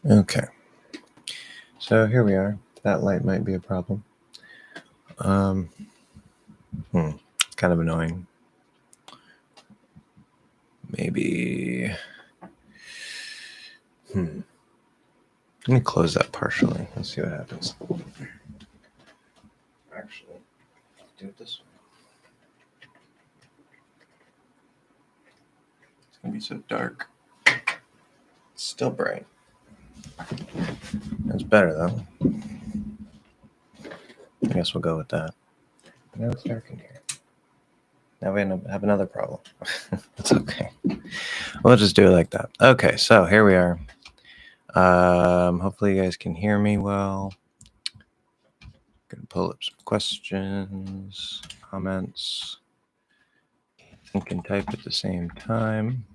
Okay. So here we are. That light might be a problem. Kind of annoying. Maybe. Let me close that partially. Let's see what happens. Actually, do it this way. It's gonna be so dark. It's still bright. It's better though. I guess we'll go with that. Now it's dark in here. Now we have another problem. That's okay. We'll just do it like that. Okay, so here we are. Hopefully you guys can hear me well. Gonna pull up some questions, comments. You can type at the same time.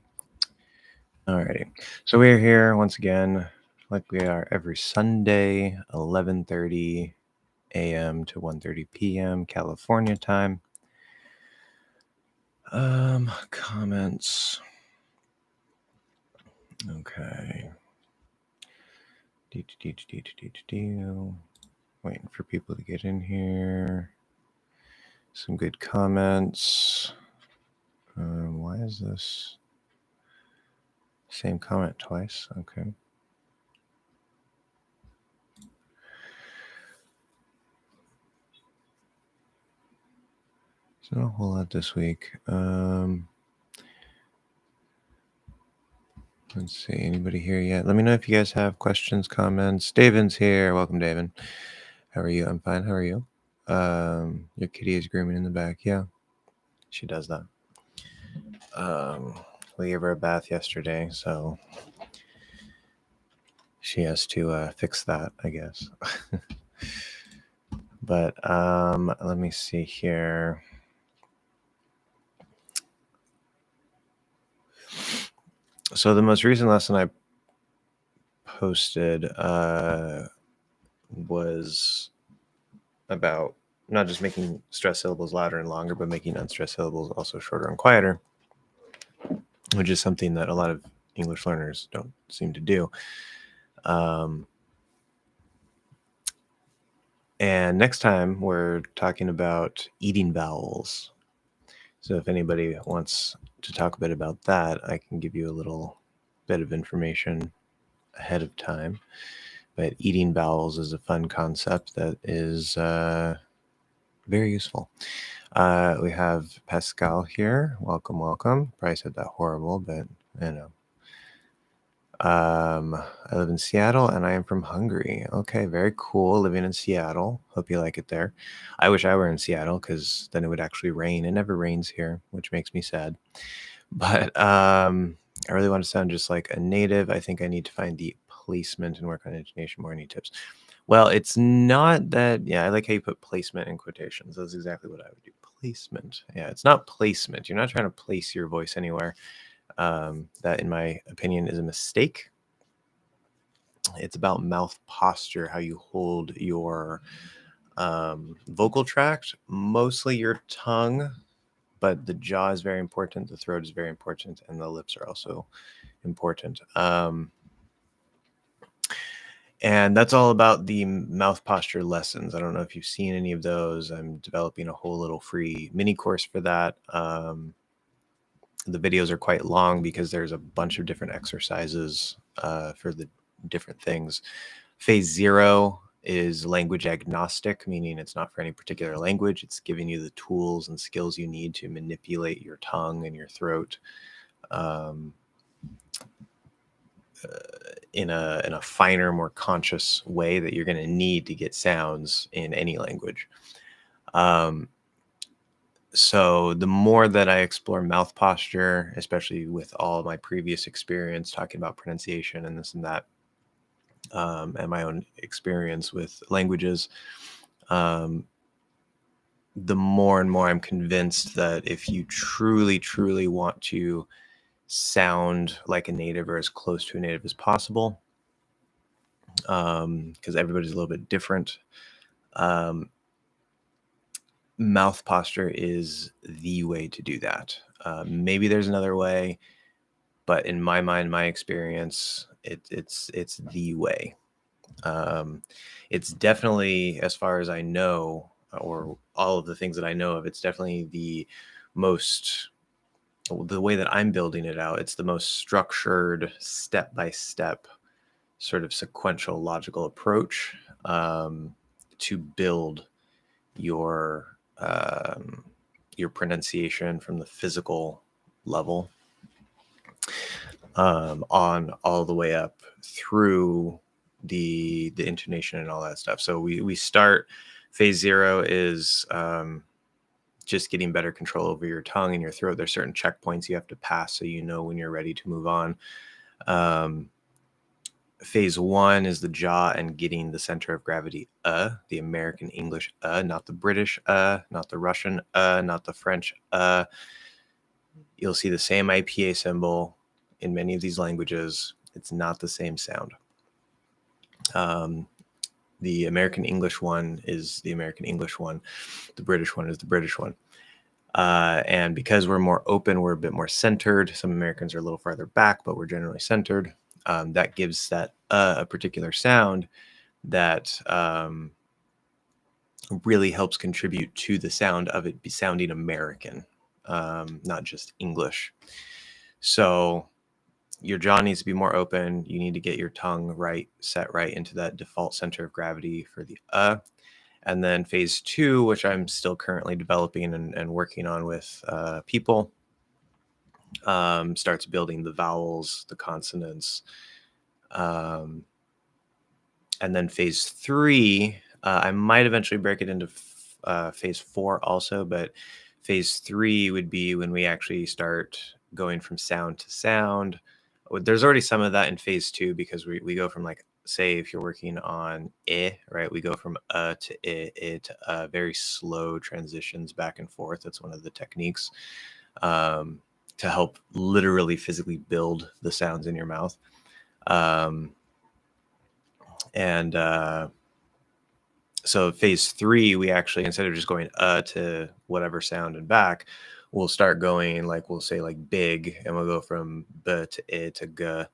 Alrighty. So we're here once again, like we are every Sunday, 11:30 a.m. to 1:30 p.m. California time. Comments. Okay. Waiting for people to get in here. Some good comments. Why is this same comment twice? Okay. There's not a whole lot this week. Let's see, anybody here yet? Let me know if you guys have questions, comments. Davin's here. Welcome, Davin. How are you? I'm fine. How are you? Your kitty is grooming in the back. Yeah, she does that. We gave her a bath yesterday, so she has to fix that, I guess. But let me see here. So the most recent lesson I posted was about not just making stressed syllables louder and longer, but making unstressed syllables also shorter and quieter, which is something that a lot of English learners don't seem to do. And next time we're talking about eating vowels. So if anybody wants to talk a bit about that, I can give you a little bit of information ahead of time. But eating vowels is a fun concept that is very useful. We have Pascal here. Welcome, welcome. Probably said that horrible, but you know. I live in Seattle and I am from Hungary. Okay, very cool. Living in Seattle. Hope you like it there. I wish I were in Seattle because then it would actually rain. It never rains here, which makes me sad. But I really want to sound just like a native. I think I need to find the placement and work on intonation more. Any tips? Well, it's not that. Yeah, I like how you put placement in quotations. That's exactly what I would do. Placement. Yeah, it's not placement. You're not trying to place your voice anywhere. That, in my opinion, is a mistake. It's about mouth posture, how you hold your vocal tract, mostly your tongue, but the jaw is very important, the throat is very important, and the lips are also important. And that's all about the mouth posture lessons. I don't know if you've seen any of those. I'm developing a whole little free mini course for that. The videos are quite long because there's a bunch of different exercises for the different things. Phase 0 is language agnostic, meaning it's not for any particular language. It's giving you the tools and skills you need to manipulate your tongue and your throat in a finer, more conscious way that you're going to need to get sounds in any language. So the more that I explore mouth posture, especially with all my previous experience talking about pronunciation and this and that, and my own experience with languages, the more and more I'm convinced that if you truly, truly want to sound like a native or as close to a native as possible, because everybody's a little bit different, mouth posture is the way to do that. Maybe there's another way, but in my mind, my experience, It's the way. It's definitely, as far as I know, or all of the things that I know of, it's definitely the way that I'm building it out. It's the most structured, step by step, sort of sequential, logical approach to build your pronunciation from the physical level on all the way up through the intonation and all that stuff. So we start, phase 0 is just getting better control over your tongue and your throat. There's certain checkpoints you have to pass so you know when you're ready to move on. Phase 1 is the jaw and getting the center of gravity, the American English, not the British, not the Russian, not the French. You'll see the same IPA symbol in many of these languages. It's not the same sound. The American English one is the American English one. The British one is the British one. And because we're more open, we're a bit more centered. Some Americans are a little farther back, but we're generally centered. That gives that a particular sound that really helps contribute to the sound of it sounding American, not just English. So your jaw needs to be more open. You need to get your tongue set right into that default center of gravity for the And then phase 2, which I'm still currently developing and working on with people, starts building the vowels, the consonants. And then phase 3, I might eventually break it into phase 4 also, but phase 3 would be when we actually start going from sound to sound. There's already some of that in phase 2 because we go from, like, say if you're working on right, we go from to to very slow transitions back and forth. That's one of the techniques to help literally physically build the sounds in your mouth. So phase 3, we actually, instead of just going to whatever sound and back, we'll start going, like, we'll say like big, and we'll go from b to I to g,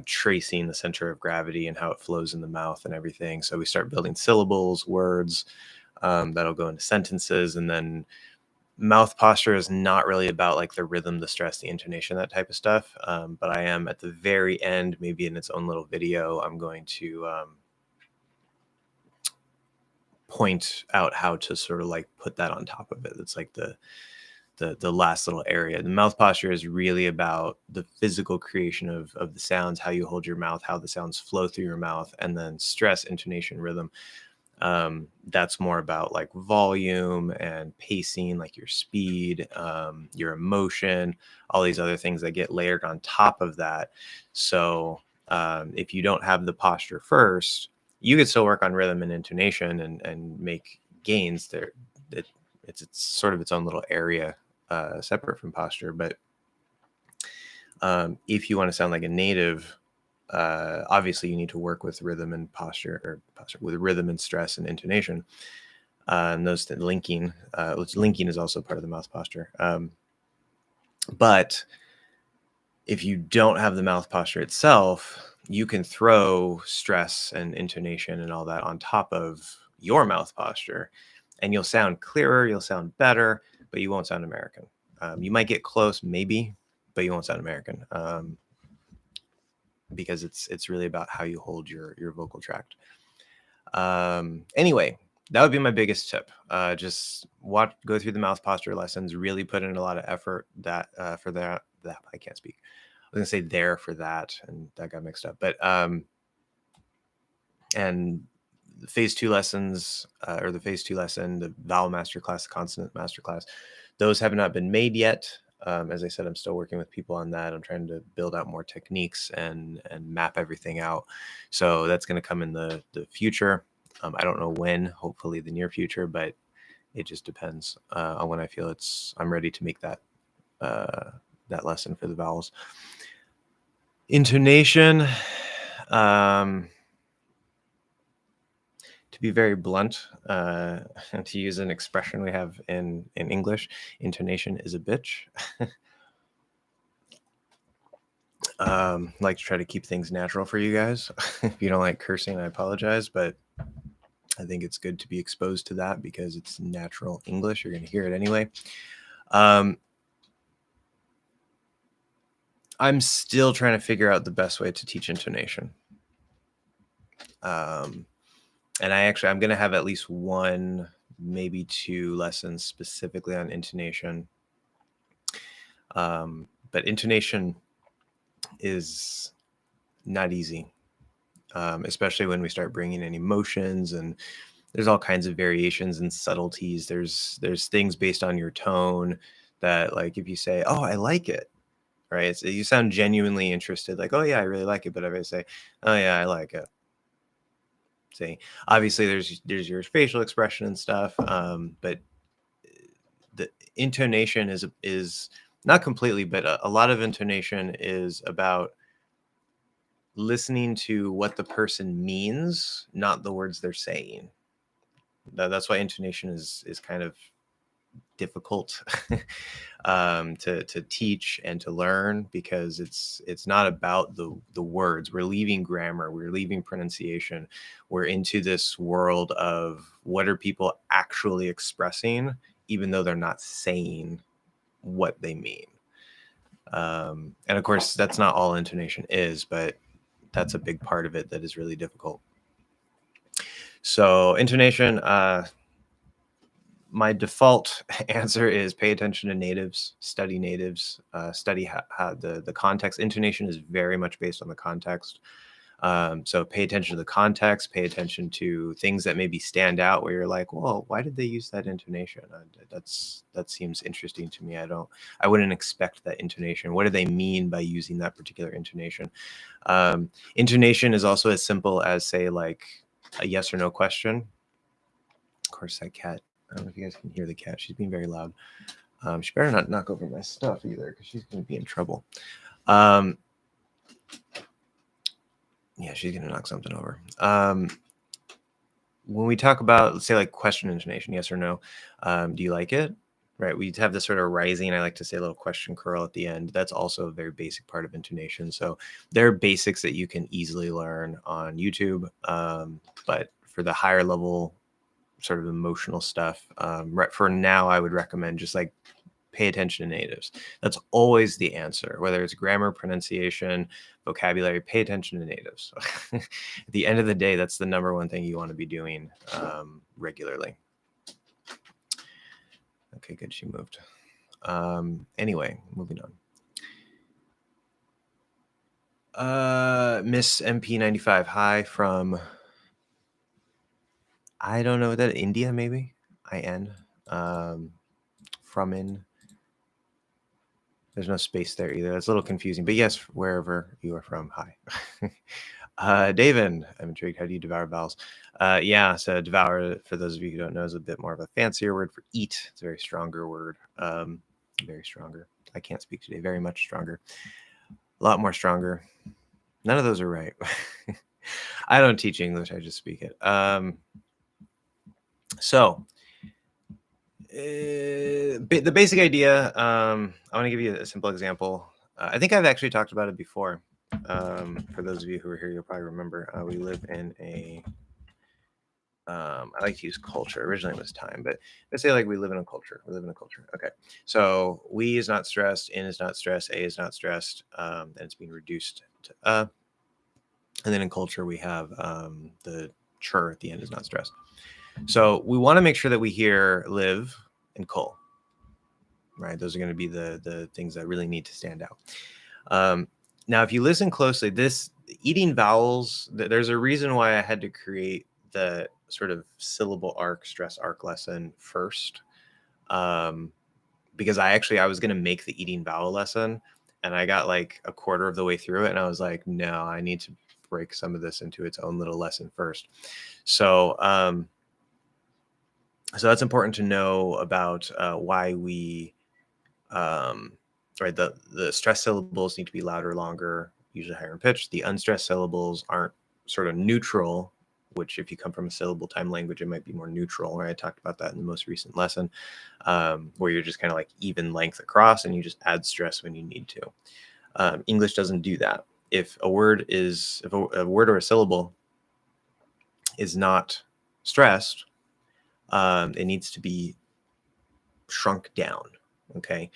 tracing the center of gravity and how it flows in the mouth and everything. So we start building syllables, words, that'll go into sentences. And then mouth posture is not really about like the rhythm, the stress, the intonation, that type of stuff. But I am at the very end, maybe in its own little video, I'm going to point out how to sort of like put that on top of it. It's like the last little area. The mouth posture is really about the physical creation of the sounds, how you hold your mouth, how the sounds flow through your mouth, and then stress, intonation, rhythm. That's more about like volume and pacing, like your speed, your emotion, all these other things that get layered on top of that. So if you don't have the posture first, you can still work on rhythm and intonation and make gains there. It's sort of its own little area separate from posture. But if you want to sound like a native, obviously you need to work with rhythm and posture, with rhythm and stress and intonation. And those linking, which linking is also part of the mouth posture. But if you don't have the mouth posture itself, you can throw stress and intonation and all that on top of your mouth posture, and you'll sound clearer, you'll sound better, but you won't sound American. You might get close, maybe, but you won't sound American, because it's really about how you hold your vocal tract. Anyway, that would be my biggest tip. Just go through the mouth posture lessons, really put in a lot of effort for that. I can't speak. I was gonna say there for that, and that got mixed up. But and the phase 2 lessons, or the phase 2 lesson, the vowel masterclass, consonant masterclass, those have not been made yet. As I said, I'm still working with people on that. I'm trying to build out more techniques and map everything out. So that's going to come in the future. I don't know when, hopefully the near future, but it just depends on when I feel I'm ready to make that lesson for the vowels. Intonation, to be very blunt, and to use an expression we have in English, intonation is a bitch. Like to try to keep things natural for you guys. If you don't like cursing, I apologize, but I think it's good to be exposed to that because it's natural English. You're going to hear it anyway. I'm still trying to figure out the best way to teach intonation. And I'm going to have at least one, maybe two lessons specifically on intonation. But intonation is not easy, especially when we start bringing in emotions, and there's all kinds of variations and subtleties. There's things based on your tone that, like, if you say, "Oh, I like it," right? So you sound genuinely interested, like, "Oh yeah, I really like it," but if I say, "Oh yeah, I like it," see, obviously there's your facial expression and stuff, but the intonation is not completely, but a lot of intonation is about listening to what the person means, not the words they're saying. That's why intonation is kind of difficult to teach and to learn, because it's not about the words. We're leaving grammar, we're leaving pronunciation, we're into this world of what are people actually expressing, even though they're not saying what they mean. And of course, that's not all intonation is, but that's a big part of it that is really difficult. So intonation, my default answer is pay attention to natives, study natives, study how the context. Intonation is very much based on the context. So pay attention to the context, pay attention to things that maybe stand out where you're like, well, why did they use that intonation? That seems interesting to me. I wouldn't expect that intonation. What do they mean by using that particular intonation? Intonation is also as simple as, say, like a yes or no question. Of course, that cat, I don't know if you guys can hear the cat. She's being very loud. She better not knock over my stuff either, because she's going to be in trouble. Yeah, she's going to knock something over. When we talk about, let's say, like question intonation, yes or no, do you like it? Right, we have this sort of rising, I like to say, a little question curl at the end. That's also a very basic part of intonation. So there are basics that you can easily learn on YouTube. But for the higher level sort of emotional stuff, right, for now, I would recommend just like pay attention to natives. That's always the answer, whether it's grammar, pronunciation, vocabulary. Pay attention to natives. At the end of the day, that's the number one thing you want to be doing regularly. Okay, good. She moved. Anyway, moving on. Miss MP95, hi from, I don't know, that India, maybe? IN. From in. There's no space there either. That's a little confusing, but yes, wherever you are from, hi. David, I'm intrigued. How do you devour vowels? Yeah, so devour, for those of you who don't know, is a bit more of a fancier word for eat. It's a very stronger word. Very stronger. I can't speak today. Very much stronger. A lot more stronger. None of those are right. I don't teach English. I just speak it. So the basic idea, I want to give you a simple example. I think I've actually talked about it before. For those of you who are here, you'll probably remember we live in a, I like to use culture. Originally it was time, but let's say like we live in a culture. We live in a culture. Okay. So we is not stressed, in is not stressed, a is not stressed, and it's being reduced to and then in culture we have the chur at the end is not stressed. So we want to make sure that we hear live and coal. Right? Those are going to be the things that really need to stand out. Now, if you listen closely, this eating vowels, there's a reason why I had to create the sort of syllable arc, stress arc lesson first. Because I was going to make the eating vowel lesson, and I got like a quarter of the way through it, and I was like, no, I need to break some of this into its own little lesson first. So, so that's important to know about why we, right, the stressed syllables need to be louder, longer, usually higher in pitch. The unstressed syllables aren't sort of neutral, which if you come from a syllable time language, it might be more neutral, right? I talked about that in the most recent lesson, where you're just kind of like even length across and you just add stress when you need to. English doesn't do that. If a word or a syllable is not stressed, it needs to be shrunk down, okay,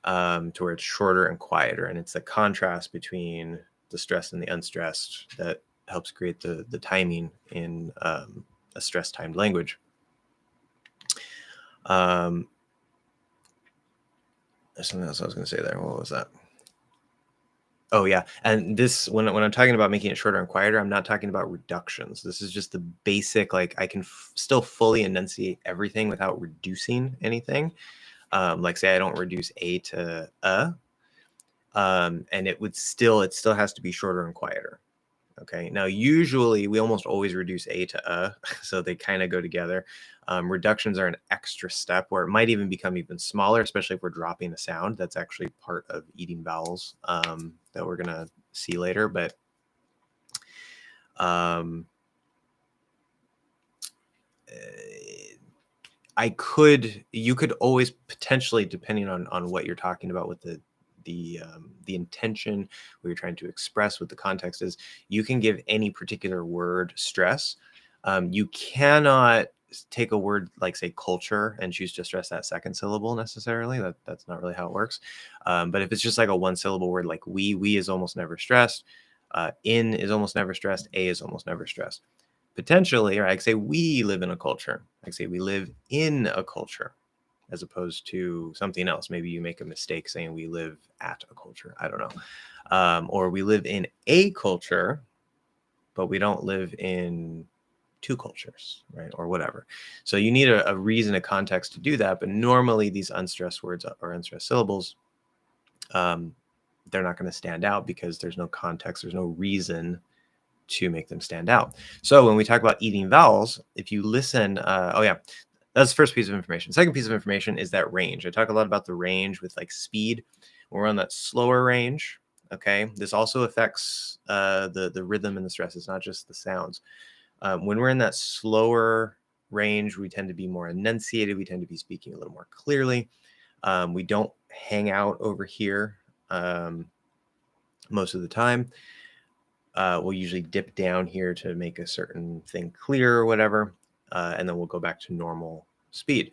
to where it's shorter and quieter. And it's the contrast between the stressed and the unstressed that helps create the timing in a stress timed language. There's something else I was going to say there. What was that? Oh yeah, and this when I'm talking about making it shorter and quieter, I'm not talking about reductions. This is just the basic, like I can still fully enunciate everything without reducing anything. Like say I don't reduce a to and it still has to be shorter and quieter. Okay. Now, usually we almost always reduce a to so they kind of go together. Reductions are an extra step where it might even become even smaller, especially if we're dropping a sound. That's actually part of eating vowels that we're going to see later. But you could always potentially, depending on what you're talking about with the intention, what you're trying to express, what the context is, you can give any particular word stress. You cannot take a word like say culture and choose to stress that second syllable necessarily. That's not really how it works. But if it's just like a one syllable word like we is almost never stressed. In is almost never stressed. A is almost never stressed. Potentially, or I could say we live in a culture. I could say we live in a culture as opposed to something else. Maybe you make a mistake saying we live at a culture. I don't know. Or we live in a culture, but we don't live in two cultures, right? Or whatever. So you need a reason, a context to do that. But normally these unstressed words or unstressed syllables, they're not going to stand out because there's no context. There's no reason to make them stand out. So when we talk about eating vowels, if you listen, that's the first piece of information. Second piece of information is that range. I talk a lot about the range with like speed. When we're on that slower range, okay, this also affects the rhythm and the stress. It's not just the sounds. When we're in that slower range, we tend to be more enunciated. We tend to be speaking a little more clearly. We don't hang out over here most of the time. We'll usually dip down here to make a certain thing clear or whatever, and then we'll go back to normal speed.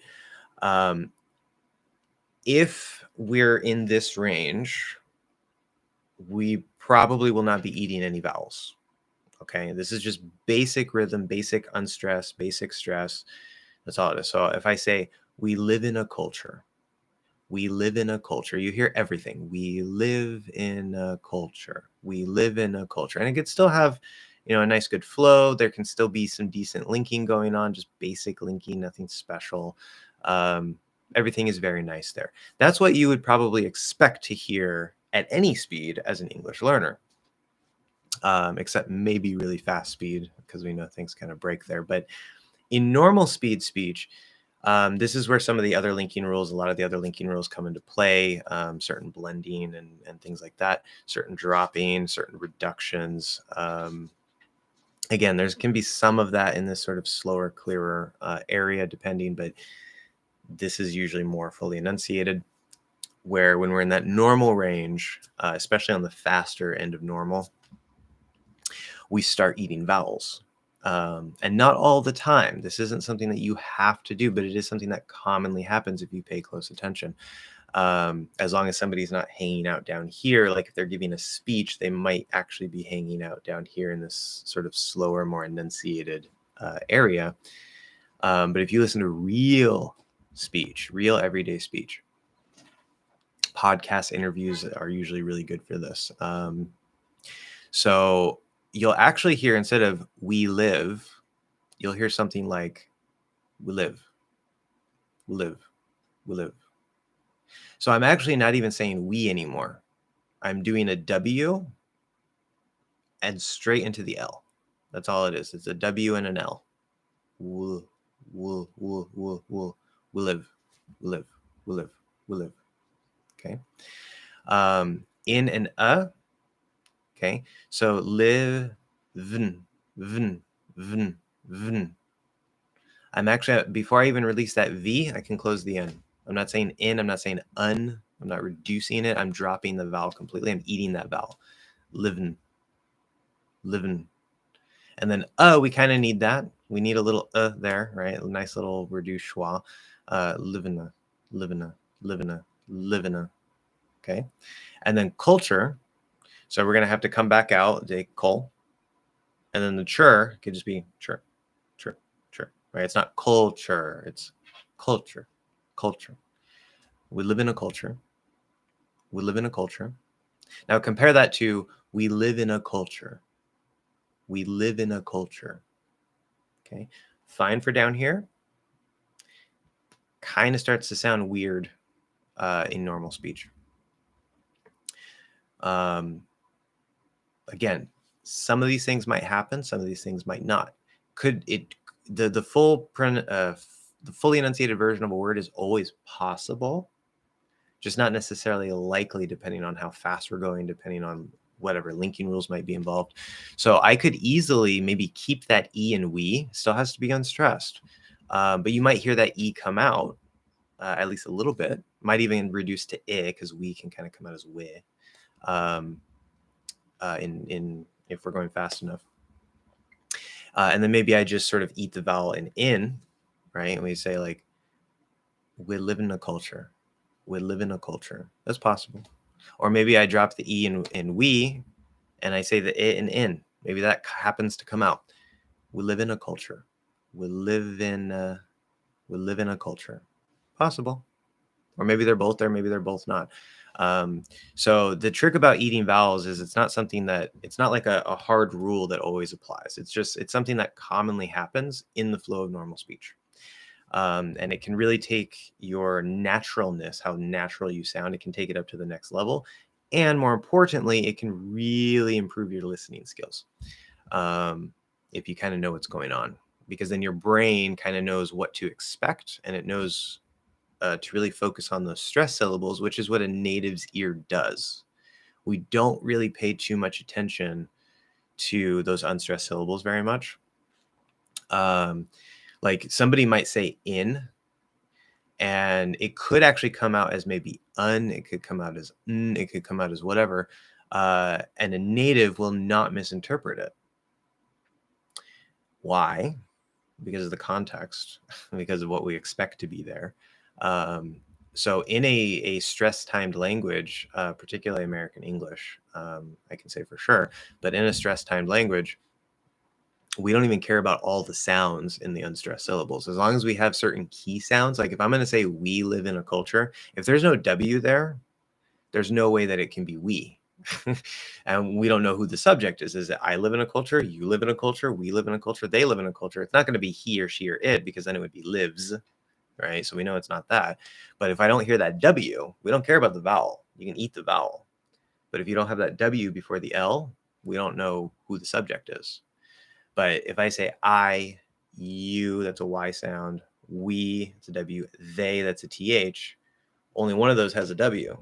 If we're in this range, we probably will not be eating any vowels. Okay, this is just basic rhythm, basic unstressed, basic stress. That's all it is. So if I say we live in a culture, we live in a culture. You hear everything. We live in a culture. We live in a culture. And it could still have, a nice good flow. There can still be some decent linking going on, just basic linking, nothing special. Everything is very nice there. That's what you would probably expect to hear at any speed as an English learner, except maybe really fast speed because we know things kind of break there. But in normal speed speech, this is where some of the other linking rules, a lot of the other linking rules come into play, certain blending and things like that, certain dropping, certain reductions. Again, there can be some of that in this sort of slower, clearer area depending, but this is usually more fully enunciated, where when we're in that normal range, especially on the faster end of normal, we start eating vowels. And not all the time. This isn't something that you have to do, but it is something that commonly happens if you pay close attention. As long as somebody's not hanging out down here, like if they're giving a speech, they might actually be hanging out down here in this sort of slower, more enunciated area. But if you listen to real speech, real everyday speech, podcast interviews are usually really good for this. So you'll actually hear, instead of we live, you'll hear something like we live, we live, we live. So I'm actually not even saying we anymore. I'm doing a W and straight into the L. That's all it is. It's a W and an L. We live, we live, we live, we live. Okay. In and okay. So live, vn, vn, vn, vn. I'm actually, before I even release that V, I can close the N. I'm not saying in, I'm not saying un, I'm not reducing it. I'm dropping the vowel completely. I'm eating that vowel. Livin', livin'. And then we kind of need that. We need a little there, right? A nice little reduced schwa. Livin', livin', livin', livin'. Okay. And then culture. So we're going to have to come back out, the col. And then the chur could just be chur, chur, chur, right? It's not culture, it's culture, culture. We live in a culture. We live in a culture. Now compare that to we live in a culture. We live in a culture. Okay. Fine for down here. Kind of starts to sound weird in normal speech. Again, some of these things might happen, some of these things might not. Could it the fully enunciated version of a word is always possible, just not necessarily likely, depending on how fast we're going, depending on whatever linking rules might be involved. So I could easily maybe keep that E in we, still has to be unstressed. But you might hear that E come out at least a little bit, might even reduce to I, because we can kind of come out as we. In if we're going fast enough. And then maybe I just sort of eat the vowel in, right? And we say like, we live in a culture. We live in a culture. That's possible. Or maybe I drop the E in we, and I say the I in. Maybe that happens to come out. We live in a culture. We live in a culture. Possible. Or maybe they're both there, maybe they're both not. So the trick about eating vowels is it's not something that, it's not like a hard rule that always applies. It's something that commonly happens in the flow of normal speech. And it can really take your naturalness, how natural you sound, it can take it up to the next level. And more importantly, it can really improve your listening skills if you kind of know what's going on, because then your brain kind of knows what to expect, and it knows to really focus on those stress syllables, which is what a native's ear does. We don't really pay too much attention to those unstressed syllables very much. Like somebody might say in, and it could actually come out as maybe it could come out as it could come out as whatever, and a native will not misinterpret it. Why? Because of the context, because of what we expect to be there. So in a stress-timed language, particularly American English, I can say for sure, but in a stress-timed language, we don't even care about all the sounds in the unstressed syllables. As long as we have certain key sounds, like if I'm going to say we live in a culture, if there's no W there, there's no way that it can be we. And we don't know who the subject is. Is it I live in a culture, you live in a culture, we live in a culture, they live in a culture? It's not going to be he or she or it, because then it would be lives, right? So we know it's not that. But if I don't hear that W, we don't care about the vowel. You can eat the vowel. But if you don't have that W before the L, we don't know who the subject is. But if I say I, you, that's a Y sound, we, it's a W, they, that's a TH, only one of those has a W.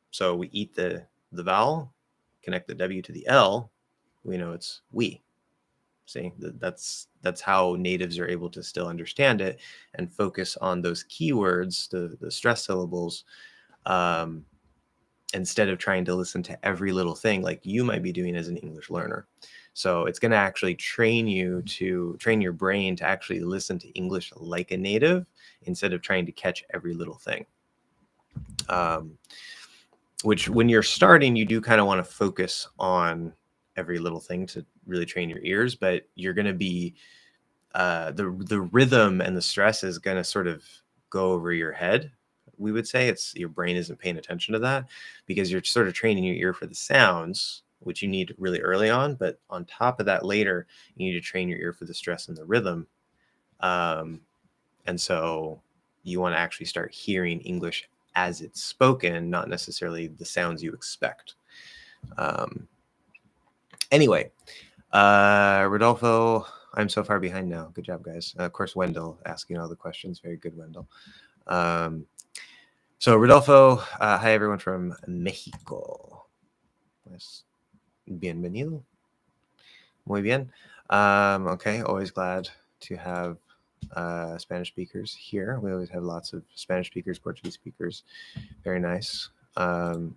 So we eat the vowel, connect the W to the L, we know it's we. See, that's how natives are able to still understand it and focus on those keywords, the stress syllables, instead of trying to listen to every little thing like you might be doing as an English learner. So it's going to actually train your brain to actually listen to English like a native, instead of trying to catch every little thing. Which when you're starting, you do kind of want to focus on every little thing to really train your ears, but you're going to be, the rhythm and the stress is going to sort of go over your head. We would say it's your brain isn't paying attention to that, because you're sort of training your ear for the sounds, which you need really early on. But on top of that, later, you need to train your ear for the stress and the rhythm. And so you want to actually start hearing English as it's spoken, not necessarily the sounds you expect. Anyway, Rodolfo, I'm so far behind now. Good job, guys. Of course, Wendell asking all the questions. Very good, Wendell. So Rodolfo, hi everyone from Mexico. Pues, bienvenido. Muy bien. Okay, always glad to have Spanish speakers here. We always have lots of Spanish speakers, Portuguese speakers. Very nice. And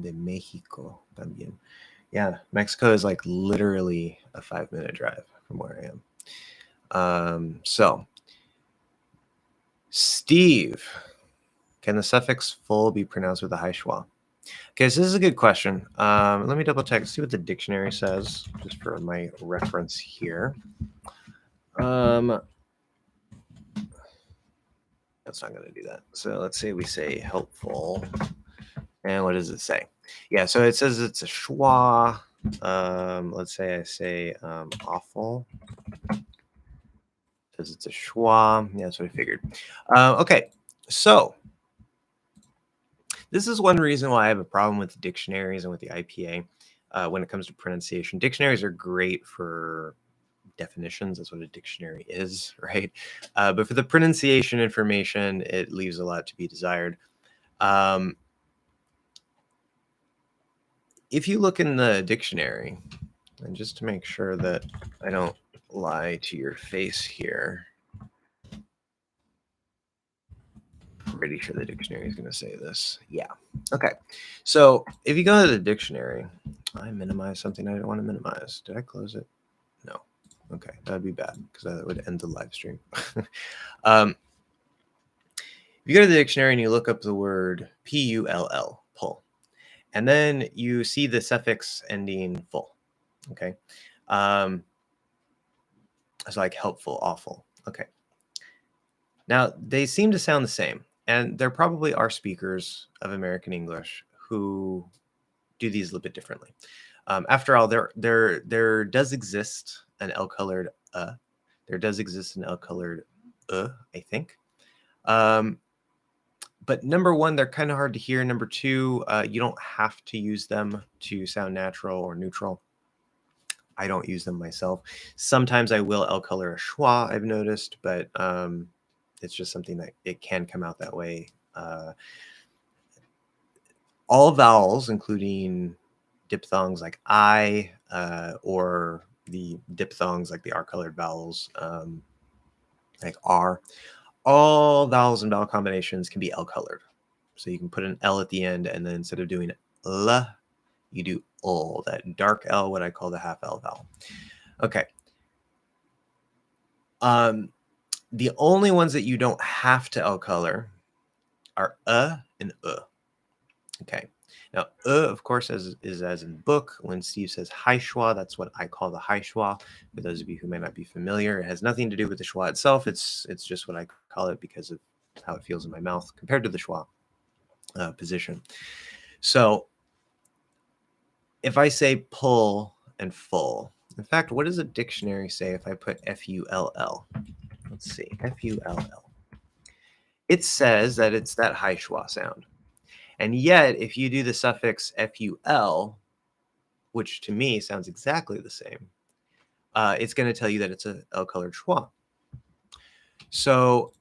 de Mexico también. Yeah, Mexico is like literally a 5-minute drive from where I am. So, Steve, can the suffix full be pronounced with a high schwa? Okay, so this is a good question. Let me double check, see what the dictionary says, just for my reference here. That's not going to do that. So let's say we say helpful. And what does it say? Yeah, so it says it's a schwa. Let's say I say awful. It says it's a schwa. Yeah, that's what I figured. Okay, so this is one reason why I have a problem with dictionaries and with the IPA when it comes to pronunciation. Dictionaries are great for definitions. That's what a dictionary is, right? But for the pronunciation information, it leaves a lot to be desired. If you look in the dictionary, and just to make sure that I don't lie to your face here, pretty sure the dictionary is going to say this. Yeah. Okay. So if you go to the dictionary, I minimize something I don't want to minimize. Did I close it? No. Okay. That'd be bad because that would end the live stream. If you go to the dictionary and you look up the word P-U-L-L, pull, and then you see the suffix ending full. Okay. It's like helpful, awful. Okay. Now, they seem to sound the same, and there probably are speakers of American English who do these a little bit differently. After all, there does exist an L-colored there does exist an L-colored I think. But number one, they're kind of hard to hear. Number two, you don't have to use them to sound natural or neutral. I don't use them myself. Sometimes I will L-color a schwa, I've noticed, but it's just something that it can come out that way. All vowels, including diphthongs like I, or the diphthongs like the R-colored vowels, like R, all vowels and vowel combinations can be L-colored. So you can put an L at the end, and then instead of doing L, you do ul, that dark L, what I call the half L vowel. Okay. The only ones that you don't have to L-color are and Okay. Now, of course, is as in book. When Steve says high schwa, that's what I call the high schwa. For those of you who may not be familiar, it has nothing to do with the schwa itself. It's just what I call it because of how it feels in my mouth compared to the schwa position. So if I say pull and full, in fact, what does a dictionary say if I put F-U-L-L? Let's see, F-U-L-L. It says that it's that high schwa sound. And yet, if you do the suffix ful, which to me sounds exactly the same, it's going to tell you that it's a L-colored schwa. So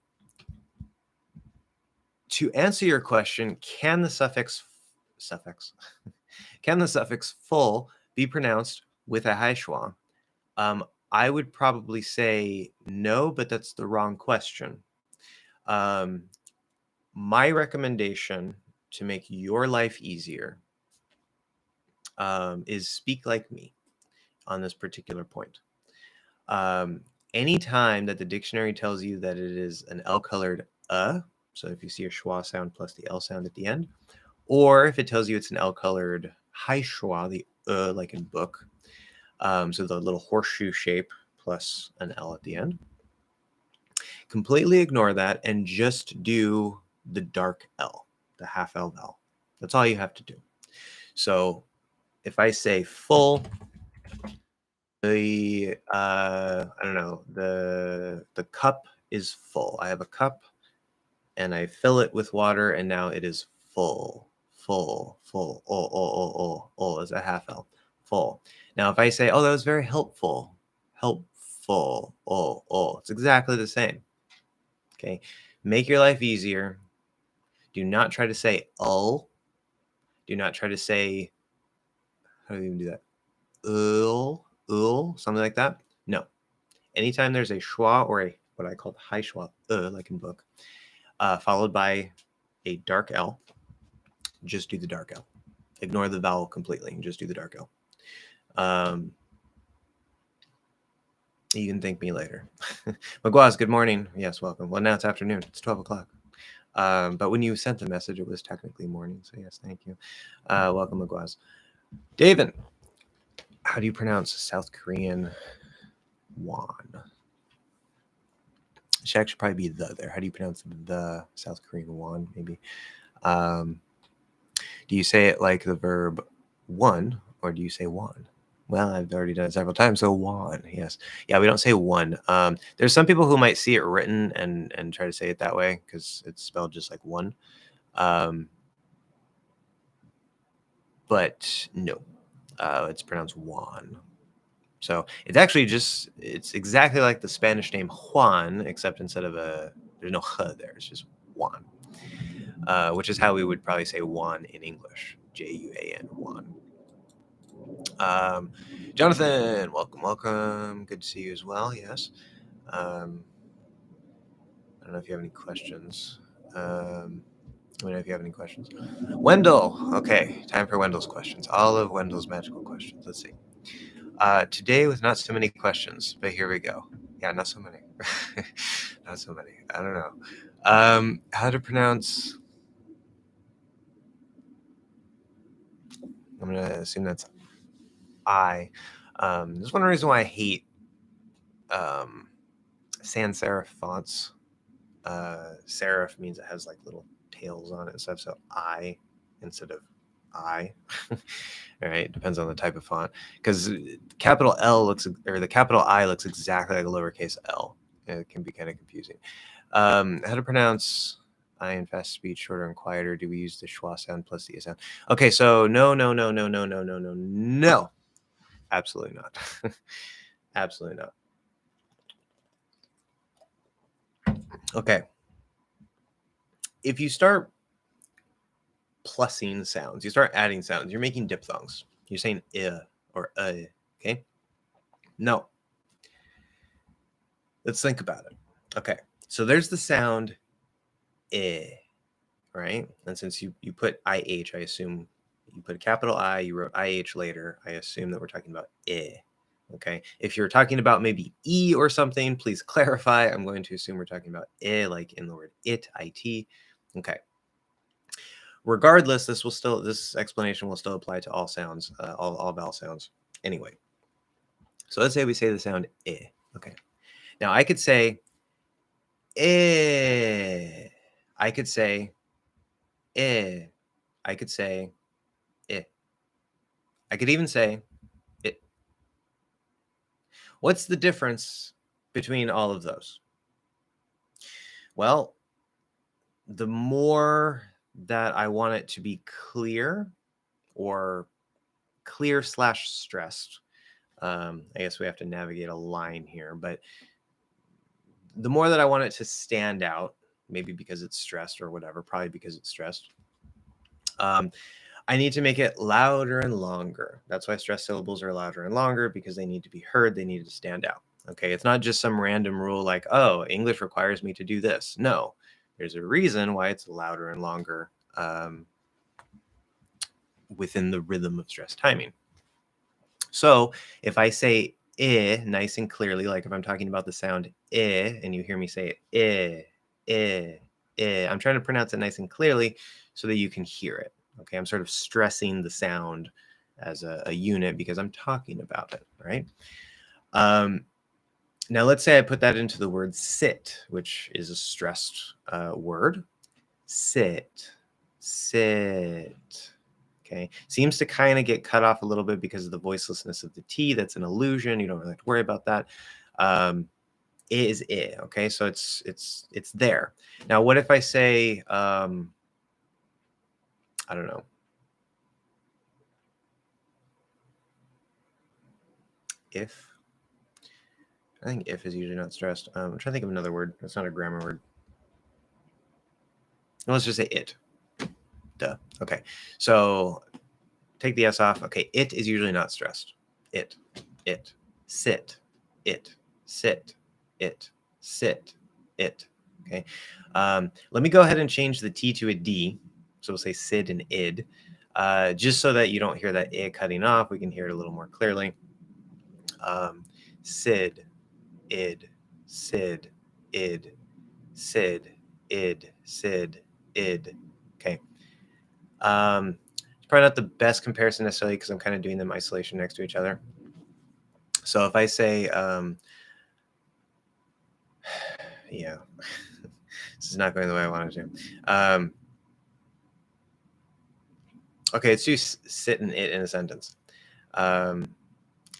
to answer your question, can the suffix can the suffix full be pronounced with a high schwa? I would probably say no, but that's the wrong question. My recommendation to make your life easier is speak like me on this particular point. Anytime that the dictionary tells you that it is an L-colored so if you see a schwa sound plus the L sound at the end, or if it tells you it's an L-colored high schwa, the like in book, so the little horseshoe shape plus an L at the end, completely ignore that and just do the dark L, the half L vowel. That's all you have to do. So if I say full, the I don't know, the cup is full. I have a cup and I fill it with water, and now it is full. Oh is a half L. Full. Now if I say, oh, that was very helpful. Helpful. Oh, it's exactly the same. Okay. Make your life easier. Do not try to say do not try to say, how do you even do that? Something like that. No. Anytime there's a schwa or a what I call high schwa, like in book, followed by a dark L, just do the dark L. Ignore the vowel completely and just do the dark L. You can thank me later. Maguaz, good morning. Yes, welcome. Well, now it's afternoon. It's 12 o'clock. But when you sent the message, it was technically morning. So yes, thank you. Welcome, Maguaz. David, how do you pronounce South Korean won? Should actually probably be the there. How do you pronounce the South Korean won? Maybe. Do you say it like the verb won, or do you say won? Well, I've already done it several times. So won, yes. Yeah, we don't say one. There's some people who might see it written and try to say it that way because it's spelled just like one. But no, it's pronounced Juan. So it's actually it's exactly like the Spanish name Juan, except instead of there's no h there. It's just Juan, which is how we would probably say Juan in English. Juan, Juan. Jonathan, welcome. Good to see you as well. Yes. I don't know if you have any questions. Let me know if you have any questions. Wendell. Okay, time for Wendell's questions. All of Wendell's magical questions. Let's see. Today with not so many questions, but here we go. Yeah, not so many. Not so many. I don't know. How to pronounce... I'm going to assume that's I. There's one reason why I hate sans serif fonts. Serif means it has like little tails on it and stuff, so I instead of I. All right, depends on the type of font, because capital L looks, or the capital I looks exactly like a lowercase L. It can be kind of confusing. How to pronounce I in fast speech, shorter and quieter? Do we use the schwa sound plus the sound? Okay, so no, absolutely not. Absolutely not. Okay. If you start plussing sounds, you start adding sounds, you're making diphthongs. You're saying or okay? No. Let's think about it. Okay. So there's the sound right? And since you put IH, I assume you put a capital I, you wrote IH later, I assume that we're talking about okay? If you're talking about maybe E or something, please clarify. I'm going to assume we're talking about like in the word it, IT. Okay. Regardless, this explanation will still apply to all sounds, all vowel sounds anyway. So let's say we say the sound okay. Now I could say I could say I could say I could even say it. What's the difference between all of those? Well, the more that I want it to be clear or clear/stressed, I guess we have to navigate a line here, but the more that I want it to stand out, maybe because it's stressed or whatever, probably because it's stressed, I need to make it louder and longer. That's why stressed syllables are louder and longer, because they need to be heard. They need to stand out. Okay. It's not just some random rule like, oh, English requires me to do this. No, there's a reason why it's louder and longer within the rhythm of stress timing. So if I say nice and clearly, like if I'm talking about the sound and you hear me say I'm trying to pronounce it nice and clearly so that you can hear it. Okay, I'm sort of stressing the sound as a unit because I'm talking about it, right? Now let's say I put that into the word sit, which is a stressed word. Sit. Okay, seems to kind of get cut off a little bit because of the voicelessness of the T. That's an illusion. You don't really have to worry about that. Is it, okay? So it's there. Now, what if I say, I don't know. If. I think if is usually not stressed. I'm trying to think of another word. That's not a grammar word. Let's just say it. Duh. Okay. So take the S off. Okay. It is usually not stressed. It. Sit. sit, it, sit, it. Okay. Let me go ahead and change the T to a D. So we'll say sid and id. Just so that you don't hear that I cutting off, we can hear it a little more clearly. Sid, id, sid, id, sid, id, sid, id. Okay. It's probably not the best comparison necessarily because I'm kind of doing them isolation next to each other. So if I say, yeah, this is not going the way I wanted to. Okay, let's do sit and it in a sentence.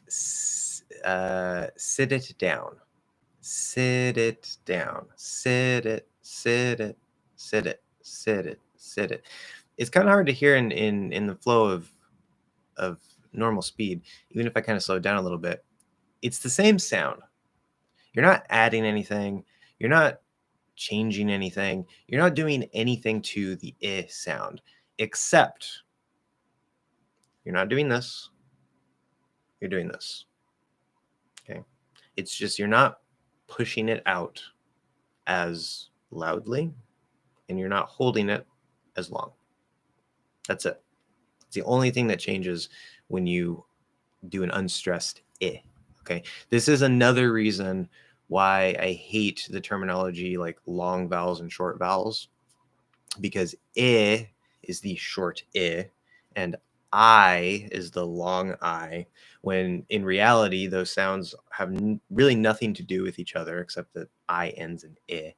Sit it down. Sit it down. Sit it. Sit it. Sit it. Sit it. Sit it. It's kind of hard to hear in the flow of normal speed, even if I kind of slow it down a little bit. It's the same sound. You're not adding anything. You're not changing anything. You're not doing anything to the I sound, except you're not doing this. You're doing this. Okay. It's just you're not pushing it out as loudly and you're not holding it as long. That's it. It's the only thing that changes when you do an unstressed I. Okay. This is another reason why I hate the terminology like long vowels and short vowels, because I is the short I and I is the long I, when in reality, those sounds have really nothing to do with each other except that I ends in I.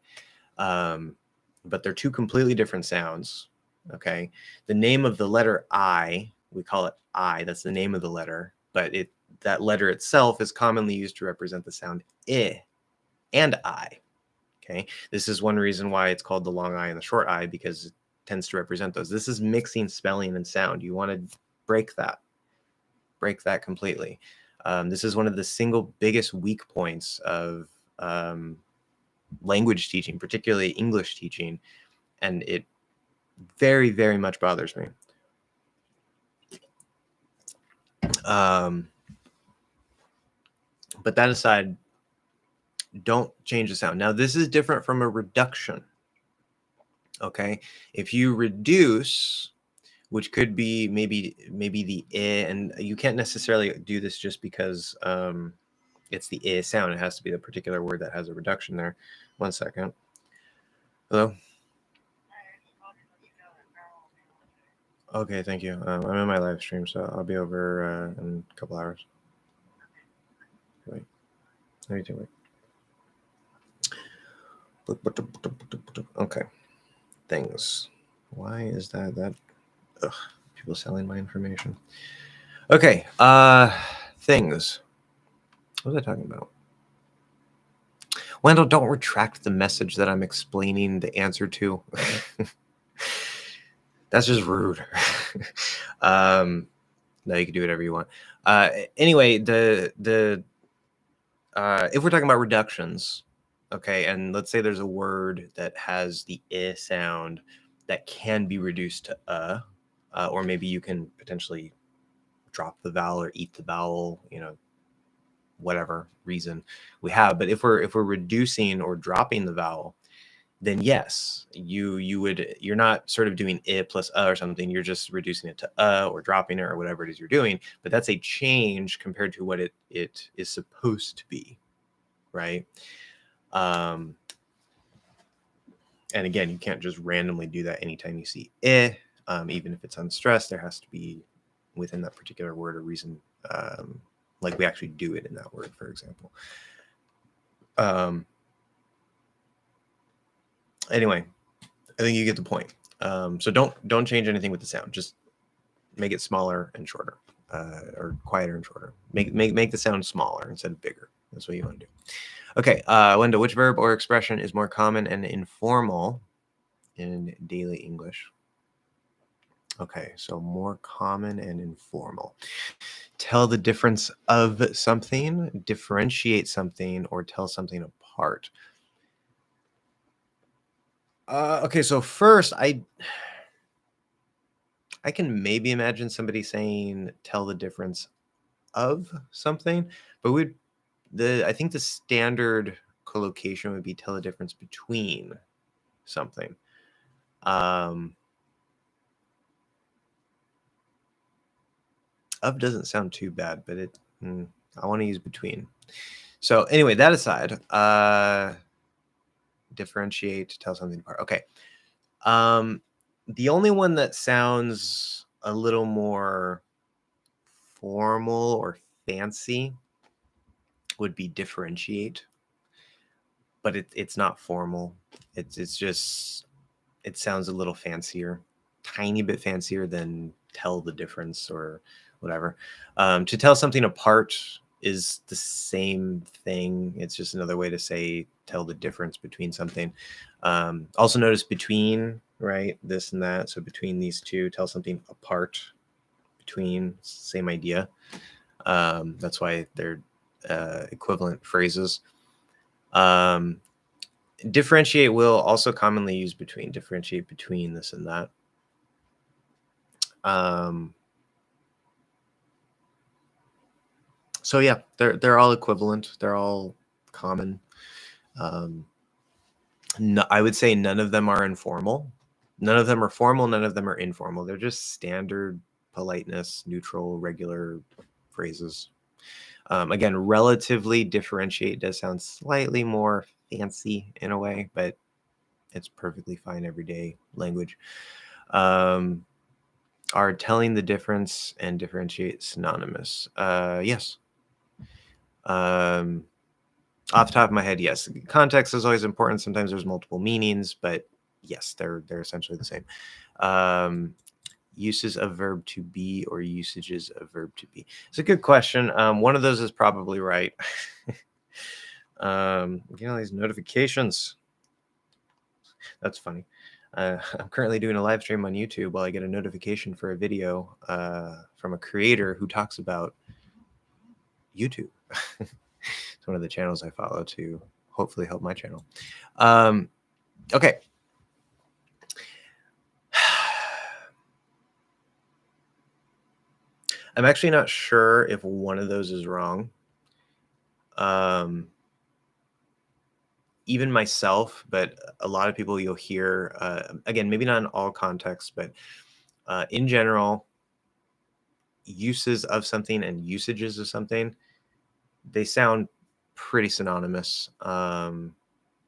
But they're two completely different sounds. Okay. The name of the letter I, we call it I, that's the name of the letter, but that letter itself is commonly used to represent the sound I and I. Okay. This is one reason why it's called the long I and the short I, because it tends to represent those. This is mixing spelling and sound. You want to break that completely. This is one of the single biggest weak points of language teaching, particularly English teaching, and it very, very much bothers me. But that aside, don't change the sound. Now, this is different from a reduction. Okay, if you reduce, which could be maybe the I, and you can't necessarily do this just because it's the I sound. It has to be the particular word that has a reduction there. 1 second. Hello? Okay, thank you. I'm in my live stream, so I'll be over in a couple hours. Wait. Wait. Okay. Things. Why is that? Ugh, people selling my information. Okay. Things. What was I talking about? Wendell, don't retract the message that I'm explaining the answer to. That's just rude. No, you can do whatever you want. Anyway, if we're talking about reductions, okay, and let's say there's a word that has the I sound that can be reduced to or maybe you can potentially drop the vowel or eat the vowel, whatever reason we have. But if we're reducing or dropping the vowel, then yes, you're not sort of doing I plus or something. You're just reducing it to or dropping it or whatever it is you're doing. But that's a change compared to what it is supposed to be, right? And again, you can't just randomly do that anytime you see I. Even if it's unstressed, there has to be within that particular word a reason, like we actually do it in that word, for example. Anyway, I think you get the point. So don't change anything with the sound. Just make it smaller and shorter, or quieter and shorter. Make the sound smaller instead of bigger. That's what you want to do. Okay, Linda, which verb or expression is more common and informal in daily English? Okay, so more common and informal. Tell the difference of something, differentiate something, or tell something apart. Okay, so first, I can maybe imagine somebody saying tell the difference of something, but we'd I think the standard collocation would be tell the difference between something. Of doesn't sound too bad, but I want to use between. So anyway, that aside, differentiate, tell something apart. Okay. The only one that sounds a little more formal or fancy would be differentiate, but it's not formal. It's just, it sounds a little fancier, tiny bit fancier than tell the difference or whatever. To tell something apart is the same thing. It's just another way to say tell the difference between something. Also notice between, right? This and that. So between these two, tell something apart. Between, same idea. That's why they're equivalent phrases. Differentiate will also commonly use between. Differentiate between this and that. So yeah, they're all equivalent. They're all common. No, I would say none of them are informal. None of them are formal. None of them are informal. They're just standard politeness, neutral, regular phrases. Again, relatively differentiate does sound slightly more fancy in a way, but it's perfectly fine everyday language. Are telling the difference and differentiate synonymous? Yes. Off the top of my head, yes. Context is always important. Sometimes there's multiple meanings, but yes, they're essentially the same. Uses of verb to be or usages of verb to be. It's a good question. One of those is probably right. Getting all these notifications. That's funny. I'm currently doing a live stream on YouTube while I get a notification for a video from a creator who talks about YouTube. It's one of the channels I follow to hopefully help my channel. Okay. I'm actually not sure if one of those is wrong. Even myself, but a lot of people you'll hear, again, maybe not in all contexts, but in general, uses of something and usages of something, they sound pretty synonymous.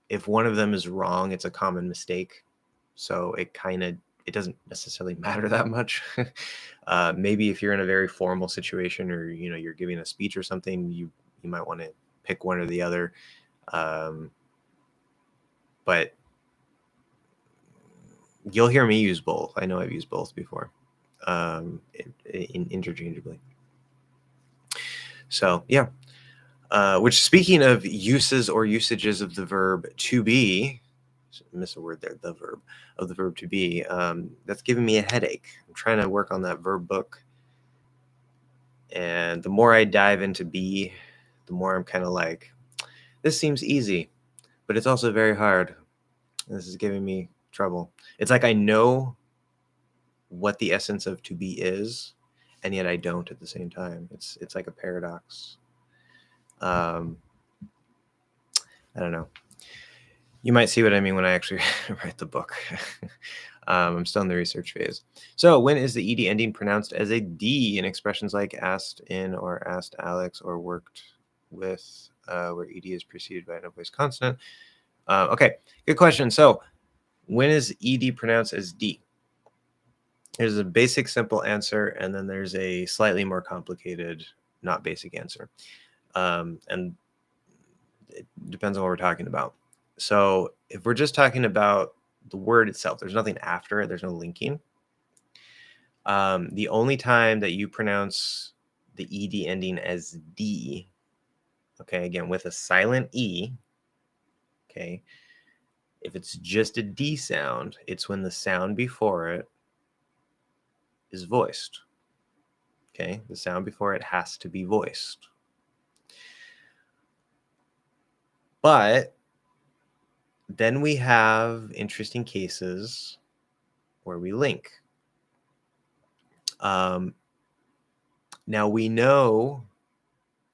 If one of them is wrong, it's a common mistake. So it doesn't necessarily matter that much. Maybe if you're in a very formal situation or, you're giving a speech or something, you might want to pick one or the other. But you'll hear me use both. I know I've used both before, interchangeably. So yeah. Which, speaking of uses or usages of the verb to be, miss a word there, the verb of the verb to be, that's giving me a headache. I'm trying to work on that verb book. And the more I dive into be, the more I'm kind of like, this seems easy, but it's also very hard. This is giving me trouble. It's like I know what the essence of to be is, and yet I don't at the same time. It's like a paradox. I don't know. You might see what I mean when I actually write the book. I'm still in the research phase. So when is the ed ending pronounced as a D in expressions like asked in or asked Alex or worked with, where ed is preceded by an voice consonant? Okay, good question. So when is ed pronounced as D? There's a basic, simple answer, and then there's a slightly more complicated, not basic answer. And it depends on what we're talking about. So if we're just talking about the word itself, there's nothing after it. There's no linking. The only time that you pronounce the ed ending as D, okay, again, with a silent E, okay, if it's just a D sound, it's when the sound before it is voiced. Okay, the sound before it has to be voiced. But then we have interesting cases where we link. Now we know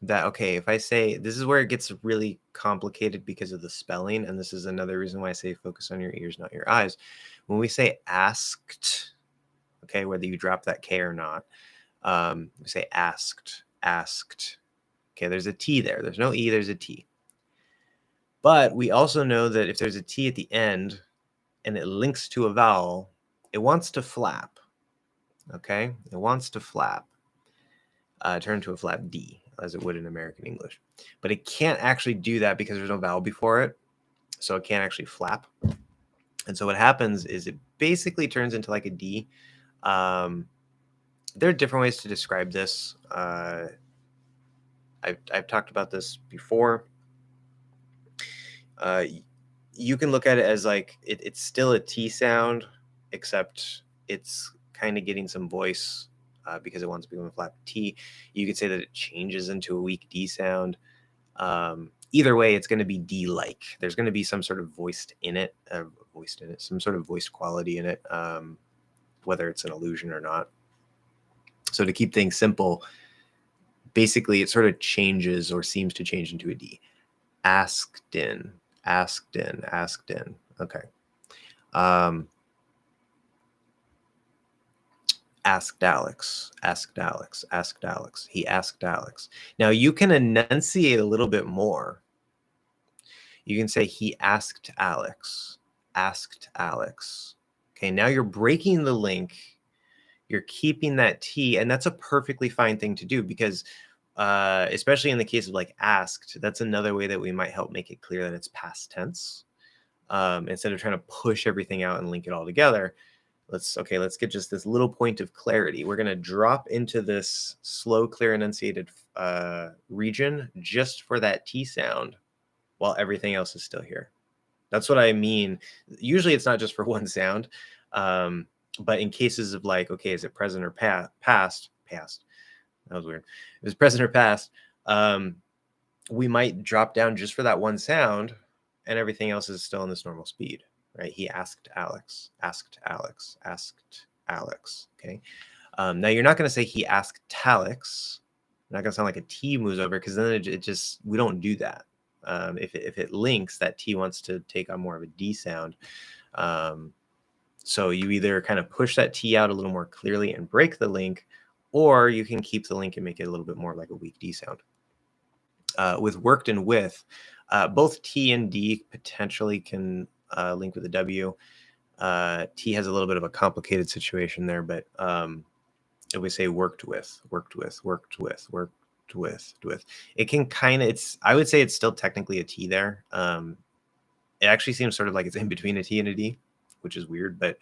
that, okay, if I say, this is where it gets really complicated because of the spelling, and this is another reason why I say focus on your ears, not your eyes. When we say asked, okay, whether you drop that K or not, we say asked, asked. Okay, there's a T there. There's no E, there's a T. But we also know that if there's a T at the end and it links to a vowel, it wants to flap. Okay, it wants to flap, turn to a flap D, as it would in American English. But it can't actually do that because there's no vowel before it, so it can't actually flap. And so what happens is it basically turns into like a D. There are different ways to describe this. I've talked about this before. You can look at it as like it's still a T sound, except it's kind of getting some voice because it wants to become a flat T. You could say that it changes into a weak D sound. Either way, it's going to be D-like. There's going to be some sort of voiced in it, some sort of voiced quality in it, whether it's an illusion or not. So to keep things simple, basically it sort of changes or seems to change into a D. Asked in, asked in, asked in. Okay. Asked Alex, asked Alex, asked Alex. He asked Alex. Now you can enunciate a little bit more. You can say he asked Alex, asked Alex. Okay, now you're breaking the link. You're keeping that T, and that's a perfectly fine thing to do because especially in the case of like asked, that's another way that we might help make it clear that it's past tense. Instead of trying to push everything out and link it all together, let's get just this little point of clarity. We're going to drop into this slow, clear, enunciated region just for that T sound while everything else is still here. That's what I mean. Usually it's not just for one sound, but in cases of like, okay, is it present or past? That was weird. If it's present or past, we might drop down just for that one sound and everything else is still in this normal speed, right? He asked Alex, asked Alex, asked Alex, okay? Now you're not going to say he asked Alex. Not going to sound like a T moves over because then it just, we don't do that. If it links, that T wants to take on more of a D sound. So you either kind of push that T out a little more clearly and break the link, or you can keep the link and make it a little bit more like a weak D sound. With worked and with, both T and D potentially can link with a W. T has a little bit of a complicated situation there, but if we say worked with, worked with, worked with, worked with, it can kind of, I would say it's still technically a T there. It actually seems sort of like it's in between a T and a D, which is weird, but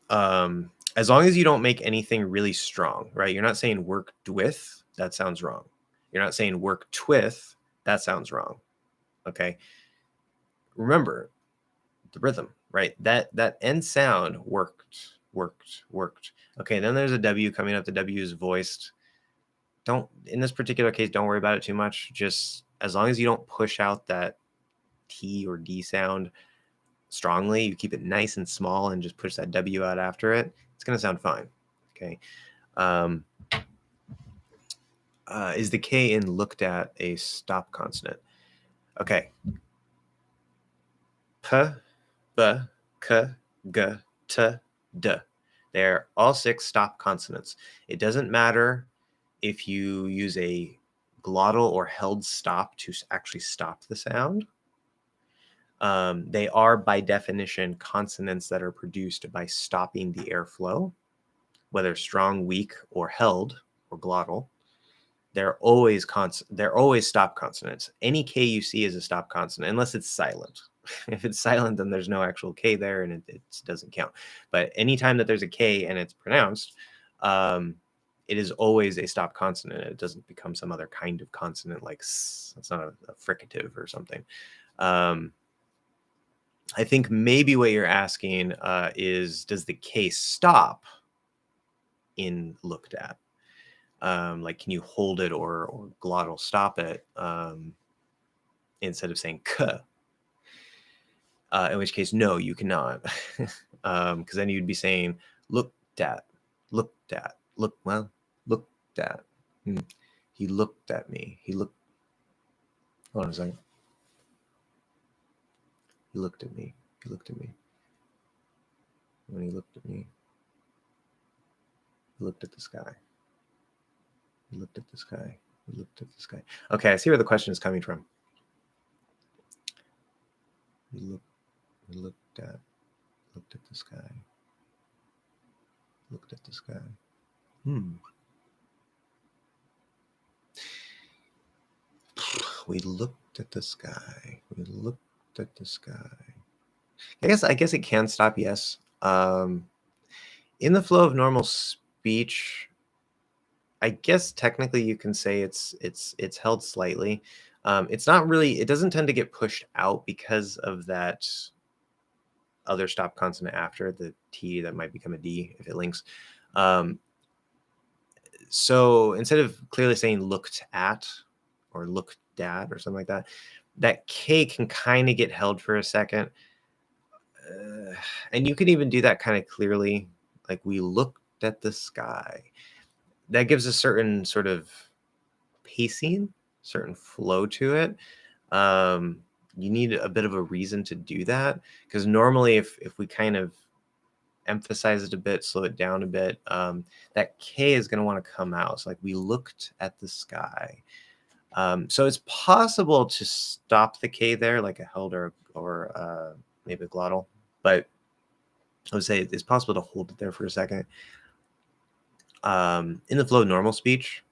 as long as you don't make anything really strong, right? You're not saying worked with, that sounds wrong. You're not saying worked with, that sounds wrong. Okay. Remember the rhythm, right? That end sound worked. Okay. Then there's a W coming up. The W is voiced. In this particular case, don't worry about it too much. Just as long as you don't push out that T or D sound strongly, you keep it nice and small and just push that W out after it, it's going to sound fine. Okay. Is the K in looked at a stop consonant? Okay. P, B, K, G, T, D. They're all 6 stop consonants. It doesn't matter if you use a glottal or held stop to actually stop the sound. They are, by definition, consonants that are produced by stopping the airflow, whether strong, weak, or held, or glottal. They're always stop consonants. Any K you see is a stop consonant, unless it's silent. If it's silent, then there's no actual K there, and it doesn't count. But anytime that there's a K and it's pronounced, it is always a stop consonant. It doesn't become some other kind of consonant like S. It's not a fricative or something. I think maybe what you're asking is, does the K stop in looked at? Like, can you hold it or glottal stop it instead of saying K? In which case, no, you cannot. Because then you'd be saying looked at, looked at. He looked at me. He looked. Hold on a second. He looked at me. He looked at me. When he looked at me, he looked at the sky. He looked at the sky. He looked at the sky. Okay, I see where the question is coming from. He looked at the sky. Looked at the sky. We looked at the sky. We looked at the sky. I guess it can stop, yes. In the flow of normal speech, I guess technically you can say it's held slightly. It's not really, it doesn't tend to get pushed out because of that other stop consonant after the T that might become a D if it links. So instead of clearly saying looked at or looked at or something like that, that K can kind of get held for a second. And you can even do that kind of clearly, like we looked at the sky. That gives a certain sort of pacing, certain flow to it. You need a bit of a reason to do that, because normally if we kind of emphasize it a bit, slow it down a bit, that K is going to want to come out. So like we looked at the sky. So it's possible to stop the K there, like a held or maybe a glottal, but I would say it's possible to hold it there for a second. In the flow of normal speech,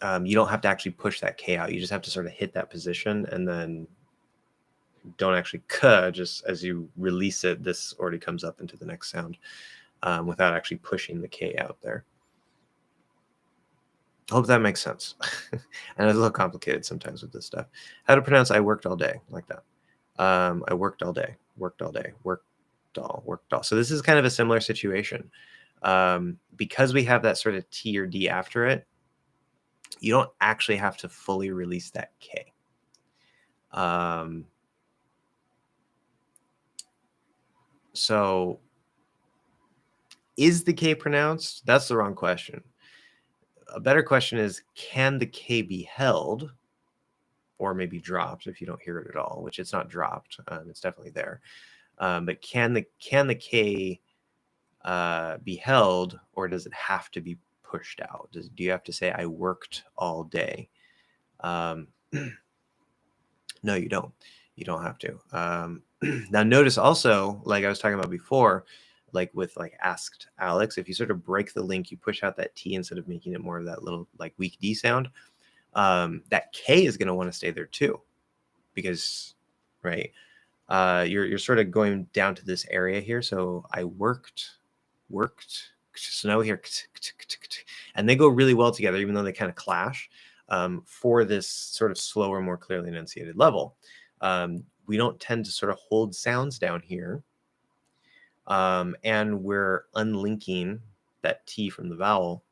you don't have to actually push that K out. You just have to sort of hit that position and then don't actually K. Just as you release it, this already comes up into the next sound without actually pushing the K out there. I hope that makes sense. And it's a little complicated sometimes with this stuff. How to pronounce I worked all day, like that. I worked all day, worked all day, worked all. So this is kind of a similar situation. Because we have that sort of T or D after it, you don't actually have to fully release that K. So is the K pronounced? That's the wrong question. A better question is, can the K be held or maybe dropped if you don't hear it at all, which it's not dropped. It's definitely there. But can the K be held, or does it have to be pushed out? Do you have to say I worked all day? No, you don't. You don't have to. Now notice also, like I was talking about before, like with like asked Alex, if you sort of break the link, you push out that T instead of making it more of that little like weak D sound, that K is going to want to stay there too, because, right, you're sort of going down to this area here. So I worked. So now we hear, and they go really well together, even though they kind of clash for this sort of slower, more clearly enunciated level. We don't tend to sort of hold sounds down here. And we're unlinking that T from the vowel.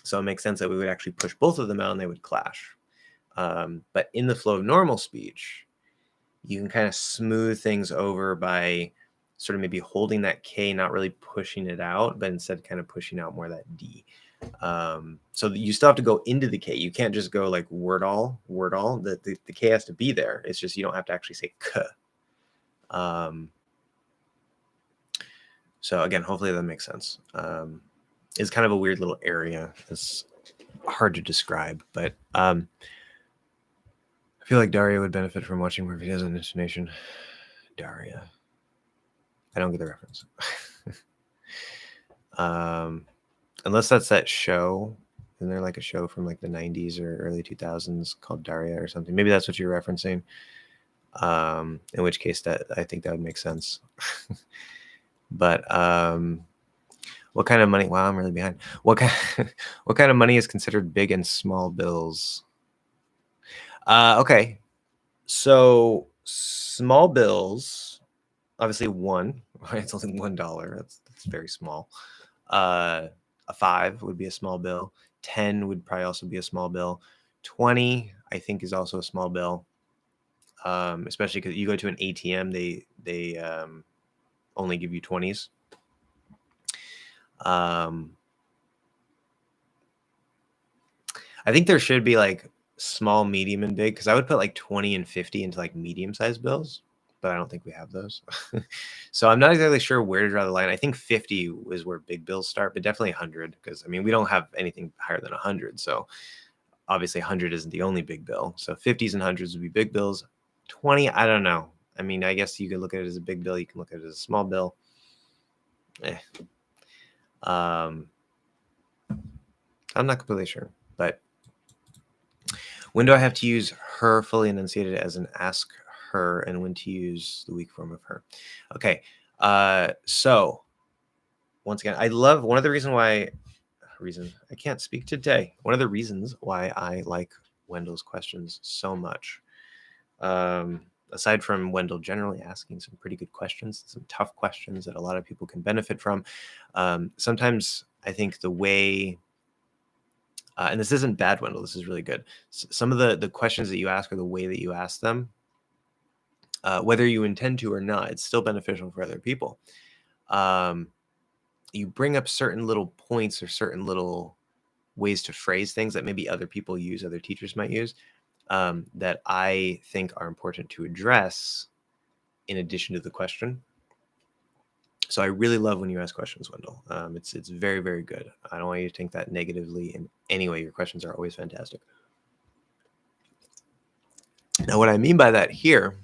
So it makes sense that we would actually push both of them out and they would clash. But in the flow of normal speech, you can kind of smooth things over by sort of maybe holding that K, not really pushing it out, but instead kind of pushing out more of that D. So you still have to go into the K. You can't just go like word all. The K has to be there. It's just you don't have to actually say K. So again, hopefully that makes sense. It's kind of a weird little area. It's hard to describe, but I feel like Daria would benefit from watching where he does an intonation. Daria. I don't get the reference. Unless that's that show. Isn't there like a show from like the 90s or early 2000s called Daria or something? Maybe that's what you're referencing. In which case that I think that would make sense. But what kind of money? Wow, I'm really behind. What kind of money is considered big and small bills? Okay, so small bills, obviously one. Right? It's only $1. That's very small. A 5 would be a small bill. 10 would probably also be a small bill. 20, I think, is also a small bill. Especially because you go to an ATM, they only give you 20s. I think there should be like small, medium, and big because I would put like 20 and 50 into like medium-sized bills, but I don't think we have those. So I'm not exactly sure where to draw the line. I think 50 is where big bills start, but definitely 100 because I mean, we don't have anything higher than 100. So obviously 100 isn't the only big bill. So 50s and 100s would be big bills. 20, I don't know. I mean, I guess you could look at it as a big bill. You can look at it as a small bill. Um, I'm not completely sure, but when do I have to use her fully enunciated as an ask her, and when to use the weak form of her? Okay, so once again, I love one of the reason I can't speak today. One of the reasons why I like Wendell's questions so much, aside from Wendell generally asking some pretty good questions, some tough questions that a lot of people can benefit from. Sometimes I think the way and this isn't bad, Wendell. This is really good. Some of the questions that you ask or the way that you ask them, whether you intend to or not, it's still beneficial for other people. You bring up certain little points or certain little ways to phrase things that maybe other people use, other teachers might use, that I think are important to address in addition to the question. So I really love when you ask questions, Wendell. It's very, very good. I don't want you to think that negatively in any way. Your questions are always fantastic. Now, what I mean by that here,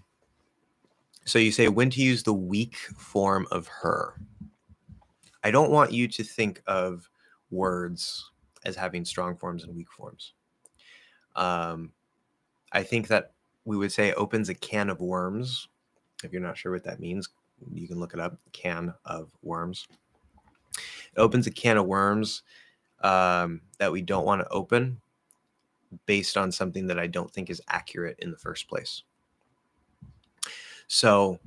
so you say when to use the weak form of her. I don't want you to think of words as having strong forms and weak forms. I think that we would say opens a can of worms. If you're not sure what that means, you can look it up. Can of worms. It opens a can of worms that we don't want to open based on something that I don't think is accurate in the first place. So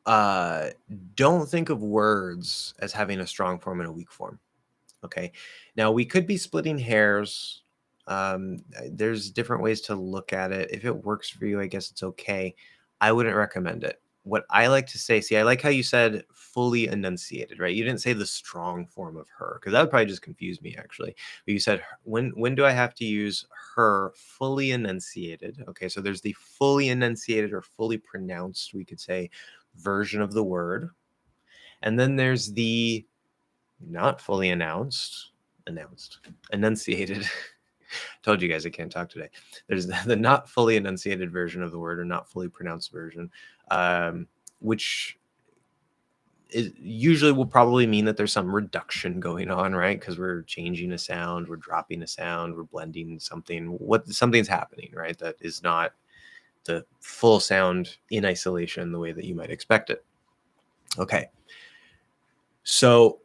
don't think of words as having a strong form and a weak form. Okay. Now we could be splitting hairs. There's different ways to look at it. If it works for you, I guess it's okay. I wouldn't recommend it. What I like to say, see, I like how you said fully enunciated, right? You didn't say the strong form of her, because that would probably just confuse me actually. But you said when do I have to use her fully enunciated? Okay, so there's the fully enunciated or fully pronounced, we could say, version of the word. And then there's the not fully enunciated. Told you guys I can't talk today. There's the not fully enunciated version of the word or not fully pronounced version, which is usually will probably mean that there's some reduction going on, right? Because we're changing a sound, we're dropping a sound, we're blending something. Something's happening, right? That is not the full sound in isolation the way that you might expect it. Okay. So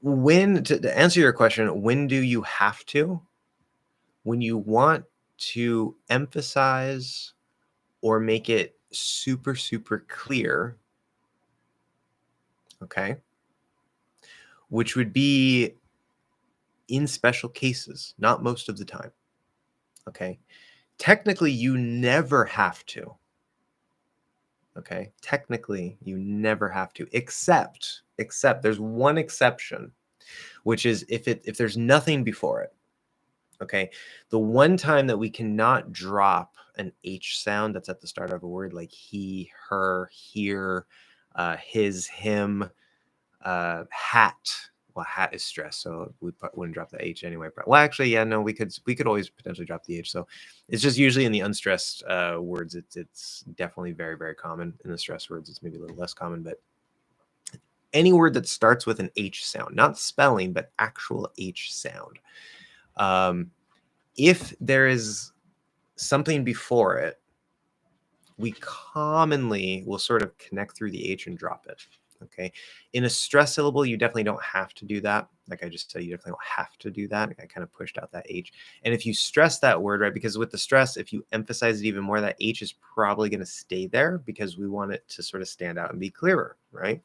when to answer your question, when do you have to? When you want to emphasize or make it super, super clear, okay, which would be in special cases, not most of the time, okay? Technically, you never have to, okay? Technically, you never have to, except there's one exception, which is if there's nothing before it. Okay. The one time that we cannot drop an H sound that's at the start of a word like he, her, here, his, him, hat. Well, hat is stressed, so we wouldn't drop the H anyway. Well, actually, yeah, no, we could always potentially drop the H. So it's just usually in the unstressed words. It's definitely very, very common. In the stressed words, it's maybe a little less common, but any word that starts with an H sound, not spelling, but actual H sound. If there is something before it, we commonly will sort of connect through the H and drop it. Okay. In a stress syllable, you definitely don't have to do that. Like I just said, you definitely don't have to do that. I kind of pushed out that H. And if you stress that word, right, because with the stress, if you emphasize it even more, that H is probably going to stay there because we want it to sort of stand out and be clearer, right?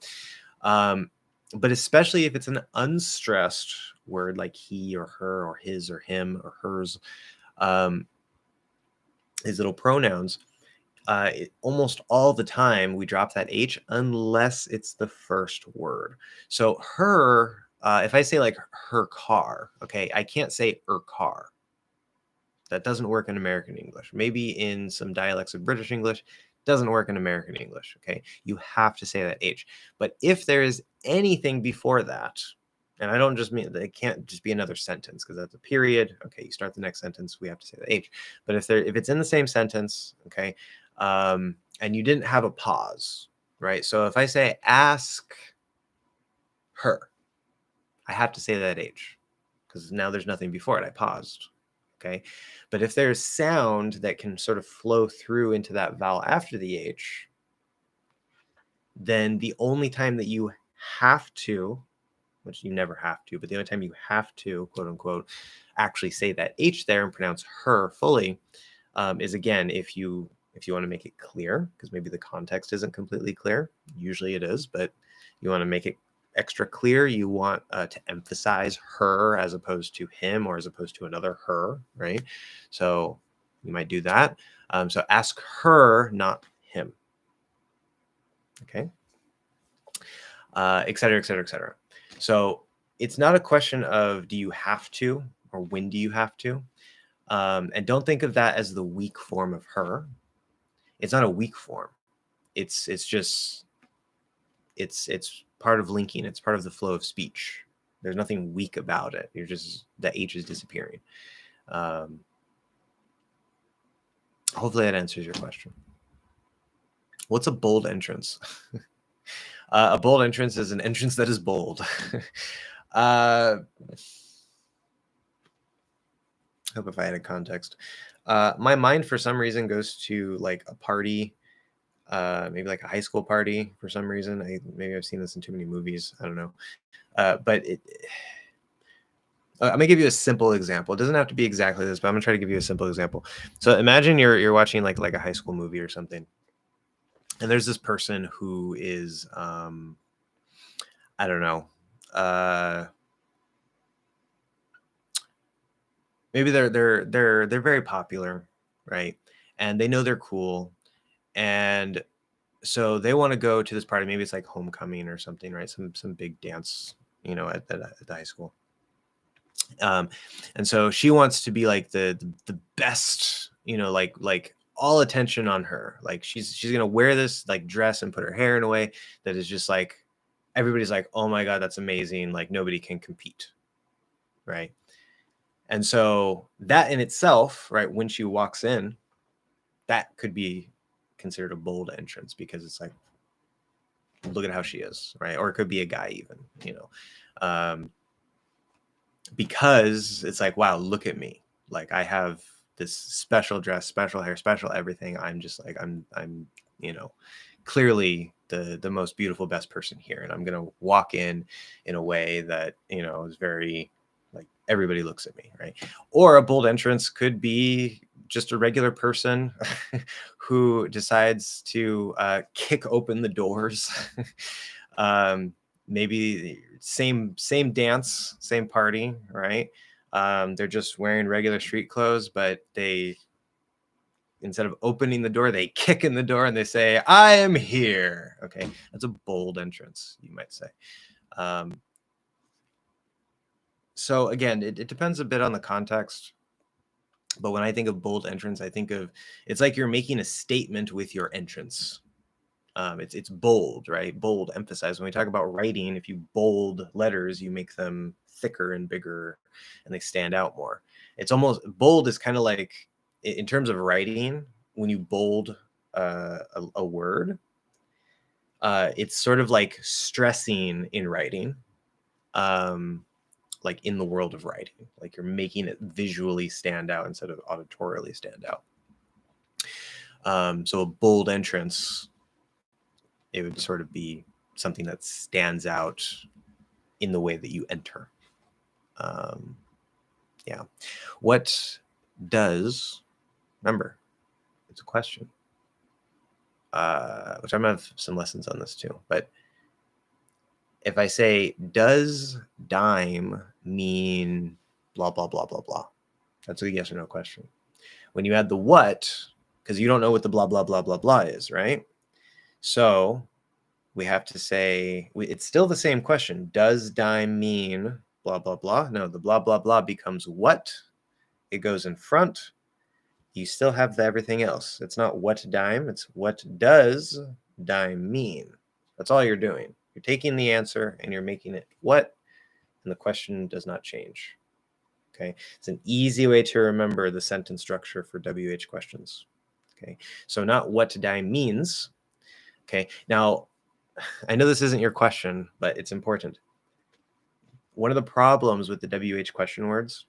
But especially if it's an unstressed word like he or her or his or him or hers, his little pronouns, almost all the time we drop that H unless it's the first word. So her, if I say like her car, okay, I can't say her car. That doesn't work in American English. Maybe in some dialects of British English, doesn't work in American English, okay? You have to say that H. But if there is anything before that, and I don't just mean that it can't just be another sentence because that's a period. Okay, you start the next sentence, we have to say the H. But if it's in the same sentence, okay, and you didn't have a pause, right? So if I say ask her, I have to say that H because now there's nothing before it. I paused. Okay. But if there's sound that can sort of flow through into that vowel after the H, then the only time that you have to, which you never have to, but the only time you have to, quote unquote, actually say that H there and pronounce her fully is again if you want to make it clear, because maybe the context isn't completely clear. Usually it is, but you want to make it extra clear. You want to emphasize her as opposed to him or as opposed to another her, right? So you might do that. So ask her, not him. Okay. Et cetera, et cetera, et cetera. So it's not a question of do you have to or when do you have to. And don't think of that as the weak form of her. It's not a weak form. It's just it's part of linking. It's part of the flow of speech. There's nothing weak about it. You're just the H is disappearing. Hopefully that answers your question. What's a bold entrance? A bold entrance is an entrance that is bold. Hope if I had a context. My mind for some reason goes to like a party, maybe like a high school party for some reason. Maybe I've seen this in too many movies. I don't know. But I'm gonna give you a simple example. It doesn't have to be exactly this, but I'm gonna try to give you a simple example. So imagine you're watching like a high school movie or something, and there's this person who is I don't know. Maybe they're very popular, right? And they know they're cool, and so they want to go to this party. Maybe it's like homecoming or something, right? Some big dance, at the high school. And so she wants to be like the best, like all attention on her. Like she's gonna wear this like dress and put her hair in a way that is just like everybody's like, oh my god, that's amazing. Like nobody can compete, right? And so that in itself, right, when she walks in, that could be considered a bold entrance because it's like, look at how she is, right? Or it could be a guy even, because it's like, wow, look at me. Like I have this special dress, special hair, special everything. I'm just like, I'm, clearly the most beautiful, best person here. And I'm going to walk in a way that, is very like everybody looks at me. Right. Or a bold entrance could be just a regular person who decides to kick open the doors. Maybe same dance, same party, right? They're just wearing regular street clothes, but they, instead of opening the door, they kick in the door and they say, I am here. Okay. That's a bold entrance, you might say. So again, it depends a bit on the context. But when I think of bold entrance, I think of, it's like you're making a statement with your entrance. It's bold, right? Bold, emphasize. When we talk about writing, if you bold letters, you make them thicker and bigger and they stand out more. It's almost, bold is kind of like, in terms of writing, when you bold a word, it's sort of like stressing in writing, like in the world of writing, like you're making it visually stand out instead of auditorily stand out. So a bold entrance, it would sort of be something that stands out in the way that you enter. Yeah. What does, remember, it's a question, which I'm going to have some lessons on this too. But if I say, does dime mean blah, blah, blah, blah, blah? That's a yes or no question. When you add the what, because you don't know what the blah, blah, blah, blah, blah is, right? So we have to say, it's still the same question. Does dime mean blah, blah, blah? No, the blah, blah, blah becomes what? It goes in front. You still have everything else. It's not what dime, it's what does dime mean? That's all you're doing. You're taking the answer and you're making it what, and the question does not change. Okay, it's an easy way to remember the sentence structure for WH questions. Okay, so not what dime means. Okay, now I know this isn't your question, but it's important. One of the problems with the WH question words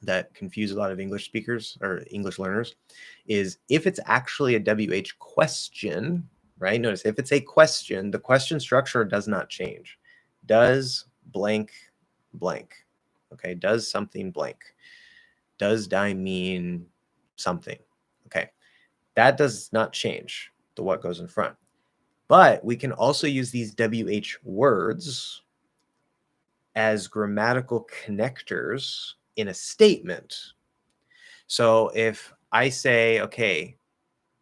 that confuse a lot of English speakers or English learners is if it's actually a WH question, right? Notice if it's a question, the question structure does not change. Does blank blank, okay? Does something blank. Does dime mean something? Okay, that does not change the what goes in front. But we can also use these WH words as grammatical connectors in a statement. So if I say, okay,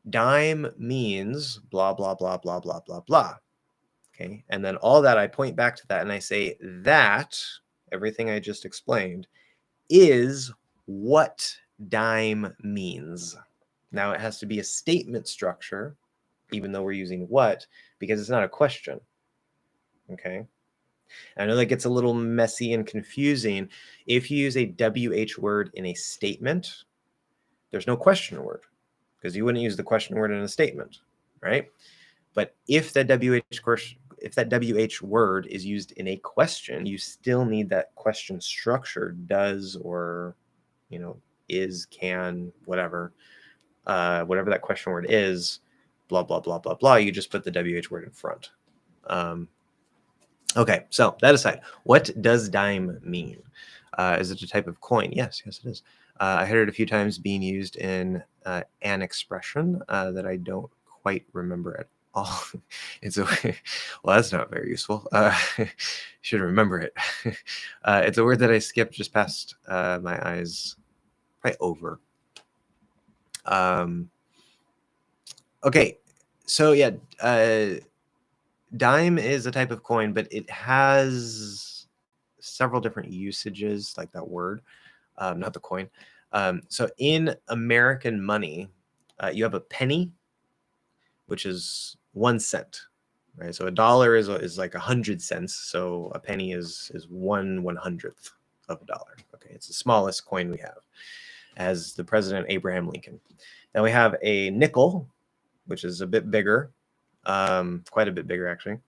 dime means blah, blah, blah, blah, blah, blah, blah. Okay. And then all that, I point back to that and I say that everything I just explained is what dime means. Now it has to be a statement structure, even though we're using what, because it's not a question. Okay. I know that gets a little messy and confusing. If you use a WH word in a statement, there's no question word because you wouldn't use the question word in a statement, right? But if that WH word is used in a question, you still need that question structure, does or, is, can, whatever, whatever that question word is, blah, blah, blah, blah, blah. You just put the WH word in front. Okay, so that aside, what does dime mean? Is it a type of coin? Yes, it is. I heard it a few times being used in an expression that I don't quite remember at all. It's a well, that's not very useful. Should remember it. It's a word that I skipped just past my eyes, right over. Okay, so yeah. Dime is a type of coin, but it has several different usages, like that word, not the coin. So in American money, you have a penny, which is 1 cent, right? So a dollar is like 100 cents. So a penny is 1/100th of a dollar. Okay, it's the smallest coin we have, as the President Abraham Lincoln. Then we have a nickel, which is a bit bigger. Quite a bit bigger, actually.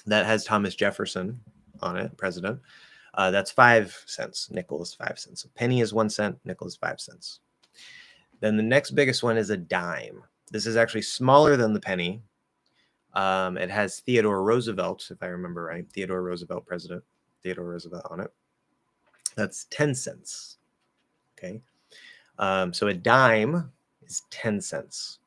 That has Thomas Jefferson on it, president. That's 5 cents. Nickel is 5 cents. A penny is 1 cent. Nickel is 5 cents. Then the next biggest one is a dime. This is actually smaller than the penny. It has Theodore Roosevelt, if I remember right. Theodore Roosevelt, president. Theodore Roosevelt on it. That's 10 cents. Okay. So a dime is 10 cents.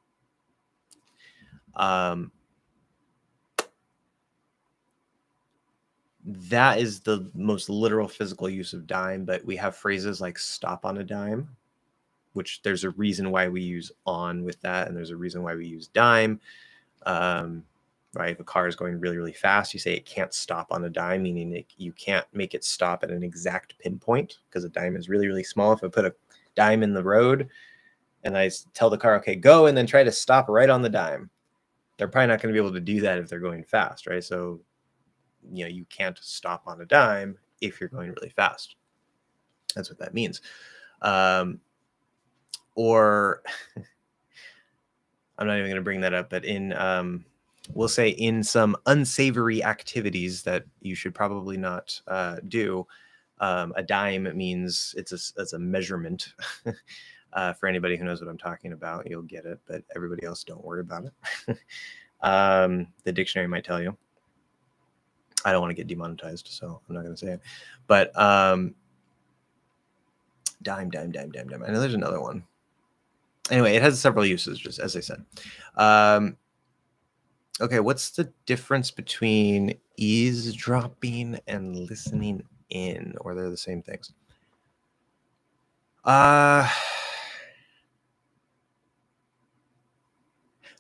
That is the most literal physical use of dime, but we have phrases like stop on a dime, which there's a reason why we use on with that, and there's a reason why we use dime. Right? If a car is going really, really fast, you say it can't stop on a dime, meaning you can't make it stop at an exact pinpoint because a dime is really, really small. If I put a dime in the road and I tell the car, okay, go, and then try to stop right on the dime, they're probably not going to be able to do that if they're going fast, right? So, you can't stop on a dime if you're going really fast. That's what that means. Or I'm not even going to bring that up, but we'll say in some unsavory activities that you should probably not do, a dime means it's a measurement. For anybody who knows what I'm talking about, you'll get it, but everybody else, don't worry about it. The dictionary might tell you. I don't want to get demonetized, so I'm not going to say it. But dime. I know there's another one. Anyway, it has several uses, just as I said. Okay, what's the difference between eavesdropping and listening in? Or they're the same things?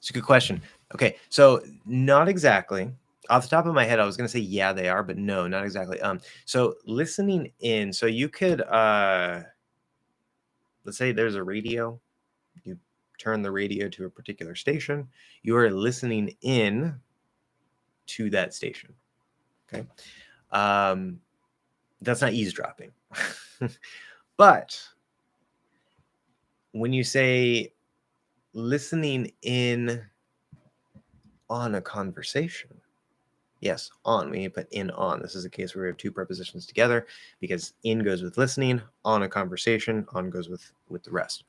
It's a good question. Okay, so not exactly. Off the top of my head, I was gonna say yeah, they are, but no, not exactly. So listening in, so you could let's say there's a radio, you turn the radio to a particular station, you are listening in to that station. Okay. That's not eavesdropping. But when you say listening in on a conversation, yes, on. We need to put in on. This is a case where we have two prepositions together because in goes with listening, on a conversation, on goes with the rest.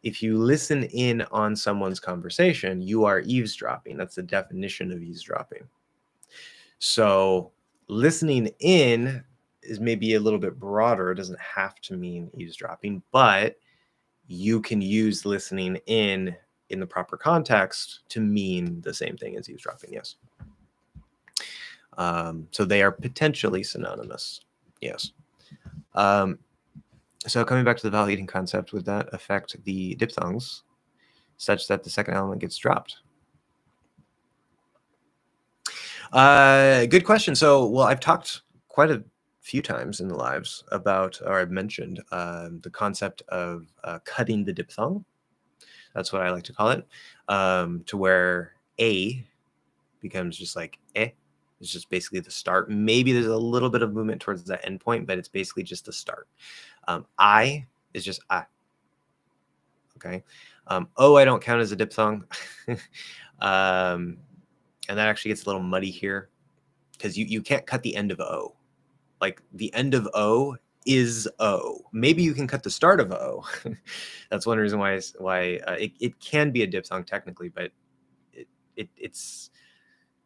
If you listen in on someone's conversation, you are eavesdropping. That's the definition of eavesdropping. So listening in is maybe a little bit broader. It doesn't have to mean eavesdropping, but you can use listening in the proper context to mean the same thing as eavesdropping. Yes. So they are potentially synonymous. Yes. So coming back to the vowel eating concept, would that affect the diphthongs such that the second element gets dropped? Good question. So, well, I've talked quite a few times in the lives about, or I've mentioned the concept of cutting the diphthong. That's what I like to call it, to where a becomes just like eh. It's just basically the start. Maybe there's a little bit of movement towards that endpoint, but it's basically just the start. I is just I. Okay. O I don't count as a diphthong. And that actually gets a little muddy here because you can't cut the end of O. Like the end of O is O. Maybe you can cut the start of O. That's one reason why it can be a diphthong technically, but it's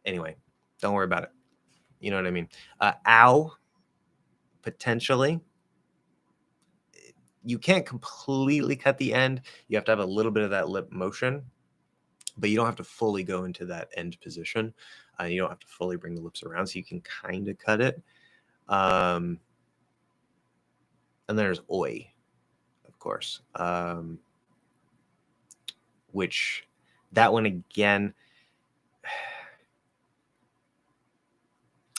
anyway. Don't worry about it. You know what I mean? Ow, potentially. You can't completely cut the end. You have to have a little bit of that lip motion, but you don't have to fully go into that end position. You don't have to fully bring the lips around, so you can kind of cut it. And then there's oi, of course, which that one again,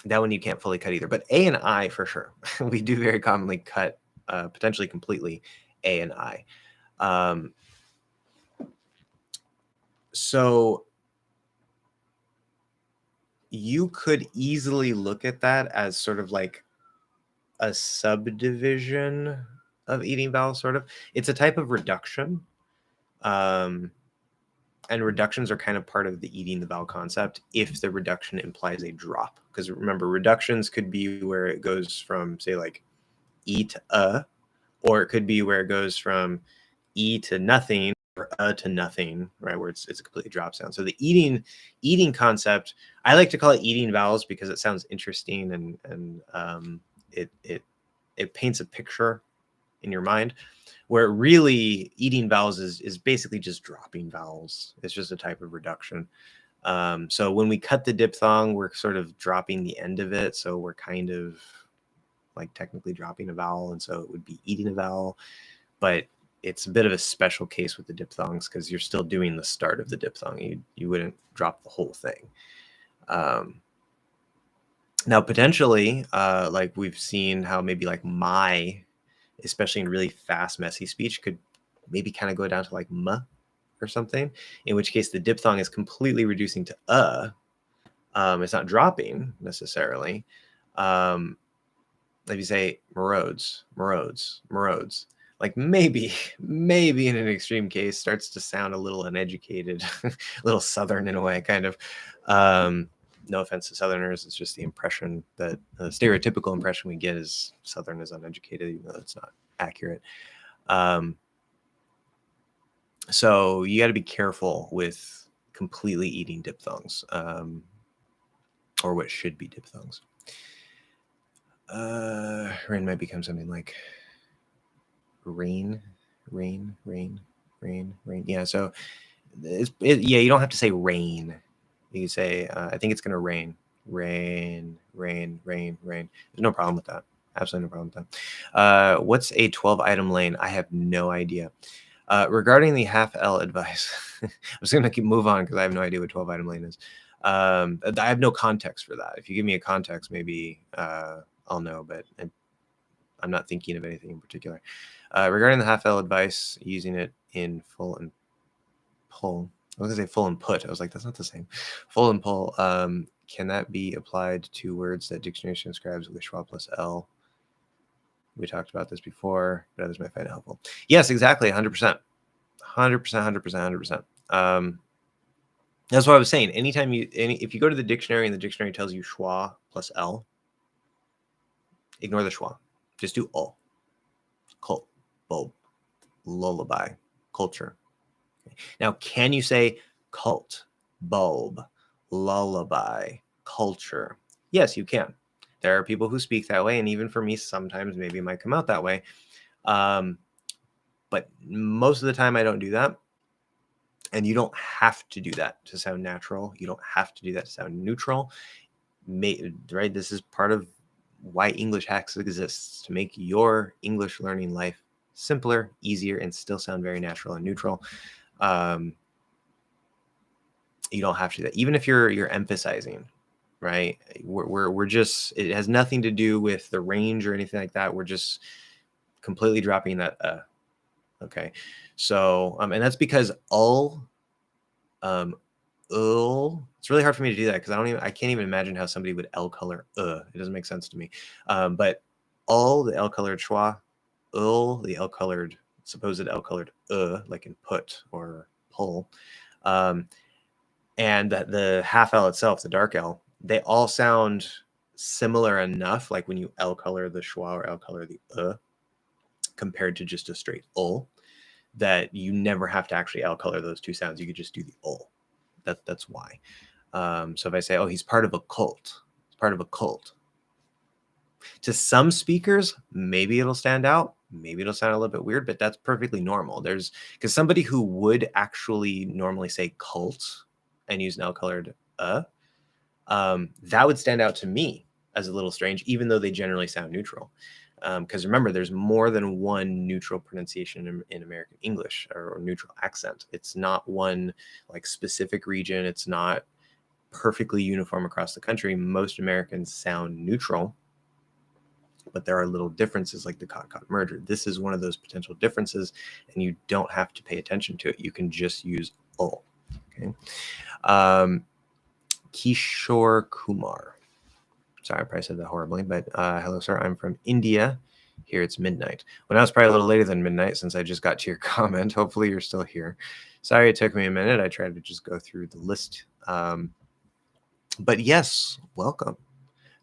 that one you can't fully cut either. But A and I for sure. We do very commonly cut, potentially completely, A and I. So you could easily look at that as sort of like a subdivision of eating vowels, sort of. It's a type of reduction. And reductions are kind of part of the eating the vowel concept if the reduction implies a drop. Because remember, reductions could be where it goes from, say, like E to or it could be where it goes from E to nothing or to nothing, right? Where it's a completely drop sound. So the eating concept, I like to call it eating vowels because it sounds interesting and it paints a picture in your mind, where really eating vowels is basically just dropping vowels. It's just a type of reduction. So when we cut the diphthong, we're sort of dropping the end of it. So we're kind of like technically dropping a vowel. And so it would be eating a vowel, but it's a bit of a special case with the diphthongs because you're still doing the start of the diphthong. You wouldn't drop the whole thing. Now, potentially, like we've seen how maybe like my, especially in really fast, messy speech, could maybe kind of go down to like m or something, in which case the diphthong is completely reducing to it's not dropping necessarily. If you say marodes, like maybe in an extreme case starts to sound a little uneducated, a little Southern in a way, kind of. No offense to Southerners, it's just the impression that the stereotypical impression we get is Southern is uneducated, even though that's not accurate. So you got to be careful with completely eating diphthongs, or what should be diphthongs. Rain might become something like rain. Yeah, so you don't have to say rain. You say, I think it's going to rain. Rain. There's no problem with that. Absolutely no problem with that. What's a 12-item lane? I have no idea. Regarding the half L advice, I'm just going to move on because I have no idea what 12-item lane is. I have no context for that. If you give me a context, maybe I'll know, but I'm not thinking of anything in particular. Regarding the half L advice, using it in full and pull. I was going to say full and put. I was like, that's not the same. Full and pull. Can that be applied to words that Dictionation describes with schwa plus L? We talked about this before, but others might find it helpful. Yes, exactly. 100%. 100%. That's what I was saying. Anytime if you go to the dictionary and the dictionary tells you schwa plus L, ignore the schwa. Just do ul. Cult, bulb, lullaby, culture. Now, can you say cult, bulb, lullaby, culture? Yes, you can. There are people who speak that way, and even for me, sometimes maybe it might come out that way. But most of the time, I don't do that. And you don't have to do that to sound natural. You don't have to do that to sound neutral. Right? This is part of why English Hacks exists, to make your English learning life simpler, easier, and still sound very natural and neutral. You don't have to do that. Even if you're emphasizing, right? We're just, it has nothing to do with the range or anything like that. We're just completely dropping that okay. So and that's because it's really hard for me to do that because I can't even imagine how somebody would L color it doesn't make sense to me. But the L colored schwa, the L colored, supposed L colored like in put or pull, and that the half L itself, the dark L, they all sound similar enough, like when you L color the schwa or L color the compared to just a straight ul, that you never have to actually L color those two sounds. You could just do the ul. That's why. So if I say, oh, he's part of a cult, it's part of a cult. To some speakers, maybe it'll stand out. Maybe it'll sound a little bit weird, but that's perfectly normal. Because somebody who would actually normally say cult and use an L colored that would stand out to me as a little strange, even though they generally sound neutral. Because remember, there's more than one neutral pronunciation in American English or neutral accent. It's not one like specific region. It's not perfectly uniform across the country. Most Americans sound neutral, but there are little differences like the cot merger. This is one of those potential differences, and you don't have to pay attention to it. You can just use ul. Okay. Kishore Kumar. Sorry, I probably said that horribly, but hello, sir. I'm from India. Here it's midnight. Well, now it's probably a little later than midnight since I just got to your comment. Hopefully you're still here. Sorry it took me a minute. I tried to just go through the list. But yes, welcome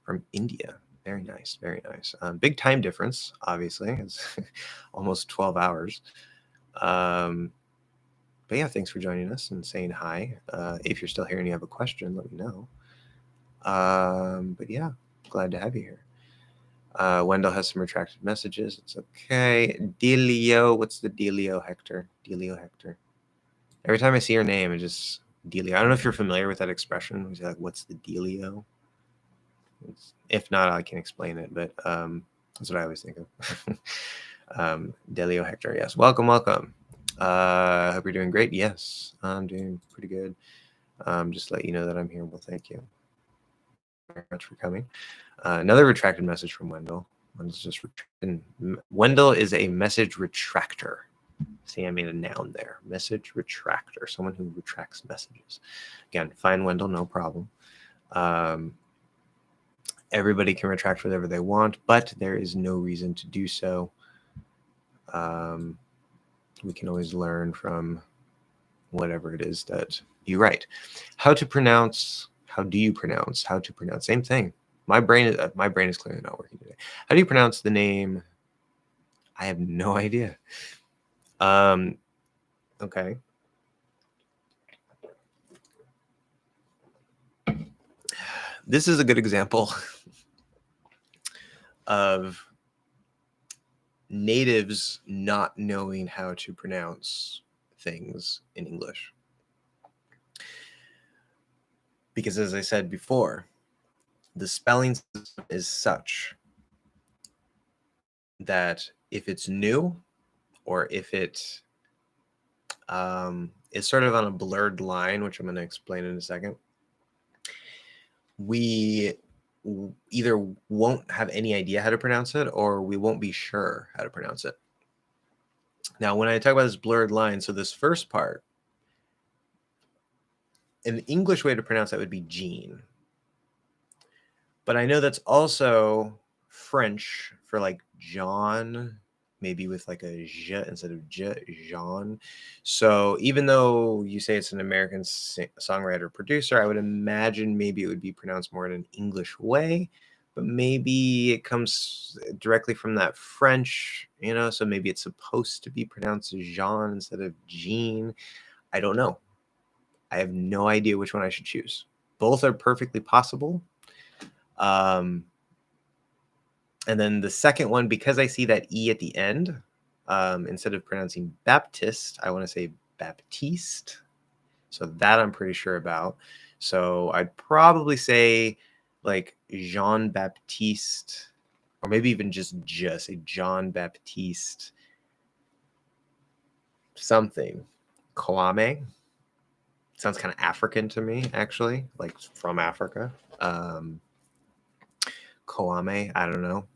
from India. Very nice, very nice. Big time difference, obviously. It's almost 12 hours. But yeah, thanks for joining us and saying hi. If you're still here and you have a question, let me know. But yeah, glad to have you here. Wendell has some retracted messages. It's okay. Delio, what's the Delio, Hector? Delio, Hector. Every time I see your name, it just Delio. I don't know if you're familiar with that expression. Like, what's the Delio? If not, I can explain it, but that's what I always think of. Delio, Hector, yes. Welcome. Hope you're doing great. Yes, I'm doing pretty good. Just to let you know that I'm here. Well, thank you very much for coming. Another retracted message from Wendell. Wendell's just retracting. Wendell is a message retractor. See, I made a noun there. Message retractor, someone who retracts messages. Again, find Wendell, no problem. Everybody can retract whatever they want, but there is no reason to do so. We can always learn from whatever it is that you write. How do you pronounce? Same thing. My brain is clearly not working today. How do you pronounce the name? I have no idea. Okay. This is a good example of natives not knowing how to pronounce things in English. Because as I said before, the spelling system is such that if it's new or if it is sort of on a blurred line, which I'm going to explain in a second. We either won't have any idea how to pronounce it, or we won't be sure how to pronounce it. Now, when I talk about this blurred line, so this first part, an English way to pronounce that would be Jean. But I know that's also French for like John, maybe with like a J instead of J, Jean. So even though you say it's an American songwriter producer, I would imagine maybe it would be pronounced more in an English way, but maybe it comes directly from that French, so maybe it's supposed to be pronounced Jean instead of Jean. I don't know. I have no idea which one I should choose. Both are perfectly possible. And then the second one, because I see that E at the end, instead of pronouncing Baptiste, I want to say Baptiste. So that I'm pretty sure about. So I'd probably say like Jean Baptiste, or maybe even just say John Baptiste something. Kwame. Sounds kind of African to me, actually, like from Africa. Kwame, I don't know.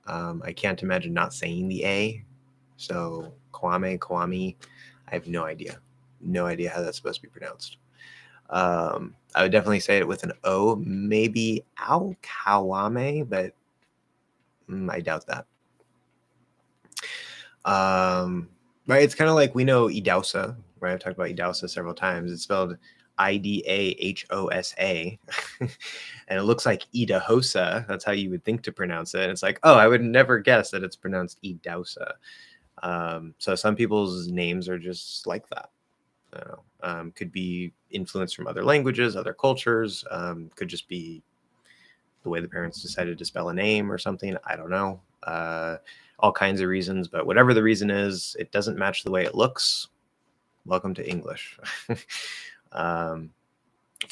I can't imagine not saying the A. So Kwame, I have no idea. No idea how that's supposed to be pronounced. I would definitely say it with an O, maybe Kawame, but I doubt that. Right, it's kind of like we know Idausa, right? I've talked about Idausa several times. It's spelled Idahosa, and it looks like Idahosa. That's how you would think to pronounce it. And it's like, oh, I would never guess that it's pronounced Idausa. So some people's names are just like that. I don't know. Could be influence from other languages, other cultures. Could just be the way the parents decided to spell a name or something. I don't know. All kinds of reasons, but whatever the reason is, it doesn't match the way it looks. Welcome to English. For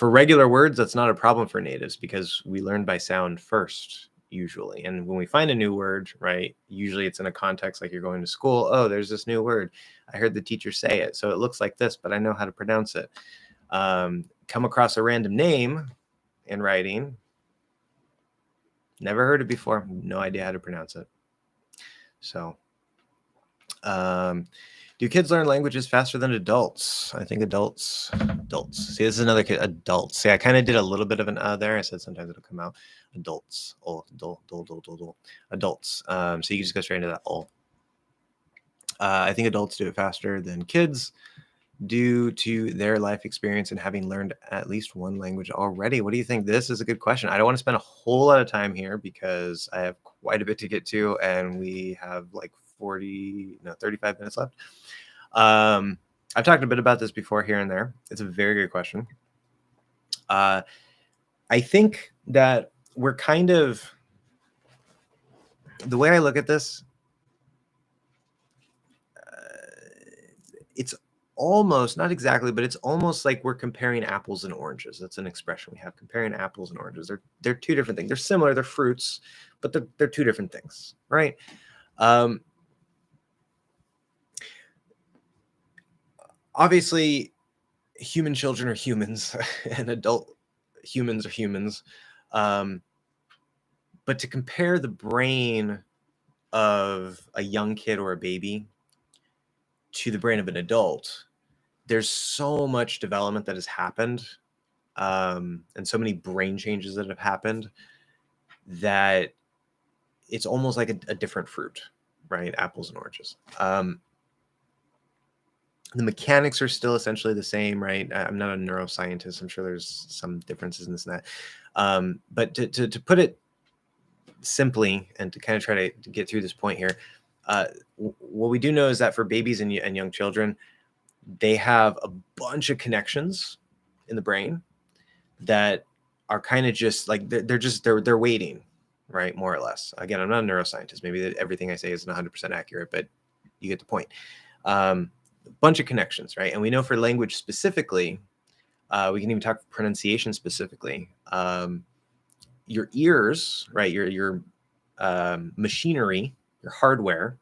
regular words, that's not a problem for natives because we learn by sound first, usually. And when we find a new word, right, usually it's in a context like you're going to school. Oh, there's this new word. I heard the teacher say it. So it looks like this, but I know how to pronounce it. Come across a random name in writing. Never heard it before. No idea how to pronounce it. So, do kids learn languages faster than adults? I think adults. See, this is another kid. Adults. See, I kind of did a little bit of an there. I said sometimes it'll come out. Adults. Adults. So you can just go straight into that. I think adults do it faster than kids due to their life experience and having learned at least one language already. What do you think? This is a good question. I don't want to spend a whole lot of time here because I have quite a bit to get to, and we have like 35 minutes left. I've talked a bit about this before here and there. It's a very good question. I think that we're kind of, the way I look at this, it's almost, not exactly, but it's almost like we're comparing apples and oranges. That's an expression we have, comparing apples and oranges. They're two different things. They're similar, they're fruits, but they're two different things, right? Obviously, human children are humans and adult humans are humans. But to compare the brain of a young kid or a baby to the brain of an adult, there's so much development that has happened, and so many brain changes that have happened that it's almost like a different fruit, right? Apples and oranges. The mechanics are still essentially the same, right? I'm not a neuroscientist. I'm sure there's some differences in this and that. But to put it simply and to kind of try to get through this point here, what we do know is that for babies and young children, they have a bunch of connections in the brain that are kind of just like they're waiting, right? More or less. Again, I'm not a neuroscientist. Maybe everything I say isn't 100% accurate, but you get the point. A bunch of connections, right? And we know for language specifically, we can even talk pronunciation specifically. Your ears, right? Your machinery, your hardware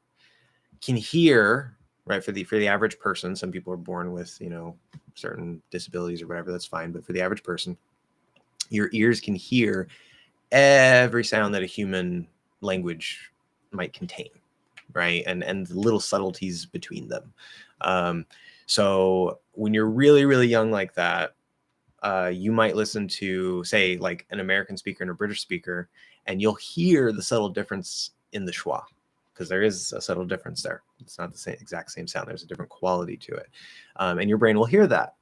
can hear right? For the average person, some people are born with, certain disabilities or whatever, that's fine. But for the average person, your ears can hear every sound that a human language might contain, right? And the little subtleties between them. So when you're really, really young like that, you might listen to, say, like an American speaker and a British speaker, and you'll hear the subtle difference in the schwa, because there is a subtle difference there. It's not the same exact same sound. There's a different quality to it. And your brain will hear that.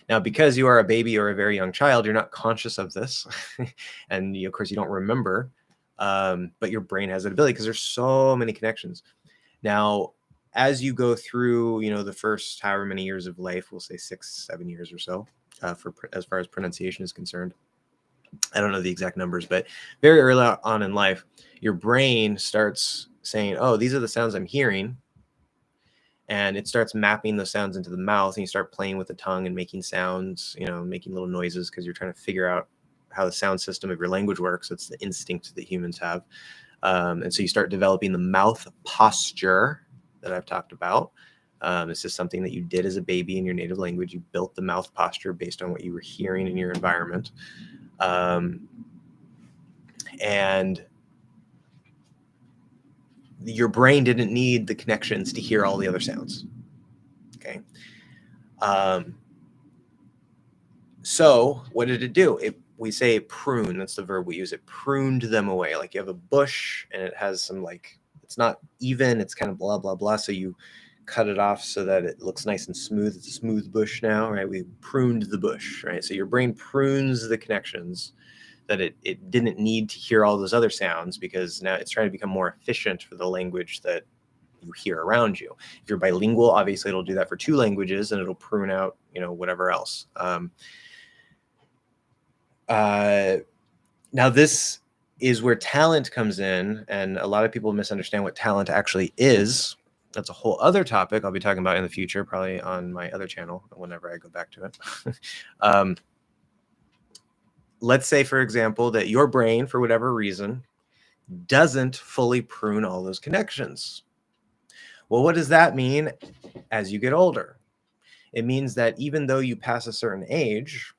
Now, because you are a baby or a very young child, you're not conscious of this. And of course, you don't remember, but your brain has that ability because there's so many connections. Now, as you go through, the first however many years of life, we'll say 6-7 years or so, for as far as pronunciation is concerned. I don't know the exact numbers, but very early on in life, your brain starts saying, oh, these are the sounds I'm hearing. And it starts mapping those sounds into the mouth, and you start playing with the tongue and making sounds, making little noises, because you're trying to figure out how the sound system of your language works. It's the instinct that humans have. And so you start developing the mouth posture that I've talked about. This is something that you did as a baby in your native language. You built the mouth posture based on what you were hearing in your environment. And your brain didn't need the connections to hear all the other sounds. Okay. So what did it do? We say prune. That's the verb we use. It pruned them away. Like you have a bush and it has some, like, it's not even, it's kind of blah, blah, blah. So you cut it off so that it looks nice and smooth. It's a smooth bush now, right? We pruned the bush, right? So your brain prunes the connections that it didn't need to hear all those other sounds, because now it's trying to become more efficient for the language that you hear around you. If you're bilingual, obviously it'll do that for 2 languages, and it'll prune out, whatever else. Now this is where talent comes in, and a lot of people misunderstand what talent actually is. That's a whole other topic I'll be talking about in the future, probably on my other channel whenever I go back to it. Let's say, for example, that your brain, for whatever reason, doesn't fully prune all those connections. Well, what does that mean as you get older? It means that even though you pass a certain age,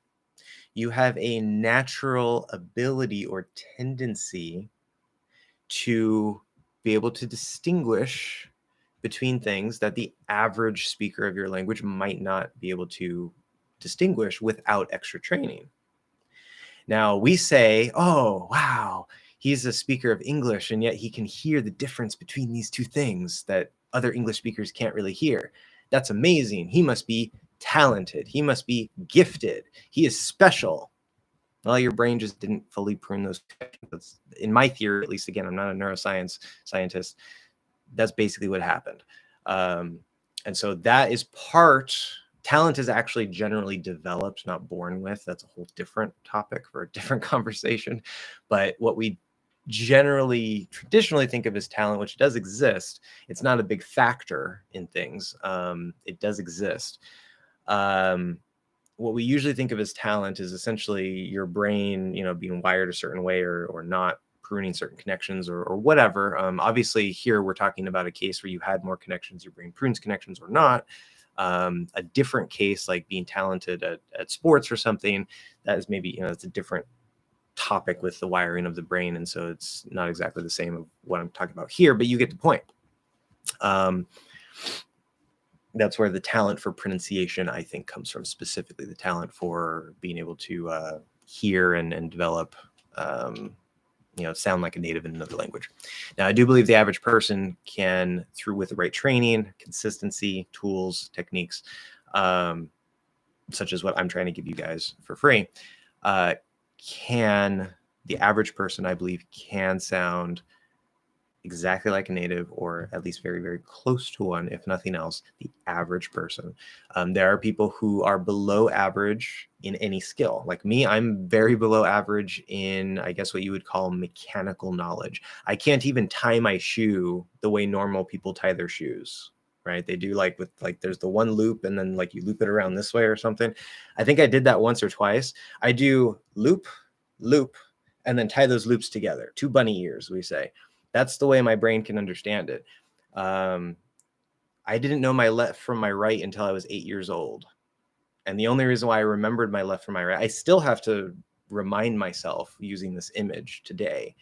you have a natural ability or tendency to be able to distinguish between things that the average speaker of your language might not be able to distinguish without extra training. Now, we say, oh, wow, he's a speaker of English, and yet he can hear the difference between these 2 things that other English speakers can't really hear. That's amazing. He must be talented. He must be gifted. He is special. Well, your brain just didn't fully prune those connections. In my theory, at least, again, I'm not a neuroscience scientist. That's basically what happened. And so that is talent is actually generally developed, not born with. That's a whole different topic for a different conversation. But what we traditionally think of as talent, which does exist, it's not a big factor in things. It does exist. What we usually think of as talent is essentially your brain, being wired a certain way or not pruning certain connections or whatever. Obviously, here we're talking about a case where you had more connections, your brain prunes connections or not. A different case, like being talented at sports or something, that is maybe, it's a different topic with the wiring of the brain. And so it's not exactly the same of what I'm talking about here, but you get the point. That's where the talent for pronunciation, I think, comes from, specifically the talent for being able to hear and develop, sound like a native in another language. Now, I do believe the average person can, with the right training, consistency, tools, techniques, such as what I'm trying to give you guys for free, the average person, I believe, can sound exactly like a native, or at least very, very close to one, if nothing else, the average person. There are people who are below average in any skill. Like me, I'm very below average in, I guess, what you would call mechanical knowledge. I can't even tie my shoe the way normal people tie their shoes, right? They do there's the one loop, and then you loop it around this way or something. I think I did that once or twice. I do loop, loop, and then tie those loops together. 2 bunny ears, we say. That's the way my brain can understand it. I didn't know my left from my right until I was 8 years old. And the only reason why I remembered my left from my right, I still have to remind myself using this image today.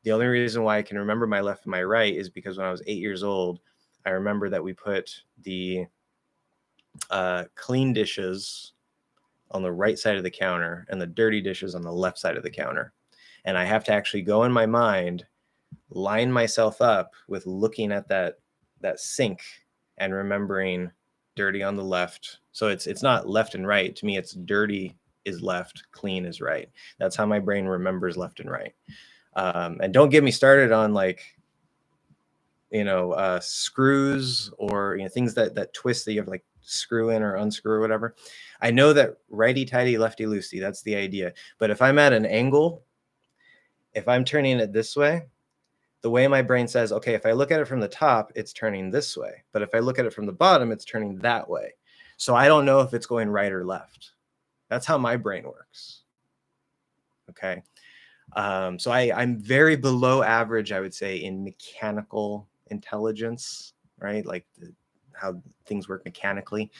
The only reason why I can remember my left from my right is because when I was 8 years old, I remember that we put the clean dishes on the right side of the counter and the dirty dishes on the left side of the counter. And I have to actually go in my mind, line myself up with looking at that sink and remembering dirty on the left. So it's not left and right. To me, it's dirty is left, clean is right. That's how my brain remembers left and right. And don't get me started on like, screws or things that twist that you have like screw in or unscrew or whatever. I know that righty tighty, lefty loosey, that's the idea. But if I'm at an angle, if I'm turning it this way, the way my brain says, okay, if I look at it from the top, it's turning this way. But if I look at it from the bottom, it's turning that way. So I don't know if it's going right or left. That's how my brain works. Okay. So I'm very below average, I would say, in mechanical intelligence, right? Like how things work mechanically.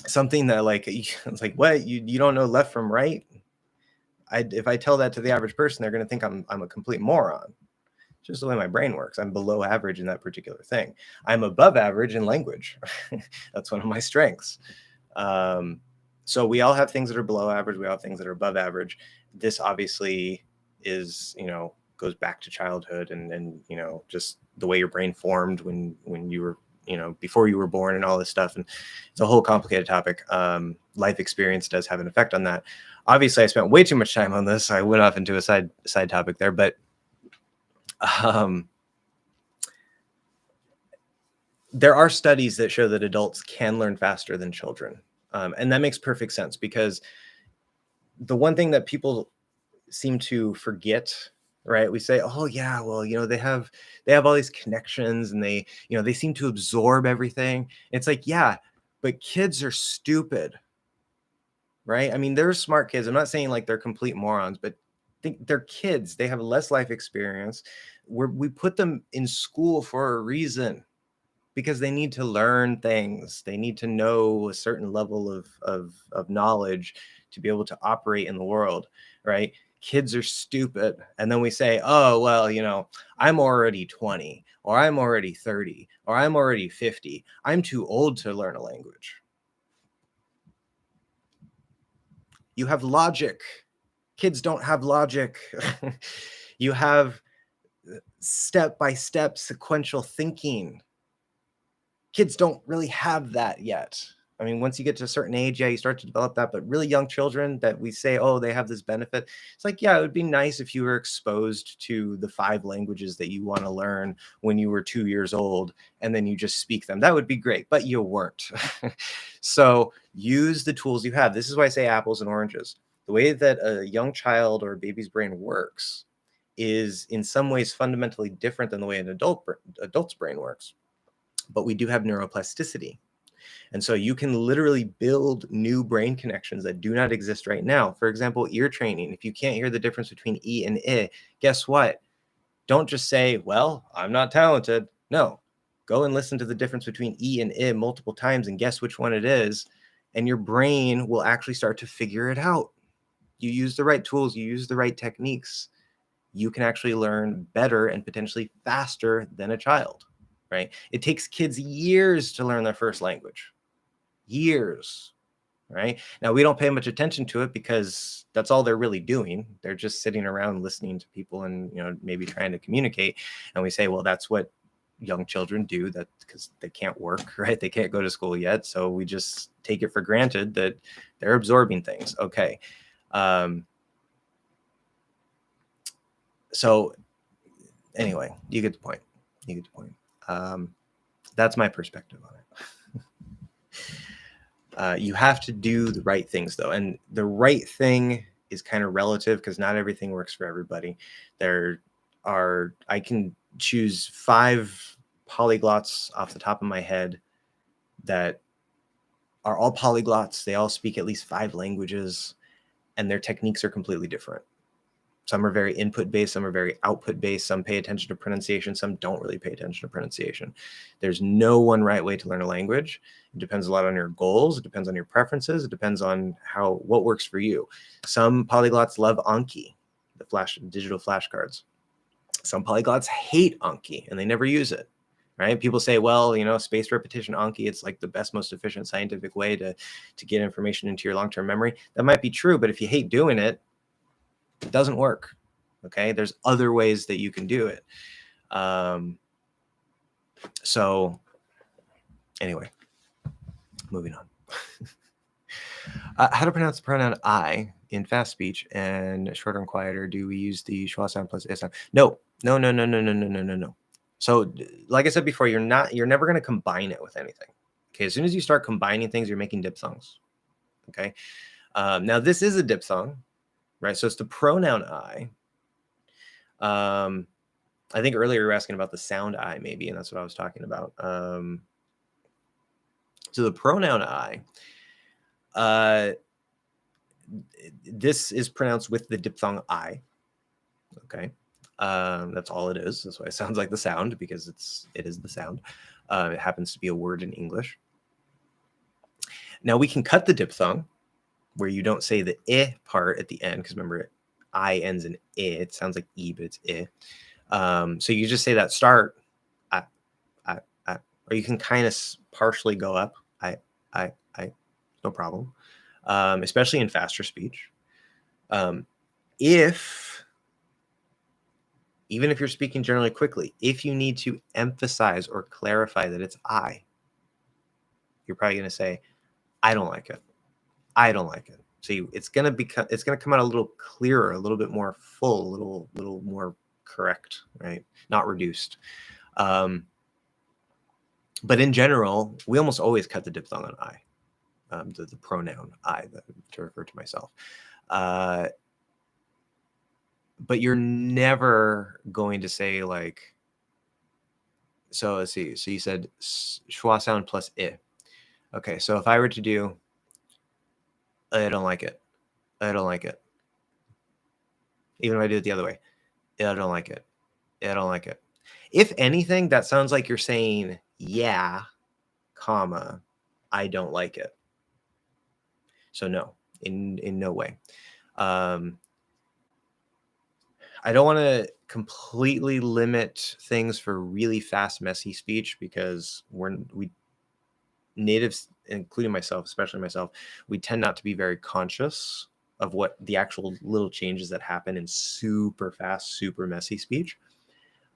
Something that like, it's like, what, you don't know left from right? If I tell that to the average person, they're going to think I'm a complete moron. Just the way my brain works. I'm below average in that particular thing. I'm above average in language. That's one of my strengths. So we all have things that are below average. We all have things that are above average. This obviously is, goes back to childhood and just the way your brain formed when you were, before you were born and all this stuff. And it's a whole complicated topic. Life experience does have an effect on that. Obviously, I spent way too much time on this. I went off into a side topic there, but there are studies that show that adults can learn faster than children. And that makes perfect sense because the one thing that people seem to forget, right? We say, oh yeah, well, they have all these connections and they seem to absorb everything. It's like, yeah, but kids are stupid, right? I mean, they're smart kids. I'm not saying like they're complete morons, but they're kids. They have less life experience. We put them in school for a reason. Because they need to learn things. They need to know a certain level of knowledge to be able to operate in the world, right? Kids are stupid. And then we say, oh, well, I'm already 20, or I'm already 30, or I'm already 50. I'm too old to learn a language. You have logic. Kids don't have logic. You have step-by-step sequential thinking. Kids don't really have that yet. I mean, once you get to a certain age, yeah, you start to develop that, but really young children that we say, oh, they have this benefit. It's like, yeah, it would be nice if you were exposed to the 5 languages that you want to learn when you were 2 years old, and then you just speak them. That would be great, but you weren't. So use the tools you have. This is why I say apples and oranges. The way that a young child or a baby's brain works is in some ways fundamentally different than the way an adult's brain works. But we do have neuroplasticity. And so you can literally build new brain connections that do not exist right now. For example, ear training. If you can't hear the difference between E and I, guess what? Don't just say, well, I'm not talented. No, go and listen to the difference between E and I multiple times and guess which one it is. And your brain will actually start to figure it out. You use the right tools, you use the right techniques, you can actually learn better and potentially faster than a child. Right? It takes kids years to learn their first language. Years. Right? Now, we don't pay much attention to it because that's all they're really doing. They're just sitting around listening to people and, maybe trying to communicate. And we say, well, that's what young children do, that because they can't work, right? They can't go to school yet. So we just take it for granted that they're absorbing things. Okay. So anyway, you get the point. That's my perspective on it. You have to do the right things though. And the right thing is kind of relative because not everything works for everybody. I can choose 5 polyglots off the top of my head that are all polyglots. They all speak at least 5 languages and their techniques are completely different. Some are very input based, some are very output based, some pay attention to pronunciation, some don't really pay attention to pronunciation. There's no one right way to learn a language. It depends a lot on your goals, it depends on your preferences, it depends on what works for you. Some polyglots love Anki, the digital flashcards. Some polyglots hate Anki and they never use it. Right? People say, well, spaced repetition Anki, it's like the best, most efficient scientific way to get information into your long-term memory. That might be true, but if you hate doing it, it doesn't work. Okay, there's other ways that you can do it. So anyway, moving on. How to pronounce the pronoun I in fast speech and shorter and quieter? Do we use the schwa sound plus is sound? No. So like I said before, you're never going to combine it with anything. Okay, as soon as you start combining things, you're making diphthongs. Okay, now this is a diphthong, right? So it's the pronoun I. I think earlier you were asking about the sound I, maybe, and that's what I was talking about. So the pronoun I, this is pronounced with the diphthong I. Okay, that's all it is. That's why it sounds like the sound, because it is the sound. It happens to be a word in English. Now we can cut the diphthong, where you don't say the I part at the end, because remember, I ends in I. It sounds like E, but it's I. So you just say that start, I, or you can kind of partially go up, I, no problem, especially in faster speech. Even if you're speaking generally quickly, if you need to emphasize or clarify that it's I, you're probably going to say, I don't like it. I don't like it. So it's going to come out a little clearer, a little bit more full, a little more correct, right? Not reduced. But in general, we almost always cut the diphthong on I, the pronoun I, to refer to myself. But you're never going to say like, so let's see. So you said schwa sound plus I. Okay, so if I were to do, I don't like it. I don't like it. Even if I do it the other way, I don't like it. I don't like it. If anything, that sounds like you're saying, yeah, comma, I don't like it. So no, in no way. I don't want to completely limit things for really fast, messy speech, because we natives, including myself, especially myself, we tend not to be very conscious of what the actual little changes that happen in super fast, super messy speech,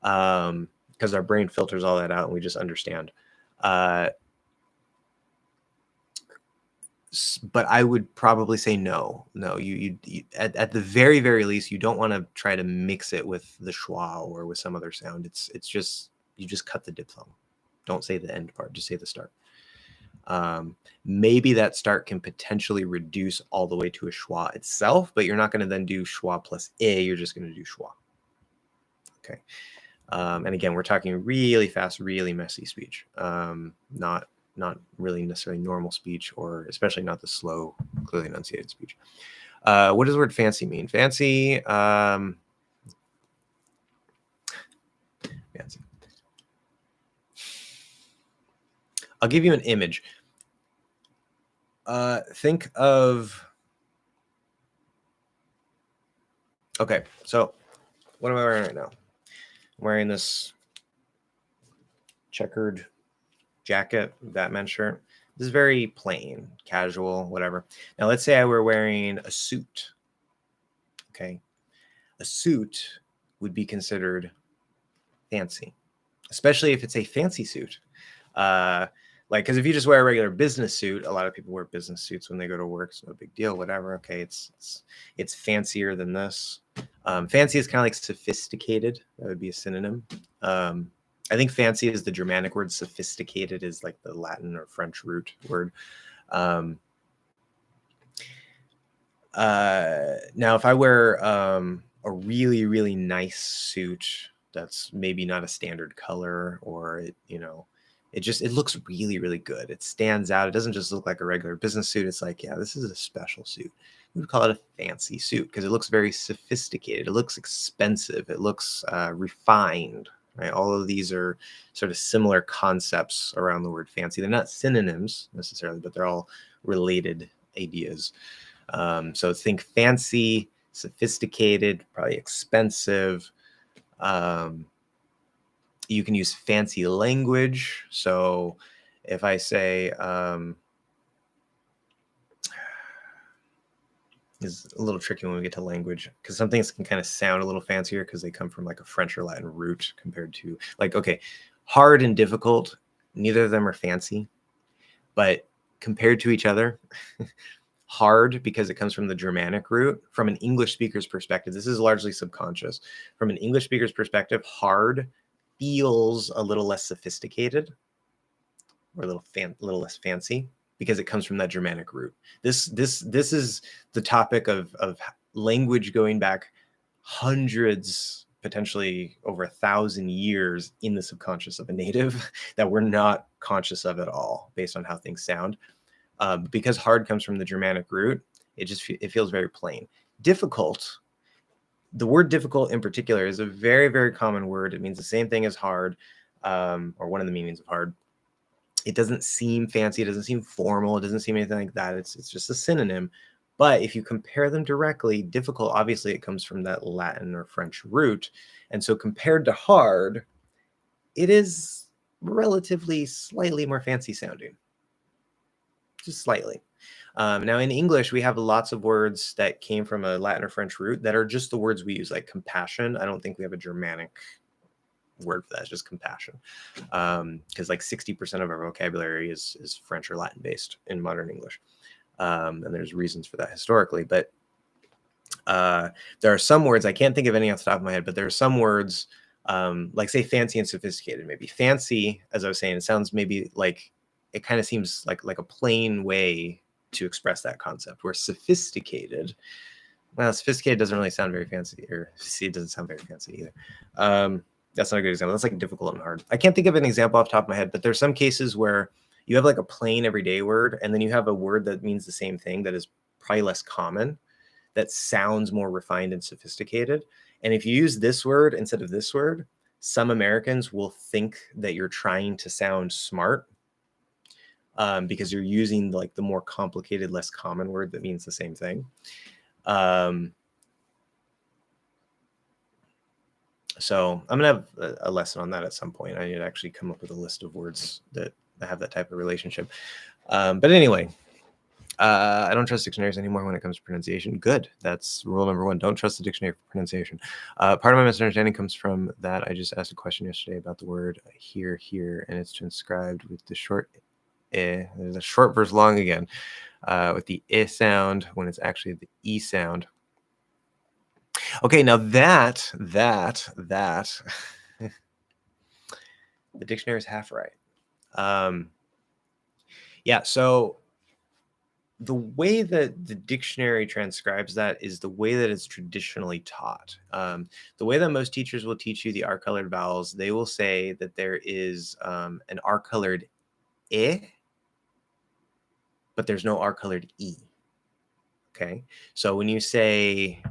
because our brain filters all that out and we just understand. But I would probably say no. You at the very, very least, you don't want to try to mix it with the schwa or with some other sound. It's just, you just cut the diphthong. Don't say the end part, just say the start. Maybe that start can potentially reduce all the way to a schwa itself, but you're not going to then do schwa plus I, you're just going to do schwa. Okay. And again, we're talking really fast, really messy speech, not really necessarily normal speech, or especially not the slow, clearly enunciated speech. What does the word fancy mean? Fancy, fancy. I'll give you an image. Think of, okay, so what am I wearing right now? I'm wearing this checkered jacket, Batman shirt. This is very plain, casual, whatever. Now let's say I were wearing a suit. Okay, a suit would be considered fancy, especially if it's a fancy suit. Like, because if you just wear a regular business suit, a lot of people wear business suits when they go to work. It's no big deal, whatever. Okay, it's fancier than this. Fancy is kind of like sophisticated. That would be a synonym. I think fancy is the Germanic word. Sophisticated is like the Latin or French root word. Now, if I wear a really, really nice suit that's maybe not a standard color, or it looks really, really good. It stands out. It doesn't just look like a regular business suit. It's like, yeah, this is a special suit. we would call it a fancy suit because it looks very sophisticated. It looks expensive. It looks refined. Right? All of these are sort of similar concepts around the word fancy. They're not synonyms necessarily, but they're all related ideas. So think fancy, sophisticated, probably expensive. You can use fancy language. So if I say, is a little tricky when we get to language because some things can kind of sound a little fancier because they come from like a French or Latin root compared to like, okay, hard and difficult, neither of them are fancy, but compared to each other, hard because it comes from the Germanic root. From an English speaker's perspective, this is largely subconscious. From an English speaker's perspective, hard feels a little less sophisticated or a little less fancy because it comes from that Germanic root. This is the topic of language going back hundreds, potentially over 1,000 years in the subconscious of a native that we're not conscious of at all based on how things sound. Because hard comes from the Germanic root, it feels very plain. Difficult, the word difficult in particular is a very, very common word. It means the same thing as hard, or one of the meanings of hard. It doesn't seem fancy. It doesn't seem formal. It doesn't seem anything like that. It's just a synonym. But if you compare them directly, difficult, obviously it comes from that Latin or French root. And so compared to hard, it is relatively slightly more fancy sounding. Just slightly. Now in English, we have lots of words that came from a Latin or French root that are just the words we use, like compassion. I don't think we have a Germanic word for that. It's just compassion, because like 60% of our vocabulary is French or Latin based in modern English, and there's reasons for that historically. But there are some words, I can't think of any off the top of my head, but there are some words like say fancy and sophisticated. Maybe fancy, as I was saying, it sounds maybe like it kind of seems like a plain way to express that concept, where sophisticated, well, sophisticated doesn't really sound very fancy, or see, it doesn't sound very fancy either. That's not a good example. That's like difficult and hard. I can't think of an example off the top of my head, but there's some cases where you have like a plain everyday word, and then you have a word that means the same thing that is probably less common, that sounds more refined and sophisticated. And if you use this word instead of this word, some Americans will think that you're trying to sound smart, because you're using like the more complicated, less common word that means the same thing. So I'm gonna have a lesson on that at some point. I need to actually come up with a list of words that have that type of relationship. But anyway, I don't trust dictionaries anymore when it comes to pronunciation. Good. That's rule number one. Don't trust the dictionary for pronunciation. Part of my misunderstanding comes from that I just asked a question yesterday about the word here, and it's transcribed with the short eh. There's a short versus long again, with the I sound when it's actually the E sound. Okay, now that the dictionary is half right. Yeah, so the way that the dictionary transcribes that is the way that it's traditionally taught. The way that most teachers will teach you the R-colored vowels, they will say that there is an R-colored I, but there's no R-colored E. Okay, so when you say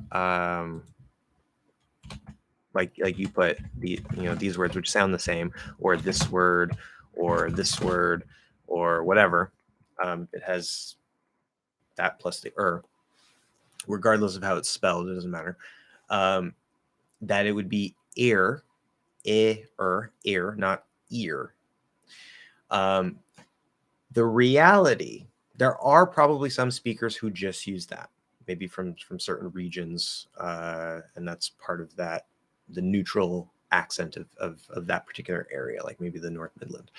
like you put the these words which sound the same, or this word or whatever, it has that plus the regardless of how it's spelled, it doesn't matter. That it would be ear, ear, not ear. The reality, there are probably some speakers who just use that, maybe from certain regions, and that's part of that, the neutral accent of that particular area, like maybe the North Midland.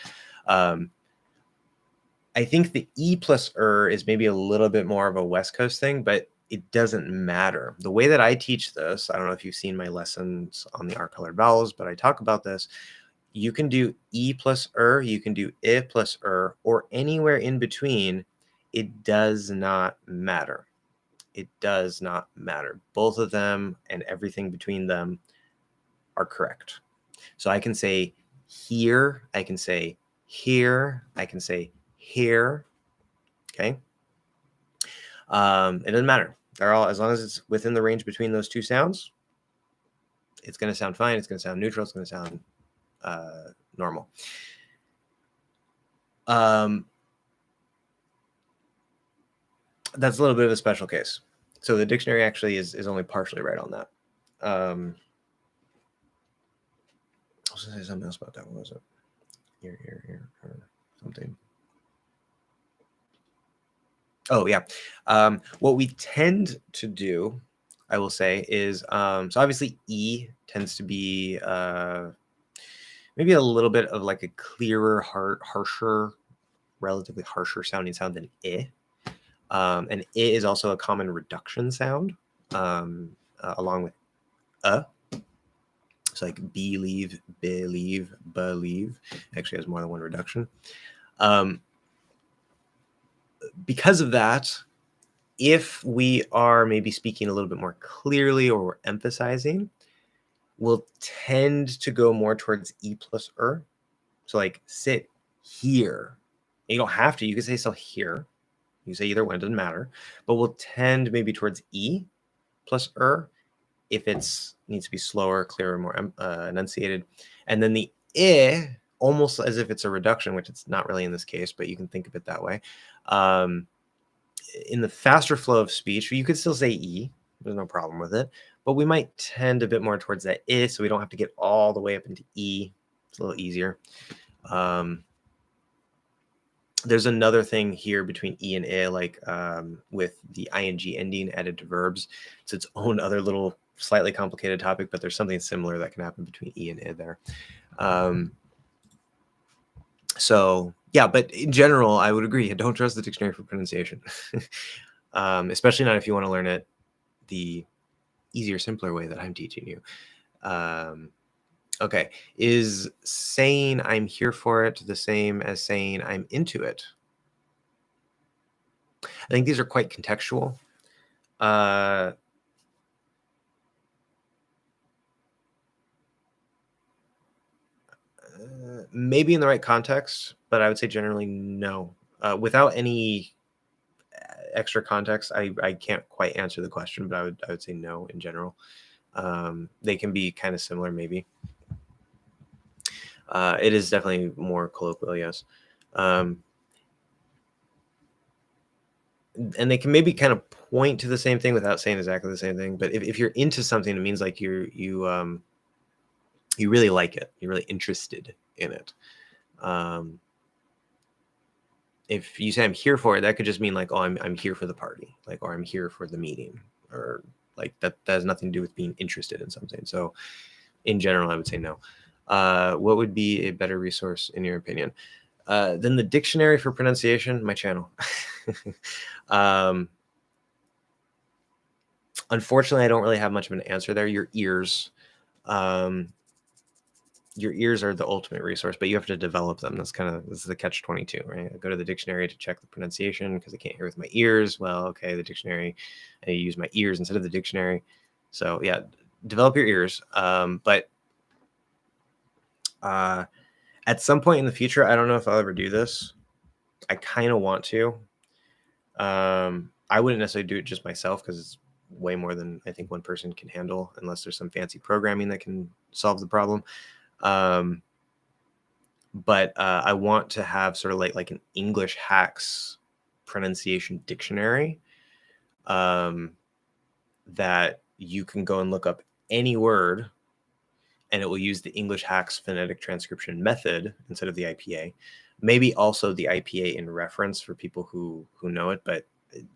I think the E plus is maybe a little bit more of a West Coast thing, but it doesn't matter. The way that I teach this, I don't know if you've seen my lessons on the R-colored vowels, but I talk about this. You can do E plus you can do I plus or anywhere in between. It does not matter. It does not matter. Both of them and everything between them are correct. So I can say here, I can say here, I can say here. Okay. It doesn't matter. They're all, as long as it's within the range between those two sounds, it's going to sound fine. It's going to sound neutral. It's going to sound normal. That's a little bit of a special case. So the dictionary actually is only partially right on that. I was going to say something else about that. What was it? Here, or something. Oh, yeah. What we tend to do, I will say, is so obviously E tends to be maybe a little bit of like a clearer, harsher, relatively harsher sounding sound than I. And I is also a common reduction sound along with So like believe, believe actually has more than one reduction. Because of that, if we are maybe speaking a little bit more clearly or we're emphasizing, we'll tend to go more towards E plus So like sit here. You don't have to. You can say so here. You say either one, doesn't matter. But we'll tend maybe towards E plus if it's needs to be slower, clearer, more enunciated. And then the I, almost as if it's a reduction, which it's not really in this case, but you can think of it that way. In the faster flow of speech, you could still say E. There's no problem with it. But we might tend a bit more towards that I, so we don't have to get all the way up into E. It's a little easier. There's another thing here between E and I, like with the ing ending added to verbs. It's its own other little slightly complicated topic, but there's something similar that can happen between E and I there. So yeah, but in general, I would agree. Don't trust the dictionary for pronunciation, especially not if you want to learn it the easier, simpler way that I'm teaching you. Okay, is saying I'm here for it the same as saying I'm into it? I think these are quite contextual. Maybe in the right context, but I would say generally no. Without any extra context, I can't quite answer the question, but I would say no in general. They can be kind of similar, maybe. It is definitely more colloquial, yes. And they can maybe kind of point to the same thing without saying exactly the same thing. But if you're into something, it means like you really like it. You're really interested in it. If you say I'm here for it, that could just mean like, oh, I'm here for the party, like, or I'm here for the meeting, or like that has nothing to do with being interested in something. So in general, I would say no. What would be a better resource in your opinion than the dictionary for pronunciation? My channel. Unfortunately, I don't really have much of an answer there. Your ears are the ultimate resource, but you have to develop them. This is the catch-22, right? I go to the dictionary to check the pronunciation because I can't hear with my ears. Well, okay, the dictionary, I use my ears instead of the dictionary. So yeah, develop your ears. But at some point in the future, I don't know if I'll ever do this. I kind of want to. I wouldn't necessarily do it just myself because it's way more than I think one person can handle, unless there's some fancy programming that can solve the problem. But I want to have sort of like an English hacks pronunciation dictionary that you can go and look up any word and it will use the English hacks phonetic transcription method instead of the IPA. Maybe also the IPA in reference for people who know it, but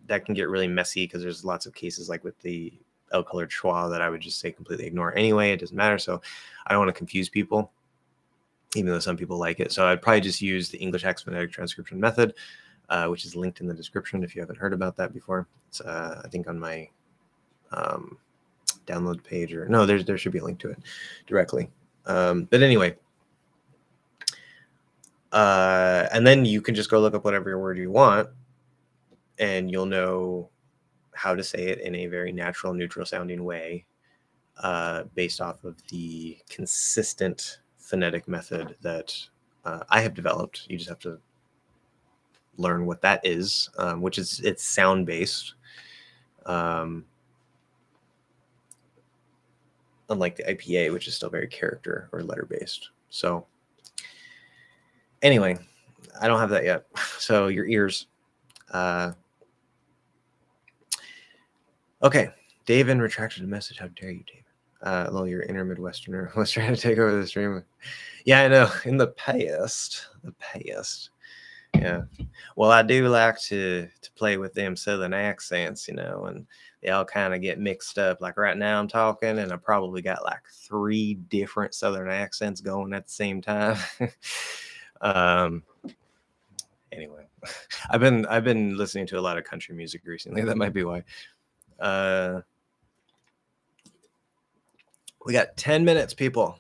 that can get really messy because there's lots of cases like with the L-colored schwa that I would just say completely ignore anyway. It doesn't matter. So I don't want to confuse people, even though some people like it. So I'd probably just use the English hacks phonetic transcription method, which is linked in the description if you haven't heard about that before. It's, I think, on my download page, or no, there should be a link to it directly. But anyway, and then you can just go look up whatever word you want, and you'll know how to say it in a very natural, neutral sounding way, based off of the consistent phonetic method that I have developed. You just have to learn what that is, which is it's sound based. Unlike the IPA, which is still very character or letter based. So anyway, I don't have that yet. So your ears. Okay, David retracted a message. How dare you, David? Well, your inner Midwesterner was trying to take over the stream. Yeah, I know. In the past. Yeah. Well, I do like to play with them Southern accents, and they all kind of get mixed up. Like right now I'm talking and I probably got like 3 different Southern accents going at the same time. Anyway, I've been listening to a lot of country music recently. That might be why. We got 10 minutes, people.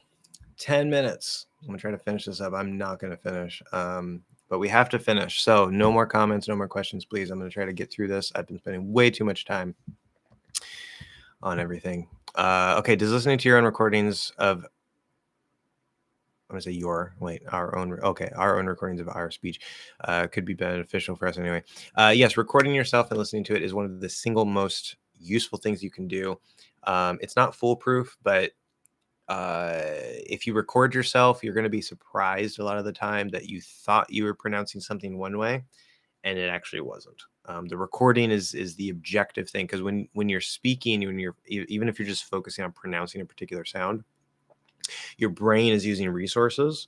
10 minutes. I'm gonna try to finish this up. I'm not gonna finish, but we have to finish. So no more comments, no more questions, please. I'm gonna try to get through this. I've been spending way too much time on everything. Okay, does listening to your own recordings of our own recordings of our speech could be beneficial for us anyway. Yes, recording yourself and listening to it is one of the single most useful things you can do. It's not foolproof, but if you record yourself, you're going to be surprised a lot of the time that you thought you were pronouncing something one way and it actually wasn't. The recording is the objective thing, because when you're speaking, even if you're just focusing on pronouncing a particular sound, your brain is using resources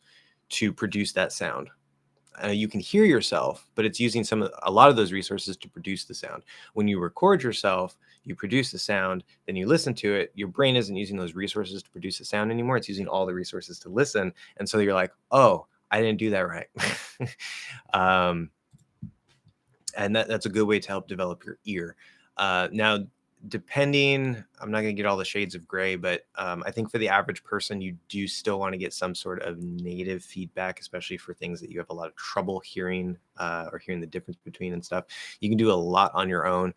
to produce that sound. You can hear yourself, but it's using a lot of those resources to produce the sound. When you record yourself, you produce the sound, then you listen to it. Your brain isn't using those resources to produce the sound anymore. It's using all the resources to listen. And so you're like, oh, I didn't do that right. And that's a good way to help develop your ear. Now, I'm not going to get all the shades of gray, but I think for the average person, you do still want to get some sort of native feedback, especially for things that you have a lot of trouble hearing or hearing the difference between and stuff. You can do a lot on your own.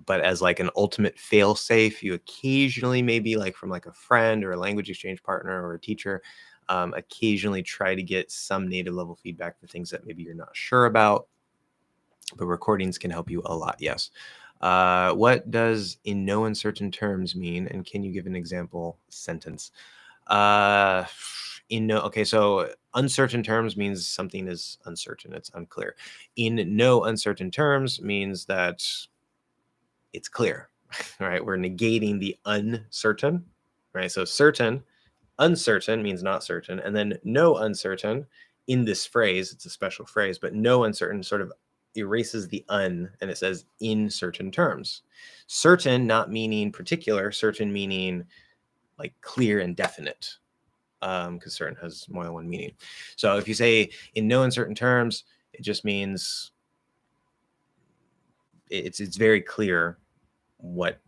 But as like an ultimate fail safe, you occasionally, maybe like from like a friend or a language exchange partner or a teacher, occasionally try to get some native level feedback for things that maybe you're not sure about. But recordings can help you a lot. Yes. What does "in no uncertain terms" mean? And can you give an example sentence? Okay, so uncertain terms means something is uncertain. It's unclear. In no uncertain terms means that it's clear, right? We're negating the uncertain, right? So certain, uncertain means not certain. And then no uncertain in this phrase, it's a special phrase, but no uncertain sort of erases the and it says in certain terms. Certain not meaning particular, certain meaning like clear and definite, because certain has more than one meaning. So if you say in no uncertain terms, it just means it's very clear what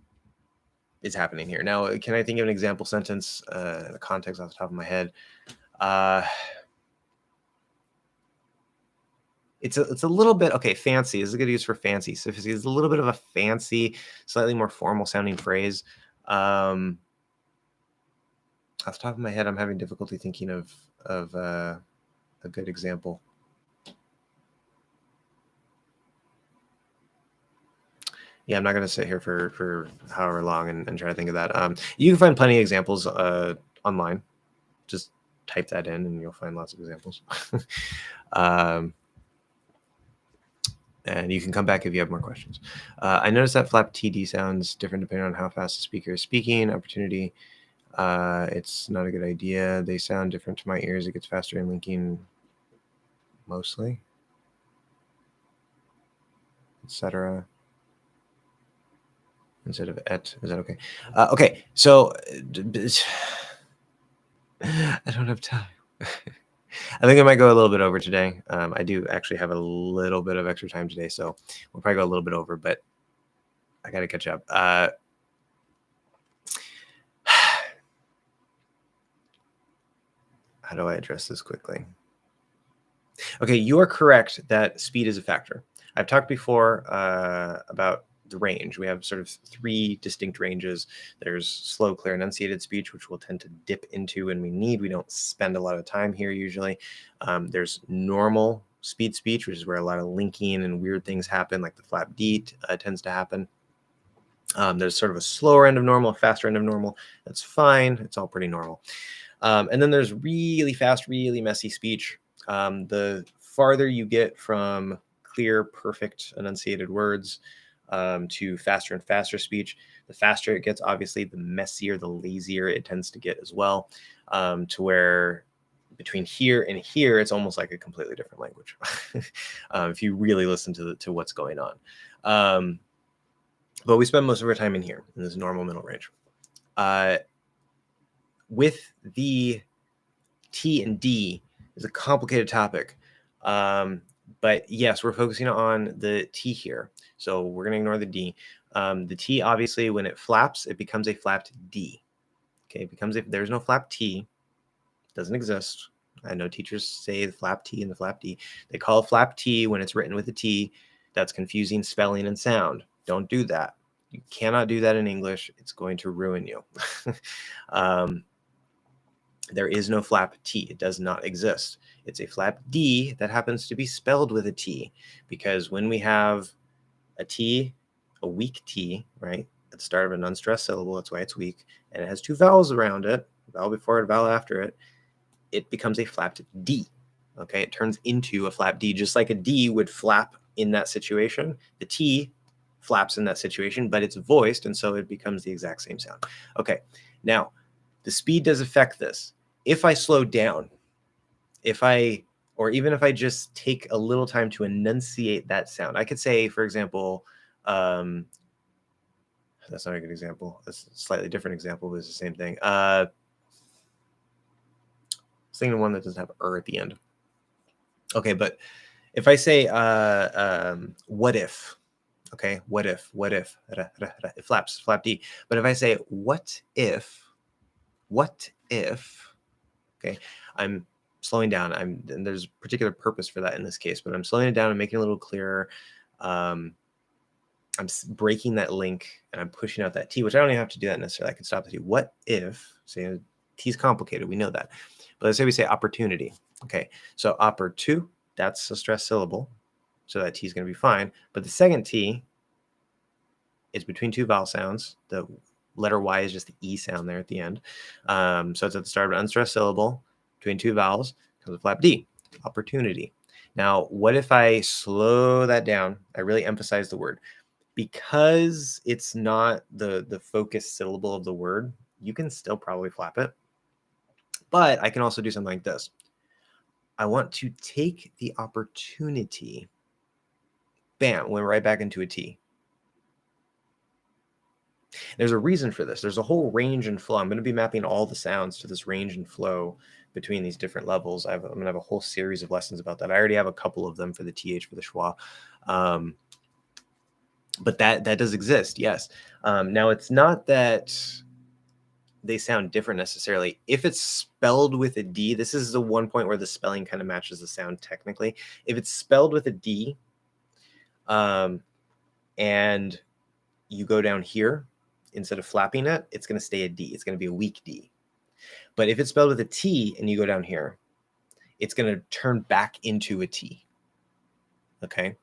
is happening here. Now, can I think of an example sentence, the context off the top of my head? It's a little bit, okay, fancy is a good use for fancy. So it's a little bit of a fancy, slightly more formal sounding phrase. Off the top of my head, I'm having difficulty thinking of a good example. Yeah, I'm not going to sit here for however long and try to think of that. You can find plenty of examples online. Just type that in and you'll find lots of examples. And you can come back if you have more questions. I noticed that flap TD sounds different depending on how fast the speaker is speaking. Opportunity. It's not a good idea. They sound different to my ears. It gets faster in linking mostly, etc. Instead of et. Is that okay? Okay, so I don't have time. I think I might go a little bit over today. I do actually have a little bit of extra time today, so we'll probably go a little bit over, but I got to catch up. How do I address this quickly? Okay, you are correct that speed is a factor. I've talked before about the range. We have sort of 3 distinct ranges. There's slow, clear, enunciated speech, which we'll tend to dip into when we need. We don't spend a lot of time here usually. There's normal speed speech, which is where a lot of linking and weird things happen, like the flap D tends to happen. There's sort of a slower end of normal, a faster end of normal. That's fine. It's all pretty normal. And then there's really fast, really messy speech. The farther you get from clear, perfect, enunciated words to faster and faster speech, the faster it gets, obviously, the messier, the lazier it tends to get as well, to where between here and here, it's almost like a completely different language if you really listen to what's going on. But we spend most of our time in here, in this normal middle range. With the T and D is a complicated topic. But yes, we're focusing on the T here. So we're going to ignore the D. The T, obviously, when it flaps, it becomes a flapped D. Okay, it becomes if there's no flap T, doesn't exist. I know teachers say the flap T and the flap D. They call it flap T when it's written with a T. That's confusing spelling and sound. Don't do that. You cannot do that in English. It's going to ruin you. There is no flap T. It does not exist. It's a flap D that happens to be spelled with a T, because when we have a T, a weak T, right, at the start of an unstressed syllable, that's why it's weak, and it has two vowels around it, vowel before it, vowel after it, it becomes a flapped D. Okay, it turns into a flap D, just like a D would flap in that situation. The T flaps in that situation, but it's voiced, and so it becomes the exact same sound. Okay, now the speed does affect this. If I slow down, or even if I just take a little time to enunciate that sound, I could say, for example, that's not a good example. That's a slightly different example, but it's the same thing. I was thinking of one that doesn't have at the end. Okay, but if I say, what if, okay, what if, it flaps, flap D. But if I say, what if, okay, I'm slowing down. And there's a particular purpose for that in this case, but I'm slowing it down and making it a little clearer. I'm breaking that link and I'm pushing out that T, which I don't even have to do that necessarily. I can stop the T. What if, say, T is complicated, we know that. But let's say we say opportunity. Okay, so opportu, that's a stressed syllable, so that T is going to be fine. But the second T is between two vowel sounds. The letter Y is just the E sound there at the end. So it's at the start of an unstressed syllable between two vowels, comes a flap D, opportunity. Now, what if I slow that down? I really emphasize the word. Because it's not the focused syllable of the word, you can still probably flap it. But I can also do something like this. I want to take the opportunity. Bam, went right back into a T. There's a reason for this. There's a whole range and flow. I'm going to be mapping all the sounds to this range and flow between these different levels. I'm going to have a whole series of lessons about that. I already have a couple of them for the TH, for the schwa. But that does exist, yes. Now, it's not that they sound different necessarily. If it's spelled with a D, this is the one point where the spelling kind of matches the sound technically. If it's spelled with a D, and you go down here, instead of flapping it, it's going to stay a D. It's going to be a weak D. But if it's spelled with a T and you go down here, it's going to turn back into a T. Okay?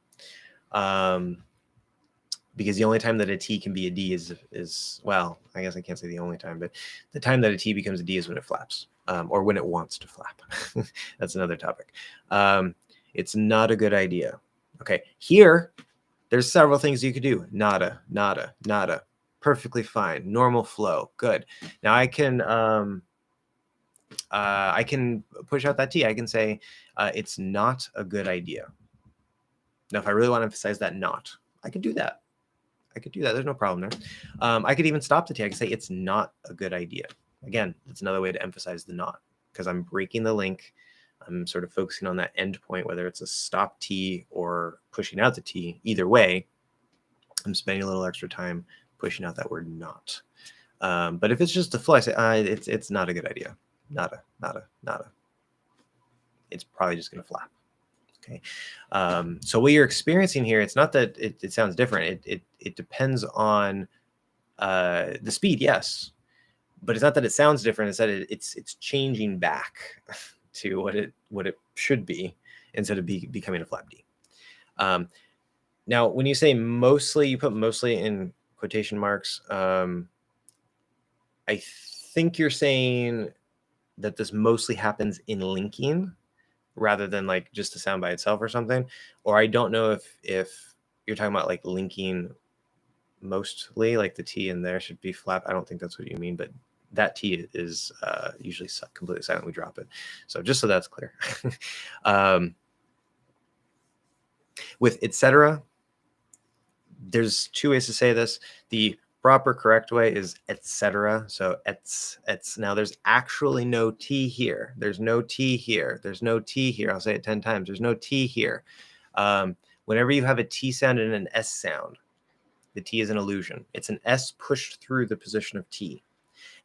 Because the only time that a T can be a D is, well, I guess I can't say the only time, but the time that a T becomes a D is when it flaps, or when it wants to flap. That's another topic. It's not a good idea. Okay, here, there's several things you could do. Nada, nada, nada. Perfectly fine. Normal flow. Good. Now I can push out that T. I can say it's not a good idea. Now, if I really want to emphasize that not, I could do that. There's no problem there. I could even stop the T. I could say it's not a good idea. Again, that's another way to emphasize the not, because I'm breaking the link. I'm sort of focusing on that end point, whether it's a stop T or pushing out the T. Either way, I'm spending a little extra time pushing out that word not. But if it's just a flow, I say it's not a good idea. Nada, nada, nada. It's probably just going to flap. Okay. So what you're experiencing here, it's not that it sounds different. It depends on the speed, yes, but it's not that it sounds different. It's that it's changing back to what it should be, instead of becoming a flap D. Now, when you say mostly, you put mostly in quotation marks. I think you're saying that this mostly happens in linking rather than like just a sound by itself or something. Or I don't know if you're talking about like linking mostly, like the T in there should be flap. I don't think that's what you mean, but that T is usually completely silent. We drop it. So just so that's clear. With etc., there's two ways to say this. The proper correct way is etc. So it's now there's actually no T here. There's no T here. There's no T here. I'll say it 10 times. There's no T here. Whenever you have a T sound and an S sound, the T is an illusion. It's an S pushed through the position of T.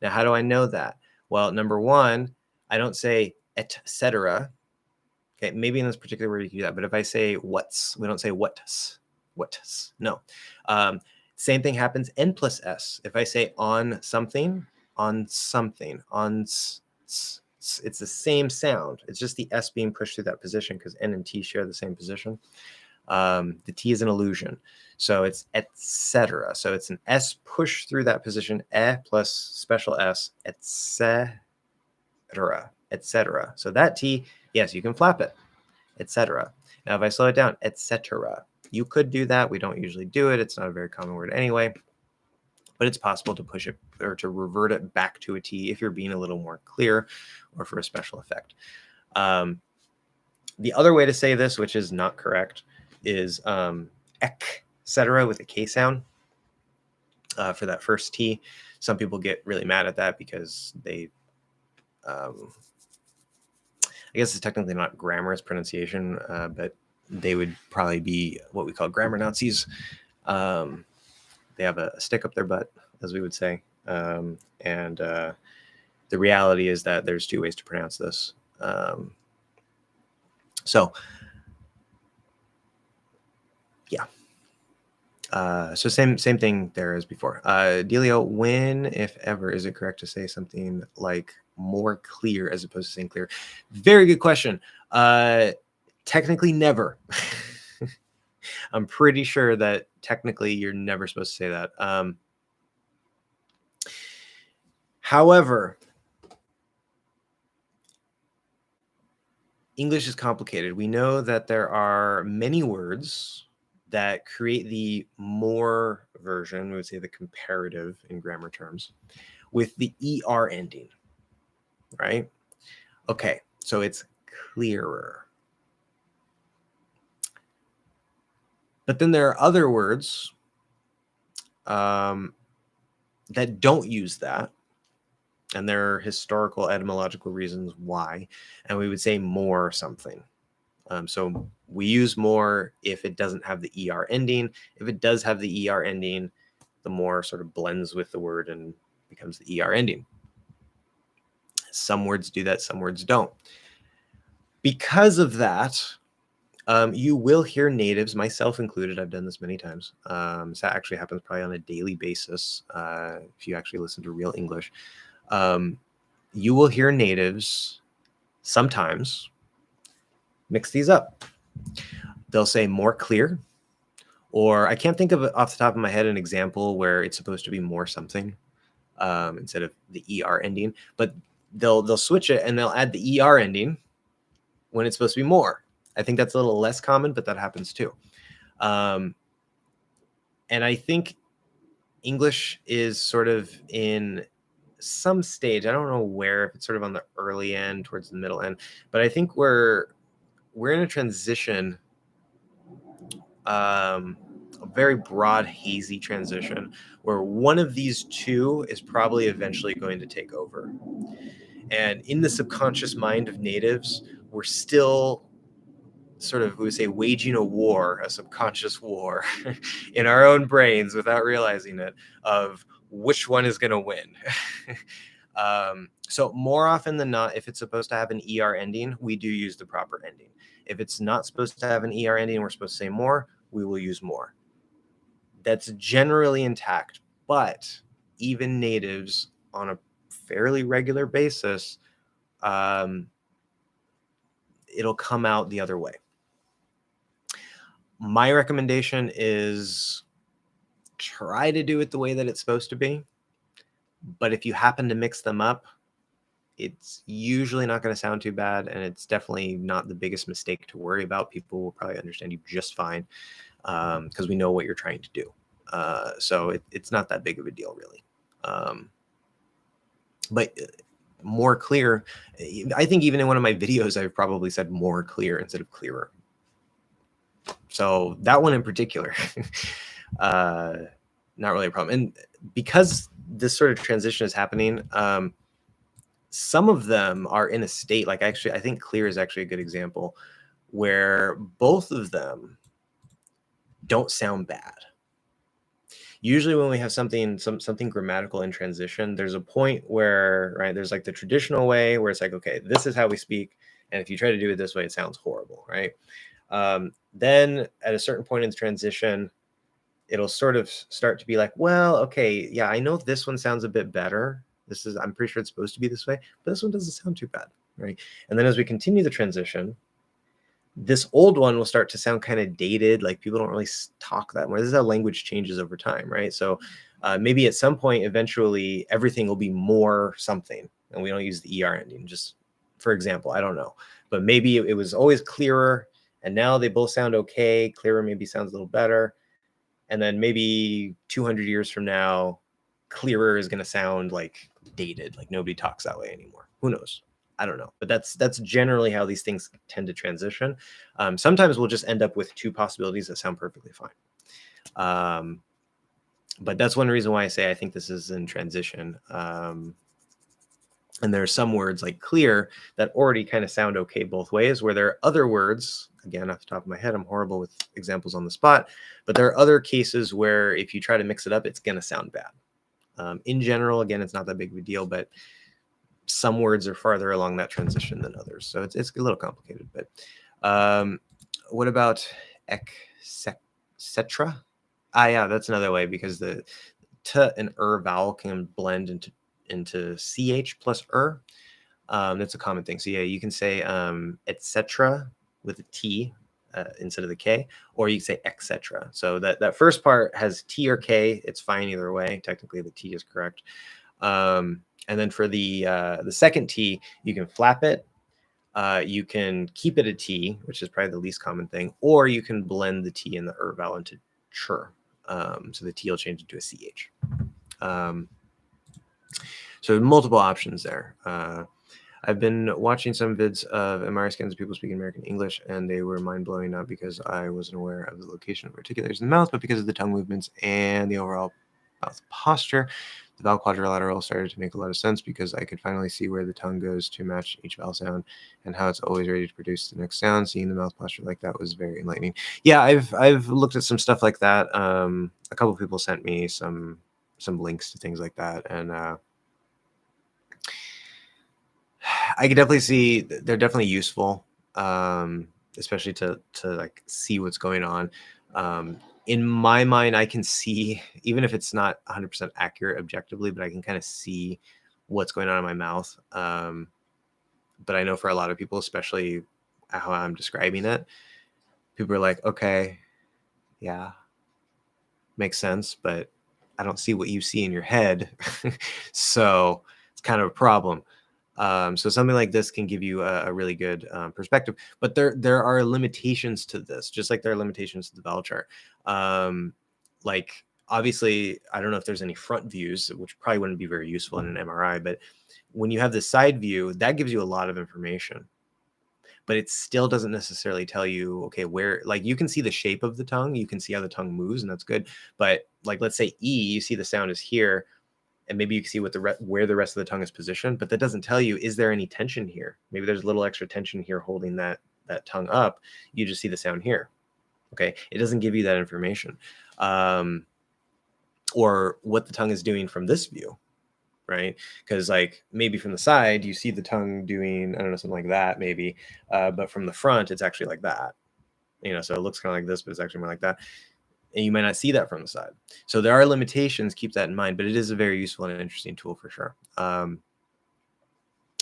Now, how do I know that? Well, number one, I don't say etc. Okay, maybe in this particular word you can do that, but if I say what's, we don't say what's. No. Same thing happens N plus S. If I say on something, it's the same sound. It's just the S being pushed through that position because N and T share the same position. The T is an illusion. So it's etc. So it's an S pushed through that position, plus special S, etc. So that T, yes, you can flap it, etc. Now, if I slow it down, etc. You could do that. We don't usually do it. It's not a very common word anyway, but it's possible to push it or to revert it back to a T if you're being a little more clear or for a special effect. The other way to say this, which is not correct, is etc. with a K sound for that first T. Some people get really mad at that because they, I guess it's technically not grammar, it's pronunciation, but they would probably be what we call grammar Nazis. They have a stick up their butt, as we would say. And the reality is that there's two ways to pronounce this. So same thing there as before. Delio, when, if ever, is it correct to say something like more clear as opposed to saying clear? Very good question. Technically never. I'm pretty sure that technically you're never supposed to say that. However, English is complicated. We know that there are many words that create the more version, we would say the comparative in grammar terms, with the ER ending, right? Okay, so it's clearer. But then there are other words that don't use that, and there are historical etymological reasons why, and we would say more something. So we use more if it doesn't have the ER ending. If it does have the ER ending, the more sort of blends with the word and becomes the ER ending. Some words do that, some words don't. Because of that, you will hear natives, myself included, I've done this many times. So that actually happens probably on a daily basis if you actually listen to real English. You will hear natives sometimes mix these up. They'll say more clear, or I can't think of off the top of my head an example where it's supposed to be more something instead of the ER ending, but they'll switch it and they'll add the ER ending when it's supposed to be more. I think that's a little less common, but that happens too. And I think English is sort of in some stage, I don't know where, if it's sort of on the early end, towards the middle end, but I think we're in a transition, a very broad, hazy transition, where one of these two is probably eventually going to take over. And in the subconscious mind of natives, we're still sort of, we would say, waging a war, a subconscious war in our own brains without realizing it, of which one is going to win. So more often than not, if it's supposed to have an ER ending, we do use the proper ending. If it's not supposed to have an ER ending, we're supposed to say more, we will use more. That's generally intact, but even natives on a fairly regular basis, it'll come out the other way. My recommendation is try to do it the way that it's supposed to be. But if you happen to mix them up, it's usually not going to sound too bad, and it's definitely not the biggest mistake to worry about. People will probably understand you just fine because we know what you're trying to do. So it's not that big of a deal, really. But more clear, I think even in one of my videos, I've probably said more clear instead of clearer. So that one in particular, not really a problem. And because this sort of transition is happening, some of them are in a state, like actually, I think clear is actually a good example, where both of them don't sound bad. Usually when we have something grammatical in transition, there's a point where, right, there's like the traditional way where it's like, okay, this is how we speak. And if you try to do it this way, it sounds horrible, right? Then at a certain point in the transition, it'll sort of start to be like, well, okay, yeah, I know this one sounds a bit better. I'm pretty sure it's supposed to be this way, but this one doesn't sound too bad, right? And then as we continue the transition, this old one will start to sound kind of dated, like people don't really talk that much. This is how language changes over time, right? So maybe at some point, eventually, everything will be more something, and we don't use the ER ending, just for example, I don't know. But maybe it was always clearer, and now they both sound okay. Clearer maybe sounds a little better. And then maybe 200 years from now, clearer is going to sound like dated, like nobody talks that way anymore. Who knows? I don't know, but that's generally how these things tend to transition. Sometimes we'll just end up with two possibilities that sound perfectly fine. But that's one reason why I say I think this is in transition. And there are some words like clear that already kind of sound okay both ways, where there are other words, again, off the top of my head, I'm horrible with examples on the spot, but there are other cases where if you try to mix it up, it's going to sound bad. In general, again, it's not that big of a deal, but some words are farther along that transition than others. So it's a little complicated, but what about etc.? Yeah, that's another way, because the t and vowel can blend into ch plus that's a common thing. So yeah, you can say etc. with a t instead of the k, or you can say etc. So that first part has t or k. It's fine either way. Technically, the t is correct. And then for the second T, you can flap it. You can keep it a T, which is probably the least common thing, or you can blend the T and the vowel into ch. So the T will change into a CH. So multiple options there. I've been watching some vids of MRI scans of people speaking American English, and they were mind-blowing, not because I wasn't aware of the location of articulators in the mouth, but because of the tongue movements and the overall mouth posture. The vowel quadrilateral started to make a lot of sense because I could finally see where the tongue goes to match each vowel sound and how it's always ready to produce the next sound. Seeing the mouth posture like that was very enlightening. Yeah, I've looked at some stuff like that. A couple of people sent me some links to things like that, and I could definitely see they're definitely useful, especially to like see what's going on. In my mind, I can see, even if it's not 100% accurate objectively, but I can kind of see what's going on in my mouth. But I know for a lot of people, especially how I'm describing it, people are like, okay, yeah, makes sense, but I don't see what you see in your head. So it's kind of a problem. So something like this can give you a really good perspective, but there are limitations to this, just like there are limitations to the vowel chart. Like obviously, I don't know if there's any front views, which probably wouldn't be very useful in an MRI, but when you have the side view, that gives you a lot of information, but it still doesn't necessarily tell you, okay, where, like you can see the shape of the tongue, you can see how the tongue moves, and that's good. But like, let's say E, you see the sound is here, and maybe you can see what where the rest of the tongue is positioned, but that doesn't tell you, is there any tension here? Maybe there's a little extra tension here holding that tongue up. You just see the sound here. Okay, it doesn't give you that information, or what the tongue is doing from this view, right? Because like maybe from the side you see the tongue doing, I don't know, something like that maybe, but from the front it's actually like that, so it looks kind of like this, but it's actually more like that. And you might not see that from the side. So there are limitations, keep that in mind, but it is a very useful and interesting tool for sure.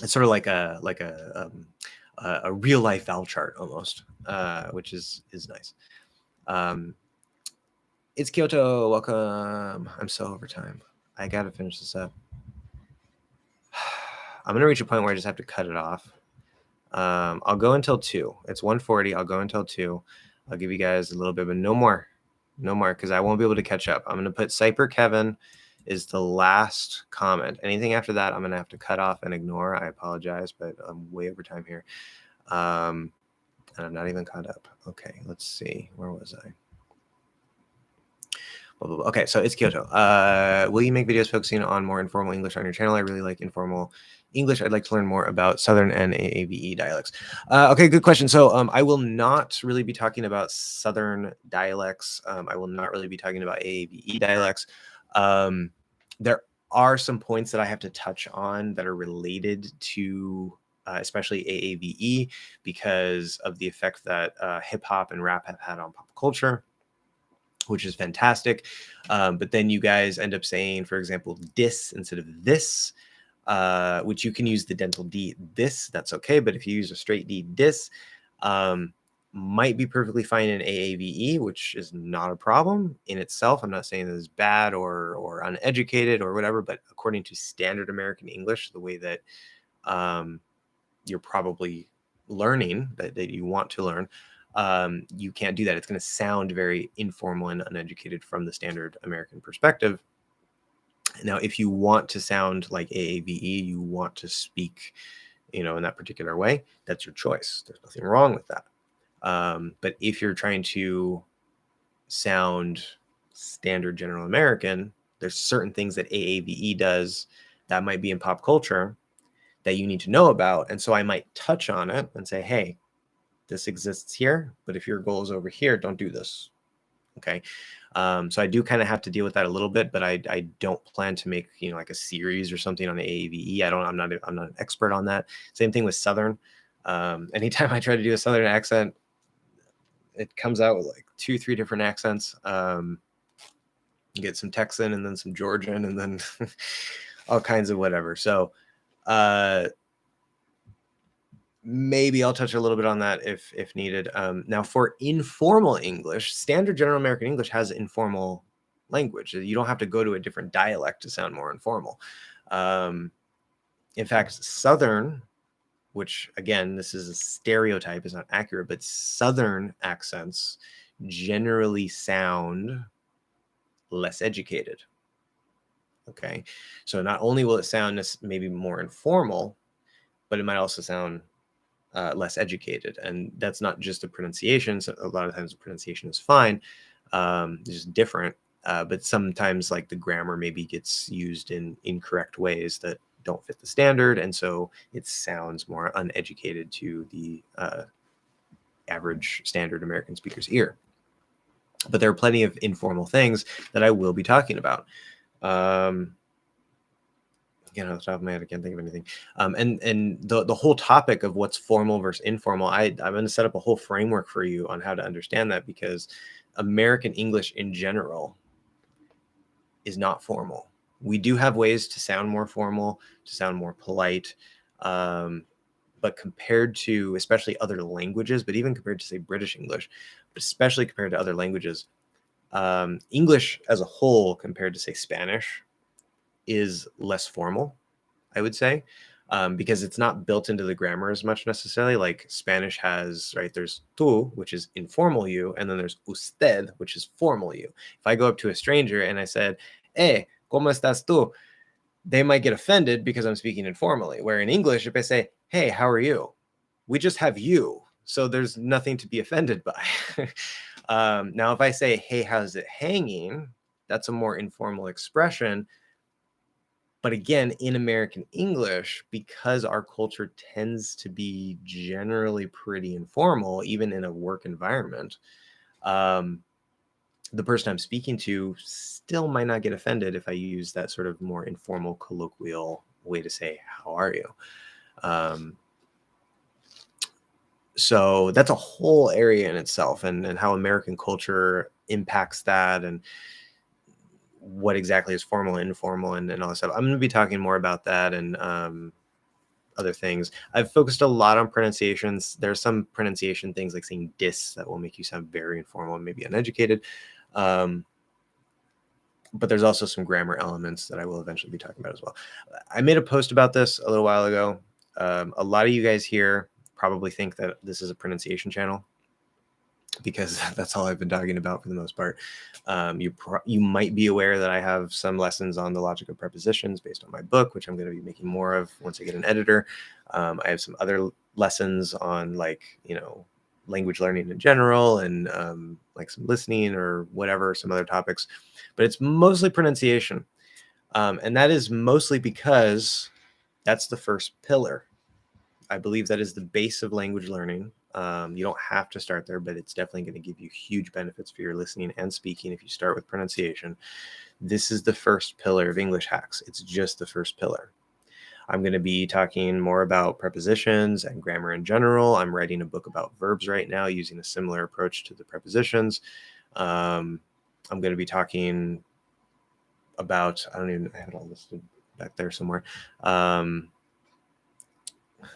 It's sort of like a a real life vowel chart almost, which is nice. It's Kyoto. Welcome. I'm so over time. I gotta finish this up. I'm gonna reach a point where I just have to cut it off. I'll go until 2. It's 1:40. I'll go until 2. I'll give you guys a little bit, but no more, because I won't be able to catch up. I'm gonna put Cyper Kevin is the last comment. Anything after that, I'm gonna have to cut off and ignore. I apologize, but I'm way over time here, and I'm not even caught up. Okay, let's see. Where was I? Okay, so it's Kyoto. Will you make videos focusing on more informal English on your channel? I really like informal English. I'd like to learn more about Southern and AAVE dialects. Okay, good question. So I will not really be talking about Southern dialects. I will not really be talking about AAVE dialects. There are some points that I have to touch on that are related to especially AAVE because of the effect that hip hop and rap have had on pop culture, which is fantastic. But then you guys end up saying, for example, dis instead of this, which you can use the dental D, this, that's okay. But if you use a straight D, dis, might be perfectly fine in AAVE, which is not a problem in itself. I'm not saying that it's bad or uneducated or whatever, but according to standard American English, the way that you're probably learning, that you want to learn, you can't do that. It's going to sound very informal and uneducated from the standard American perspective. Now, if you want to sound like AAVE, you want to speak, in that particular way, that's your choice. There's nothing wrong with that. But if you're trying to sound standard general American, there's certain things that AAVE does that might be in pop culture that you need to know about. And so I might touch on it and say, hey, this exists here, but if your goal is over here, don't do this. Okay. So I do kind of have to deal with that a little bit, but I don't plan to make, like a series or something on the AAVE. I'm not an expert on that. Same thing with Southern. Anytime I try to do a Southern accent, it comes out with like 2-3 different accents. You get some Texan and then some Georgian and then all kinds of whatever. So, maybe I'll touch a little bit on that if needed. Now, for informal English, standard general American English has informal language. You don't have to go to a different dialect to sound more informal. In fact, Southern, which again, this is a stereotype, is not accurate, but Southern accents generally sound less educated. Okay, so not only will it sound maybe more informal, but it might also sound less educated. And that's not just a pronunciation. So a lot of times the pronunciation is fine. It's just different. But sometimes like the grammar maybe gets used in incorrect ways that don't fit the standard. And so it sounds more uneducated to the average standard American speaker's ear. But there are plenty of informal things that I will be talking about. Again, off the top of my head, I can't think of anything. And the whole topic of what's formal versus informal, I'm going to set up a whole framework for you on how to understand that, because American English in general is not formal. We do have ways to sound more formal, to sound more polite, but compared to especially other languages, but even compared to say British English, but especially compared to other languages, English as a whole compared to say Spanish is less formal, I would say, because it's not built into the grammar as much necessarily. Like Spanish has, right, there's tú, which is informal you, and then there's usted, which is formal you. If I go up to a stranger and I said, hey, ¿cómo estás tú? They might get offended because I'm speaking informally. Where in English, if I say, hey, how are you? We just have you. So there's nothing to be offended by. Now, if I say, hey, how's it hanging? That's a more informal expression. But again, in American English, because our culture tends to be generally pretty informal, even in a work environment, the person I'm speaking to still might not get offended if I use that sort of more informal, colloquial way to say, how are you? So that's a whole area in itself, and how American culture impacts that, and what exactly is formal and informal, and all that stuff. I'm going to be talking more about that, and other things. I've focused a lot on pronunciations. There's some pronunciation things like saying dis that will make you sound very informal and maybe uneducated. But there's also some grammar elements that I will eventually be talking about as well. I made a post about this a little while ago. A lot of you guys here probably think that this is a pronunciation channel because that's all I've been talking about for the most part. You might be aware that I have some lessons on the logic of prepositions based on my book, which I'm going to be making more of once I get an editor. I have some other lessons on language learning in general and like some listening or whatever, some other topics, but it's mostly pronunciation. And that is mostly because that's the first pillar. I believe that is the base of language learning. You don't have to start there, but it's definitely going to give you huge benefits for your listening and speaking if you start with pronunciation. This is the first pillar of English hacks. It's just the first pillar. I'm going to be talking more about prepositions and grammar in general. I'm writing a book about verbs right now using a similar approach to the prepositions. I'm going to be talking about, I have it all listed back there somewhere. Can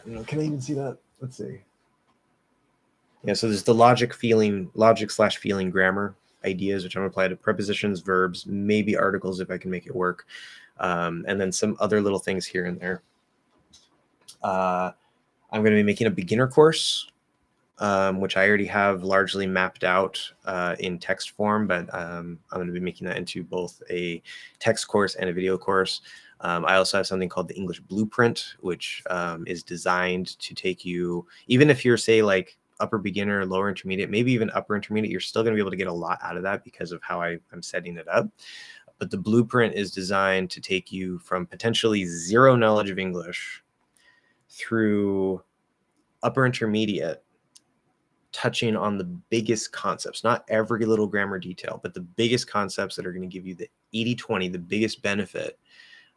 I even see that? Let's see. Yeah, so there's the logic / feeling grammar ideas, which I'm going to apply to prepositions, verbs, maybe articles if I can make it work. And then some other little things here and there. I'm going to be making a beginner course, which I already have largely mapped out in text form, but I'm going to be making that into both a text course and a video course. I also have something called the English Blueprint, which is designed to take you, even if you're, say, like upper beginner, lower intermediate, maybe even upper intermediate, you're still going to be able to get a lot out of that because of how I'm setting it up. But the Blueprint is designed to take you from potentially zero knowledge of English through upper intermediate, touching on the biggest concepts, not every little grammar detail, but the biggest concepts that are going to give you the 80-20, the biggest benefit,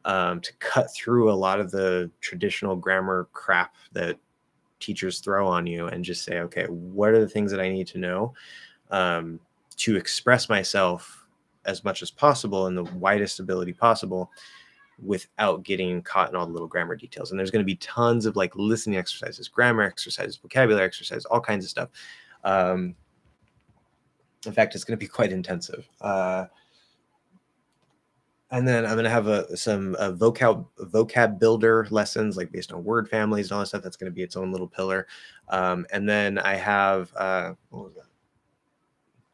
to cut through a lot of the traditional grammar crap that teachers throw on you and just say, okay, what are the things that I need to know to express myself as much as possible in the widest ability possible without getting caught in all the little grammar details. And there's going to be tons of like listening exercises, grammar exercises, vocabulary exercises, all kinds of stuff. In fact, it's going to be quite intensive. And then I'm going to have some vocab builder lessons, like based on word families and all that stuff. That's going to be its own little pillar. And then I have, what was that?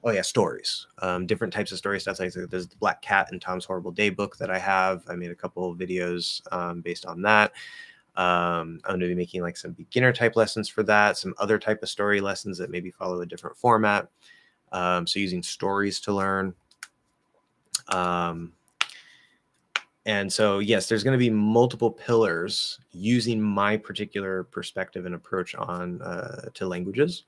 Oh yeah, stories. Different types of story stuff. Like there's the Black Cat and Tom's Horrible Day book that I have. I made a couple of videos based on that. I'm going to be making like some beginner type lessons for that, some other type of story lessons that maybe follow a different format. So using stories to learn. And so, yes, there's going to be multiple pillars using my particular perspective and approach on to languages.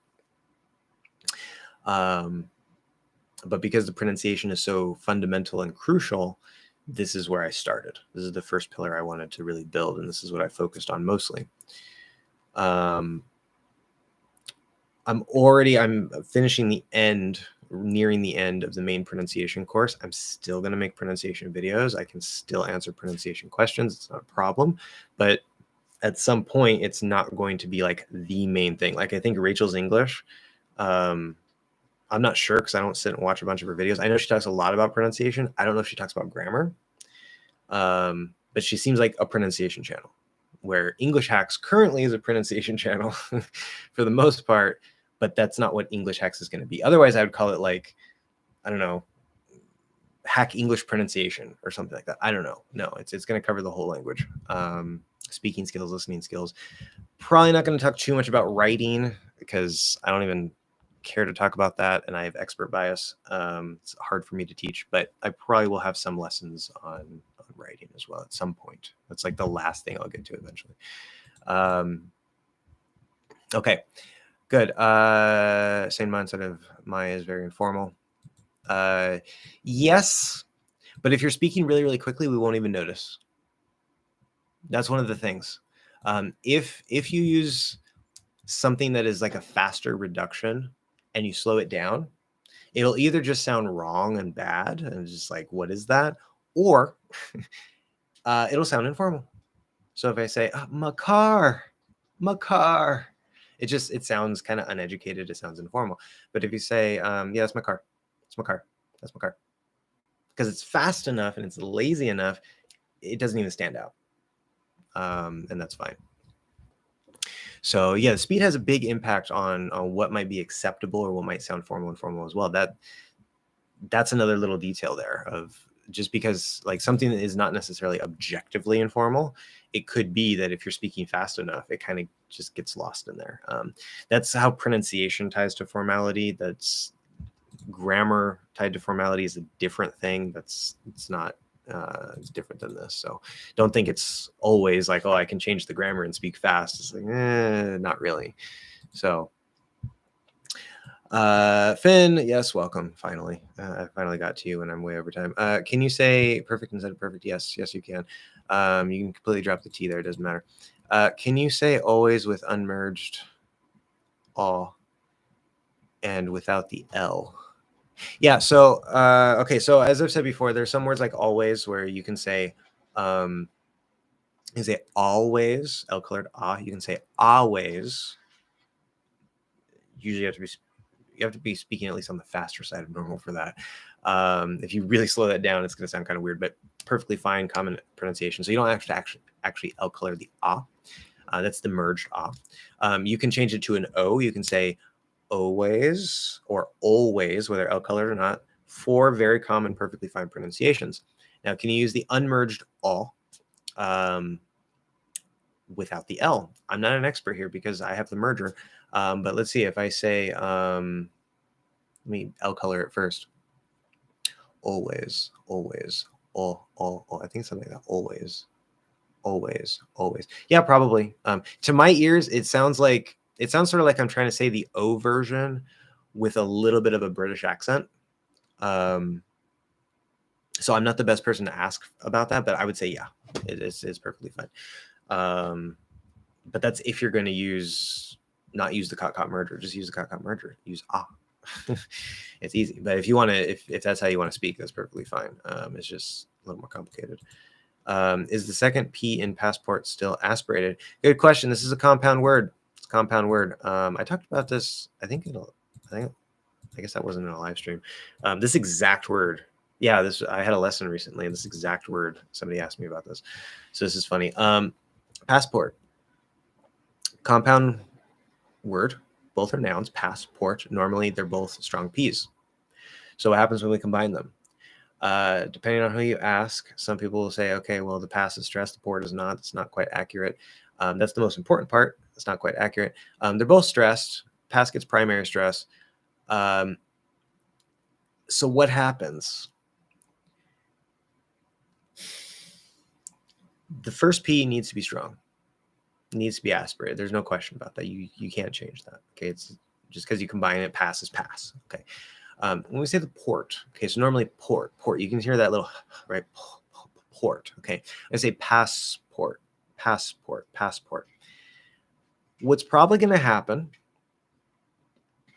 But because the pronunciation is so fundamental and crucial, this is where I started. This is the first pillar I wanted to really build, and this is what I focused on mostly. I'm finishing nearing the end of the main pronunciation course. I'm still going to make pronunciation videos. I can still answer pronunciation questions. It's not a problem. But at some point, it's not going to be like the main thing. Like I think Rachel's English, I'm not sure because I don't sit and watch a bunch of her videos. I know she talks a lot about pronunciation. I don't know if she talks about grammar. But she seems like a pronunciation channel, where English Hacks currently is a pronunciation channel for the most part, but that's not what English Hacks is going to be. Otherwise, I would call it like, I don't know, Hack English Pronunciation or something like that. I don't know. No, it's going to cover the whole language. Speaking skills, listening skills. Probably not going to talk too much about writing because I don't even care to talk about that, and I have expert bias. It's hard for me to teach, but I probably will have some lessons on writing as well at some point. That's like the last thing I'll get to eventually. Okay, good. Same mindset of Maya is very informal. Yes, but if you're speaking really, really quickly, we won't even notice. That's one of the things. If you use something that is like a faster reduction and you slow it down, it'll either just sound wrong and bad and just like, what is that? Or it'll sound informal. So if I say my car, it sounds kind of uneducated. It sounds informal. But if you say, yeah, that's my car. It's my car. That's my car. Because it's fast enough and it's lazy enough, it doesn't even stand out. And that's fine. So yeah, the speed has a big impact on what might be acceptable or what might sound formal and formal as well. That's another little detail there of just because like something that is not necessarily objectively informal, it could be that if you're speaking fast enough, it kind of just gets lost in there. That's how pronunciation ties to formality. That's grammar tied to formality is a different thing. It's not it's different than this. So don't think it's always like, oh, I can change the grammar and speak fast. It's like, not really. So Finn, yes, welcome. Finally, I finally got to you, and I'm way over time. Can you say perfect instead of perfect? Yes, you can. You can completely drop the T there. It doesn't matter. Can you say always with unmerged all and without the L? Yeah. So okay. So as I've said before, there's some words like always where you can say always, L colored ah. You can say always. Usually you have to be speaking at least on the faster side of normal for that. If you really slow that down, it's going to sound kind of weird, but perfectly fine common pronunciation. So you don't have to actually L color the ah. That's the merged ah. You can change it to an O. You can say always or always, whether L colored or not, 4 very common, perfectly fine pronunciations. Now, can you use the unmerged all without the L? I'm not an expert here because I have the merger. But let's see if I say, let me L color it first. Always, all. I think something like that. Always. Yeah, probably. To my ears, it sounds sort of like I'm trying to say the O version with a little bit of a British accent. So I'm not the best person to ask about that, but I would say, yeah, it's perfectly fine. But that's if you're going to not use the cot merger, just use the cot merger. Use ah. It's easy. But if you want to, if that's how you want to speak, that's perfectly fine. It's just a little more complicated. Is the second P in passport still aspirated? Good question. This is a compound word. It's a compound word. I talked about this. I guess that wasn't in a live stream. This exact word. Yeah, I had a lesson recently, and this exact word. Somebody asked me about this, so this is funny. Passport. Compound word. Both are nouns. Passport. Normally, they're both strong P's. So what happens when we combine them? Depending on who you ask, some people will say, okay, well, the past is stressed, the port is not. It's not quite accurate. That's the most important part. It's not quite accurate. They're both stressed. Past gets primary stress. So what happens? The first P needs to be strong. It needs to be aspirated. There's no question about that. You can't change that. Okay, it's just because you combine it, pass is pass. Okay. When we say the port, okay, so normally port, you can hear that little, right, port, okay. I say passport. What's probably going to happen,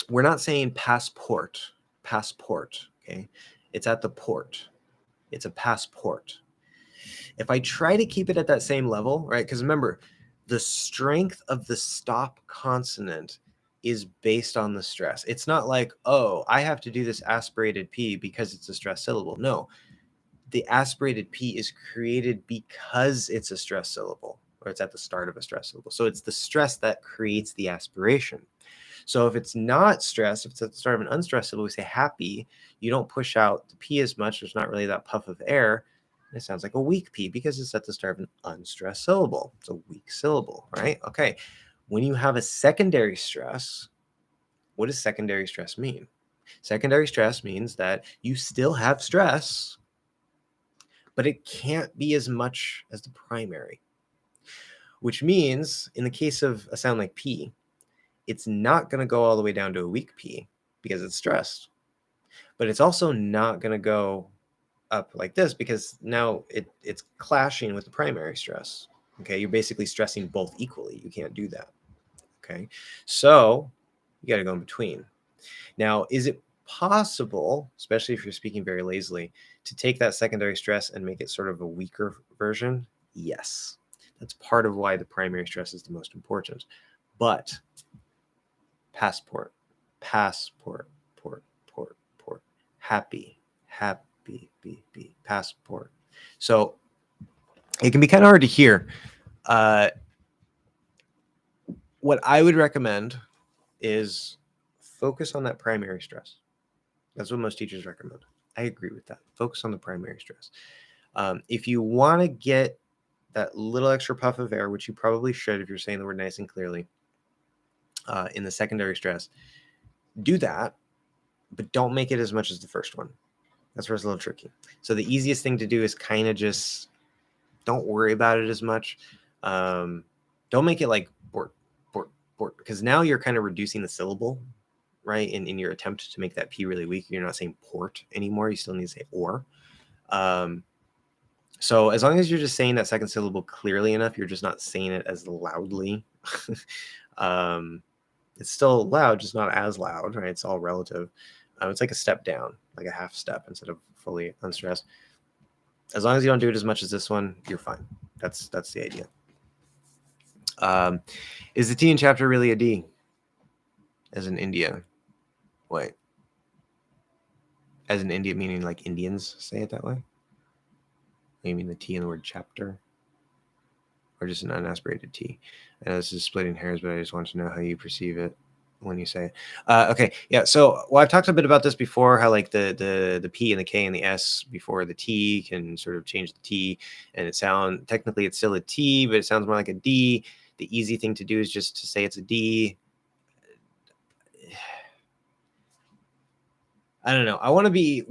we're not saying passport, okay. It's at the port. It's a passport. If I try to keep it at that same level, right, because remember, the strength of the stop consonant is based on the stress. It's not like, oh, I have to do this aspirated P because it's a stressed syllable. No, the aspirated P is created because it's a stressed syllable, or it's at the start of a stressed syllable. So it's the stress that creates the aspiration. So if it's not stressed, if it's at the start of an unstressed syllable, we say happy, you don't push out the P as much. There's not really that puff of air. It sounds like a weak P because it's at the start of an unstressed syllable. It's a weak syllable, right? Okay. When you have a secondary stress, what does secondary stress mean? Secondary stress means that you still have stress, but it can't be as much as the primary, which means in the case of a sound like P, it's not going to go all the way down to a weak P because it's stressed, but it's also not going to go up like this because now it's clashing with the primary stress. Okay, you're basically stressing both equally. You can't do that. Okay, so you got to go in between. Now, is it possible, especially if you're speaking very lazily, to take that secondary stress and make it sort of a weaker version? Yes. That's part of why the primary stress is the most important. But passport, passport, port, port, port, happy, happy, be, passport. So it can be kind of hard to hear. What I would recommend is focus on that primary stress. That's what most teachers recommend. I agree with that. Focus on the primary stress. If you want to get that little extra puff of air, which you probably should if you're saying the word nice and clearly, in the secondary stress, do that, but don't make it as much as the first one. That's where it's a little tricky. So the easiest thing to do is kind of just don't worry about it as much. Don't make it like port, because now you're kind of reducing the syllable, right? In your attempt to make that P really weak, you're not saying port anymore. You still need to say or. So as long as you're just saying that second syllable clearly enough, you're just not saying it as loudly. It's still loud, just not as loud, right? It's all relative. It's like a step down, like a half step instead of fully unstressed. As long as you don't do it as much as this one, you're fine. That's the idea. Is the T in chapter really a D? As in India? Wait. As in India, meaning like Indians say it that way? You mean the T in the word chapter? Or just an unaspirated T? I know this is splitting hairs, but I just want to know how you perceive it when you say it. Okay, yeah. So, well, I've talked a bit about this before. How like the P and the K and the S before the T can sort of change the T, and technically it's still a T, but it sounds more like a D. The easy thing to do is just to say it's a D. I don't know. I want to be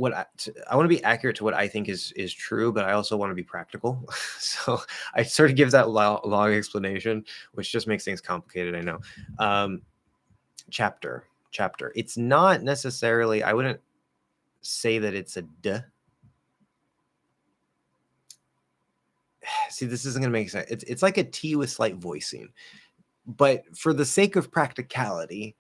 accurate to what I think is true, but I also want to be practical. So I sort of give that long explanation, which just makes things complicated. I know. Chapter. It's not necessarily. I wouldn't say that it's a D. See, this isn't going to make sense. It's like a T with slight voicing, but for the sake of practicality,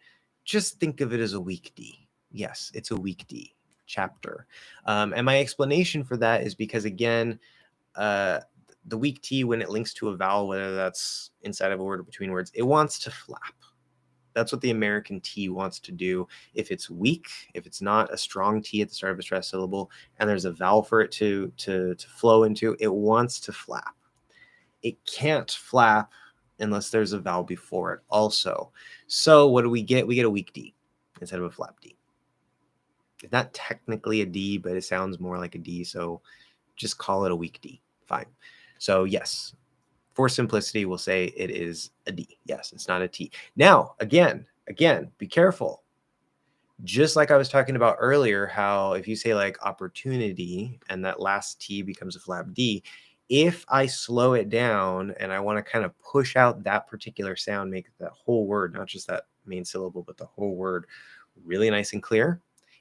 just think of it as a weak D. Yes, it's a weak D, chapter. And my explanation for that is because, again, the weak T, when it links to a vowel, whether that's inside of a word or between words, it wants to flap. That's what the American T wants to do. If it's weak, if it's not a strong T at the start of a stressed syllable, and there's a vowel for it to flow into, it wants to flap. It can't flap unless there's a vowel before it also. So what do we get? We get a weak D instead of a flap D. It's not technically a D, but it sounds more like a D, so just call it a weak D. Fine. So yes, for simplicity, we'll say it is a D. Yes, it's not a T. Now, again, be careful. Just like I was talking about earlier, how if you say like opportunity and that last T becomes a flap D, if I slow it down and I want to kind of push out that particular sound, make that whole word, not just that main syllable, but the whole word really nice and clear,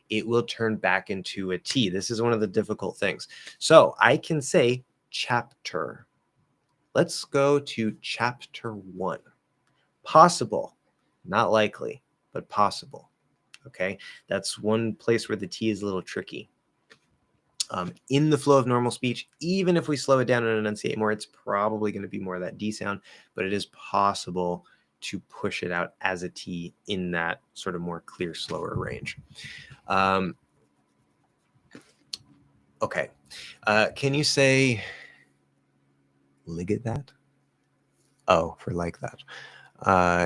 it will turn back into a T. This is one of the difficult things. So I can say chapter. Let's go to chapter 1. Possible, not likely, but possible. Okay, that's one place where the T is a little tricky. In the flow of normal speech, even if we slow it down and enunciate more, it's probably going to be more of that D sound, but it is possible to push it out as a T in that sort of more clear, slower range. Okay. Can you say lig at that? Oh, for like that.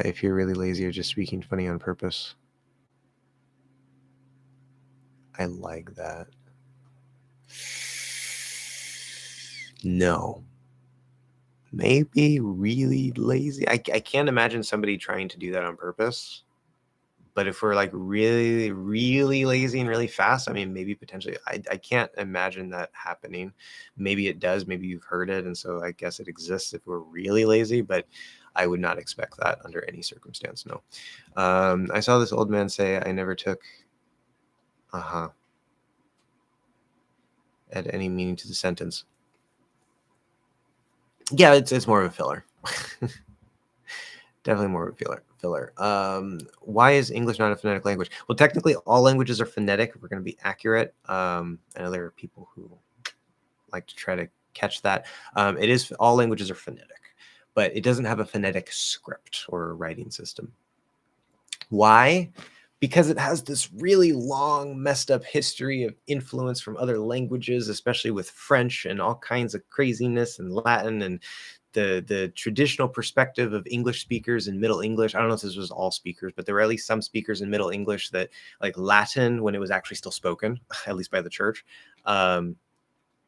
If you're really lazy or just speaking funny on purpose. I like that. No. Maybe really lazy. I can't imagine somebody trying to do that on purpose. But if we're like really, really lazy and really fast, I mean, maybe potentially, I can't imagine that happening. Maybe it does. Maybe you've heard it. And so I guess it exists if we're really lazy, but I would not expect that under any circumstance. No. I saw this old man say, I never took add any meaning to the sentence. Yeah, it's more of a filler. Definitely more of a filler. Why is English not a phonetic language? Well, technically, all languages are phonetic if we're going to be accurate. I know there are people who like to try to catch that. All languages are phonetic. but it doesn't have a phonetic script or writing system. Why? Because it has this really long, messed up history of influence from other languages, especially with French and all kinds of craziness and Latin and the traditional perspective of English speakers in Middle English. I don't know if this was all speakers, but there were at least some speakers in Middle English that like Latin, when it was actually still spoken, at least by the church,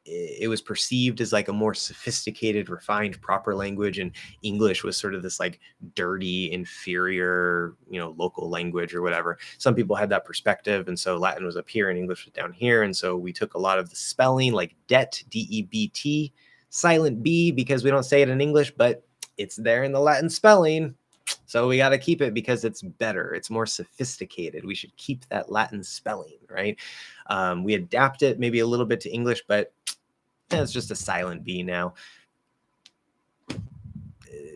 it was perceived as like a more sophisticated, refined, proper language, and English was sort of this like dirty, inferior, local language or whatever. Some people had that perspective, and so Latin was up here and English was down here, and so we took a lot of the spelling, like det, D-E-B-T, silent B, because we don't say it in English, but it's there in the Latin spelling. So we got to keep it because it's better. It's more sophisticated. We should keep that Latin spelling, right? We adapt it maybe a little bit to English, but it's just a silent B now.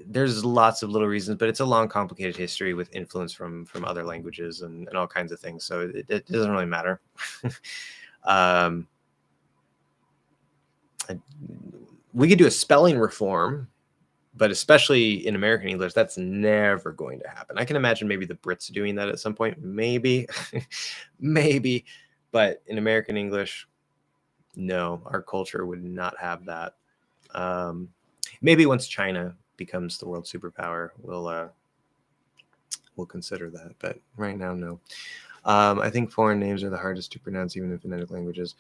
There's lots of little reasons, but it's a long, complicated history with influence from other languages and all kinds of things. So it doesn't really matter. We could do a spelling reform, but especially in American English, that's never going to happen. I can imagine maybe the Brits doing that at some point, maybe, maybe, but in American English, no, our culture would not have that. Maybe once China becomes the world superpower, we'll consider that, but right now, no. I think foreign names are the hardest to pronounce, even in phonetic languages.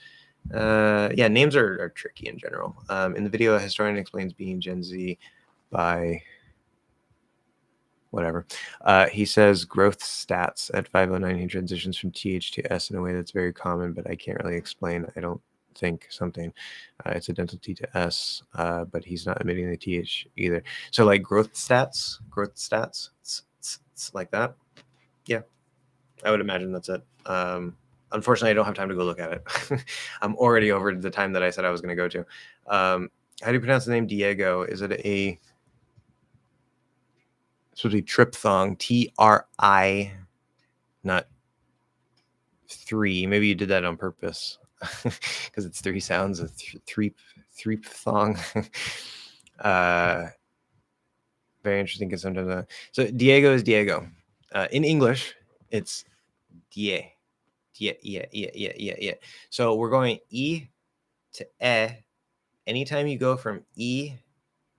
Yeah, names are tricky in general. In the video, a historian explains being Gen Z by whatever. He says growth stats at 509. He transitions from TH to S in a way that's very common, but I can't really explain. I don't think something. It's a dental T to S, but he's not omitting the TH either. So like growth stats, it's like that. Yeah, I would imagine that's it. Unfortunately, I don't have time to go look at it. I'm already over the time that I said I was going to go to. How do you pronounce the name Diego? Is it a supposed to be triphthong? T-R-I, not 3. Maybe you did that on purpose because it's 3 sounds. A threephthong. Very interesting because sometimes. So Diego is Diego. In English, it's die. Yeah. So we're going E to E. Anytime you go from E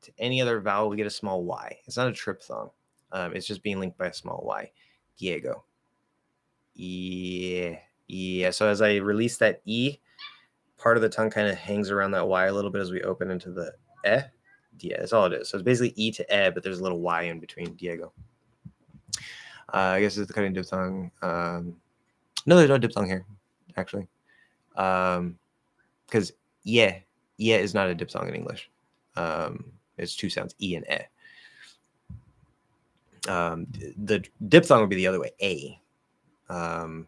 to any other vowel, we get a small Y. It's not a triphthong. It's just being linked by a small Y. Diego. Yeah. So as I release that E, part of the tongue kind of hangs around that Y a little bit as we open into the E. Yeah, that's all it is. So it's basically E to E, but there's a little Y in between. Diego. I guess it's the cutting diphthong. No, there's no diphthong here, actually. Because yeah is not a diphthong in English. It's 2 sounds, E and E. The diphthong would be the other way, A.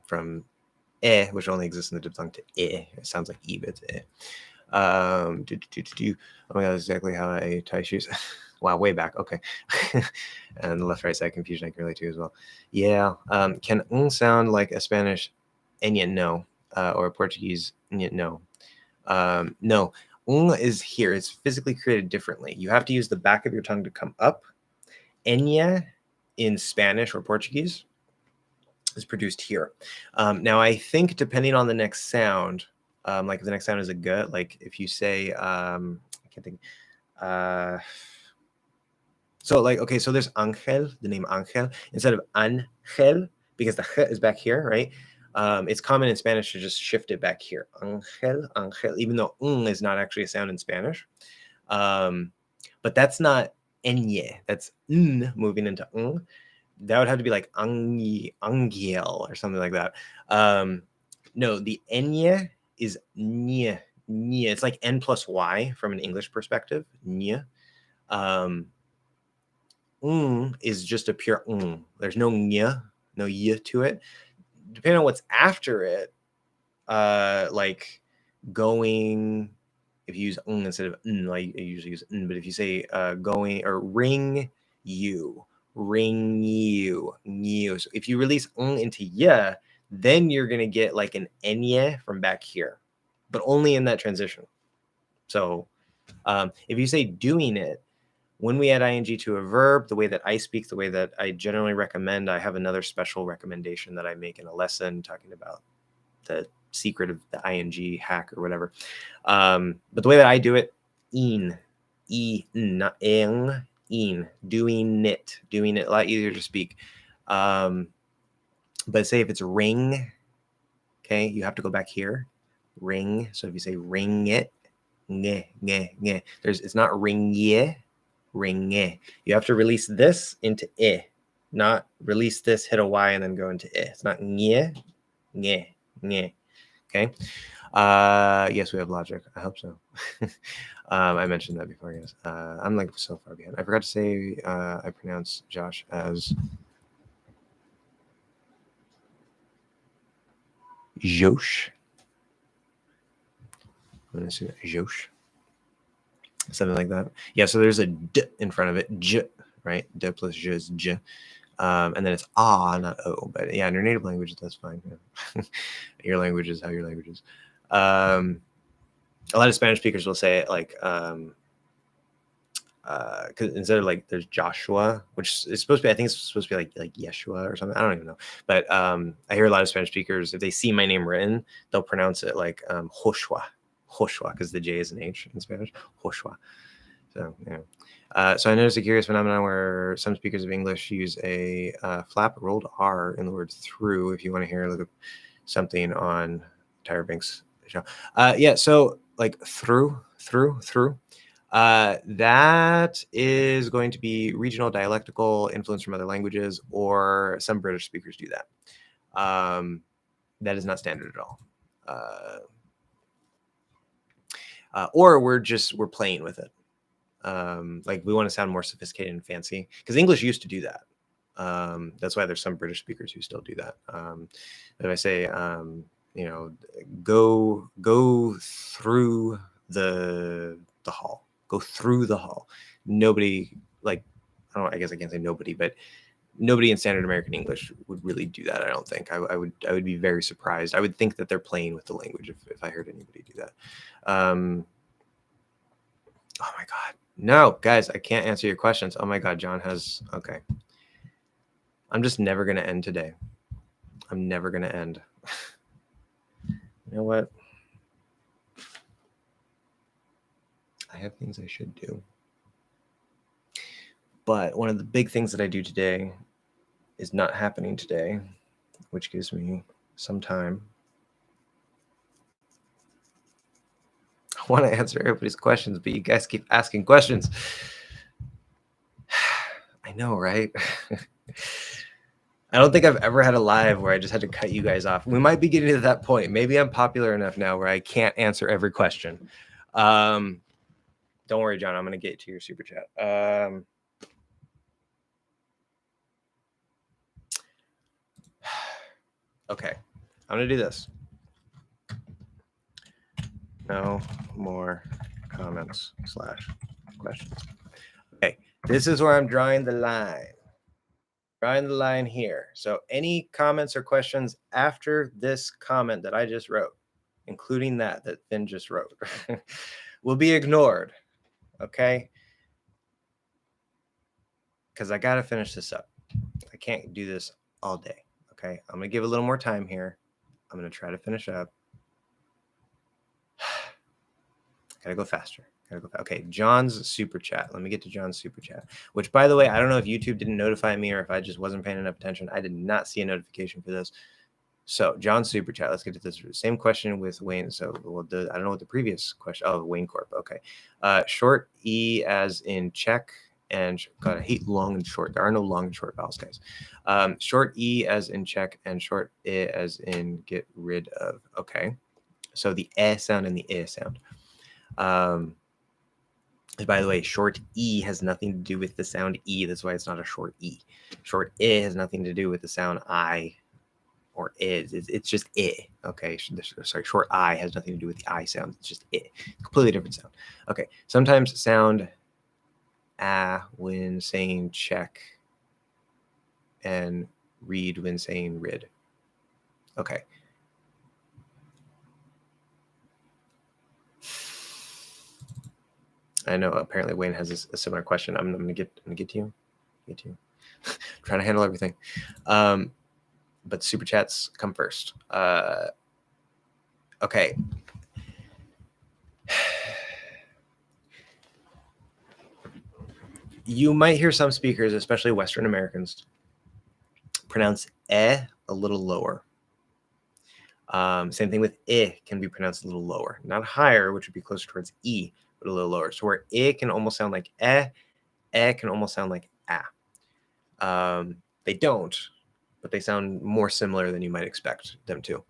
From E, which only exists in the diphthong, to E. It sounds like E, but it's E. Oh my God, that's exactly how I tie shoes. Wow, way back. Okay. And the left right side confusion I can relate to as well. Yeah. Can sound like a Spanish ñ? No. Or a Portuguese ñ? No. No. Is here. It's physically created differently. You have to use the back of your tongue to come up. Ñ in Spanish or Portuguese is produced here. Now, I think depending on the next sound, like if the next sound is a g, like if you say, I can't think. So like, okay, so there's Angel, the name Angel, instead of Angel, because the h is back here, right? It's common in Spanish to just shift it back here. Angel, even though is not actually a sound in Spanish. But that's not ñ, that's n moving into ng. That would have to be like Angel or something like that. No, the ñ is ñ. It's like n plus y from an English perspective. Ñ. Is just a pure There's no ñ, no y to it. Depending on what's after it, like going, if you use instead of like I usually use but if you say going or ring you. So if you release into y, then you're gonna get like an ñ from back here, but only in that transition. So if you say doing it, When we add ing to a verb, the way that I speak, the way that I generally recommend, I have another special recommendation that I make in a lesson talking about the secret of the ing hack or whatever. But the way that I do it, not in, doing it, a lot easier to speak. But say if it's ring, okay, you have to go back here, ring. So if you say ring it, it's not ring ye, ring ye. You have to release this into I, not release this, hit a Y, and then go into I. It's not nye. Okay. Yes, we have logic. I hope so. I mentioned that before, guys. I'm like so far behind. I forgot to say I pronounce Josh as Josh. I'm gonna say Josh. Something like that. Yeah, so there's a D in front of it. J, right? D plus J is J. And then it's not O. But yeah, in your native language, that's fine. Yeah. Your language is how your language is. A lot of Spanish speakers will say it like, because instead of like there's Joshua, which is supposed to be, I think it's supposed to be like Yeshua or something. I don't even know. But I hear a lot of Spanish speakers, if they see my name written, they'll pronounce it like Joshua, because the J is an H in Spanish. Joshua. So yeah. So I noticed a curious phenomenon where some speakers of English use a flap rolled R in the word through. If you want to hear look at something on Tyra Banks' show. Yeah. So like through. That is going to be regional dialectical influence from other languages, or some British speakers do that. That is not standard at all. Or we're playing with it. Like we want to sound more sophisticated and fancy, because English used to do that. That's why there's some British speakers who still do that. If I say, go through the hall. Go through the hall. Nobody, like, I guess I can't say nobody, but nobody in standard American English would really do that. I don't think. I would be very surprised. I would think that they're playing with the language if I heard anybody do that. Oh my God. No, guys, I can't answer your questions. Oh my God, John has, okay. I'm just never going to end today. I'm never going to end. You know what? I have things I should do. But one of the big things that I do today is not happening today, which gives me some time. I want to answer everybody's questions, but you guys keep asking questions. I know, right? I don't think I've ever had a live where I just had to cut you guys off. We might be getting to that point. Maybe I'm popular enough now where I can't answer every question. Don't worry, John. I'm going to get to your super chat. Okay. I'm going to do this. No more comments / questions. Okay. This is where I'm drawing the line. Drawing the line here. So any comments or questions after this comment that I just wrote, including that Finn just wrote, will be ignored. Okay? Because I got to finish this up. I can't do this all day. Okay? I'm going to give a little more time here. I'm going to try to finish up. Gotta go faster. Okay, John's super chat. Let me get to John's super chat, which, by the way, I don't know if YouTube didn't notify me or if I just wasn't paying enough attention. I did not see a notification for this. So John's super chat. Let's get to this. Same question with Wayne. So I don't know what the previous question. Oh, Wayne Corp. Okay. Short E as in check. And God, I hate long and short. There are no long and short vowels, guys. Short E as in check and short I as in get rid of. Okay. So the E sound and the I sound. By the way, short E has nothing to do with the sound E. That's why it's not a short E. Short I has nothing to do with the sound I or is. It's just I. Okay. Sorry, short I has nothing to do with the I sound. It's just I. Completely different sound. Okay. Sometimes sound when saying check and read when saying rid. Okay. I know apparently Wayne has a similar question. I'm gonna get to you. Trying to handle everything. But super chats come first. Okay. You might hear some speakers, especially Western Americans, pronounce a little lower. Same thing with can be pronounced a little lower, not higher, which would be closer towards e, but a little lower. So where can almost sound like can almost sound like a. They don't, but they sound more similar than you might expect them to.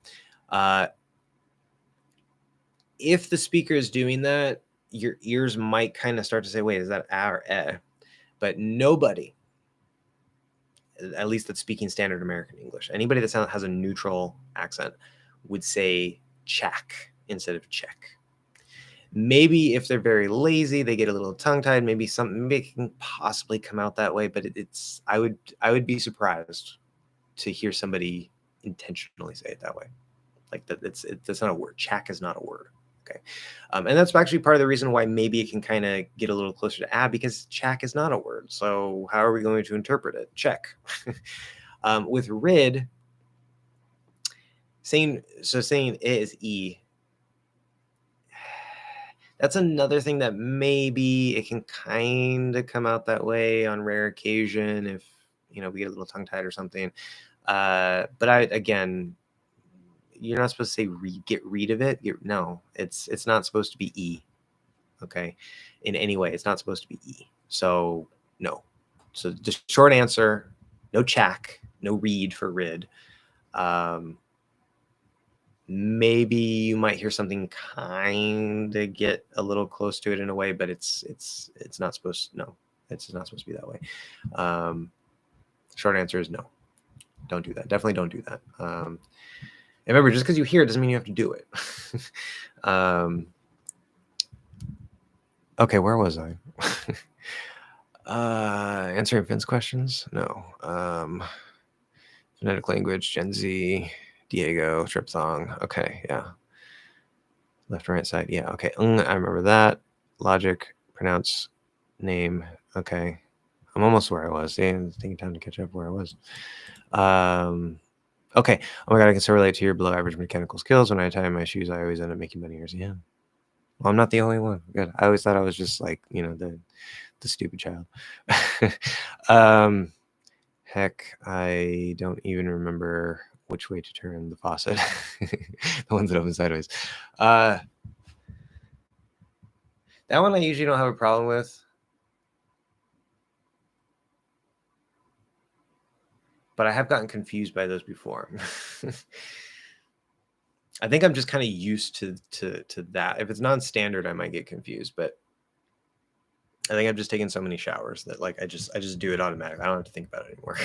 If the speaker is doing that, your ears might kind of start to say, wait, is that a or eh? But nobody, at least that's speaking standard American English, anybody that has a neutral accent would say check instead of check. Maybe if they're very lazy, they get a little tongue-tied. Maybe it can possibly come out that way, but I would be surprised to hear somebody intentionally say it that way. Like that's not a word. Check is not a word. Okay. And that's actually part of the reason why maybe it can kind of get a little closer to because check is not a word. So how are we going to interpret it? Check. With rid, saying it is e. That's another thing that maybe it can kind of come out that way on rare occasion if we get a little tongue tied or something. But again, you're not supposed to say get rid of it. No, it's not supposed to be e. Okay, in any way, it's not supposed to be e. So no. So just short answer: no check, no read for rid. Maybe you might hear something kind of get a little close to it in a way, but it's not supposed. No, it's not supposed to be that way. Short answer is no. Don't do that. Definitely don't do that. And remember, just because you hear it doesn't mean you have to do it. Okay, where was I? Answering Finn's questions? No. Phonetic language, Gen Z, Diego, Tripthong. Okay, yeah. Left and right side. Yeah, okay. I remember that. Logic, pronounce, name. Okay. I'm almost where I was. It's taking time to catch up where I was. Okay. Oh my God, I can so relate to your below average mechanical skills. When I tie my shoes, I always end up making bunny ears. Yeah. Well, I'm not the only one. Good. I always thought I was just like, the stupid child. Heck, I don't even remember which way to turn the faucet. The ones that open sideways. That one I usually don't have a problem with. But I have gotten confused by those before. I think I'm just kind of used to that. If it's non-standard, I might get confused, but I think I've just taken so many showers that like I just do it automatically. I don't have to think about it anymore.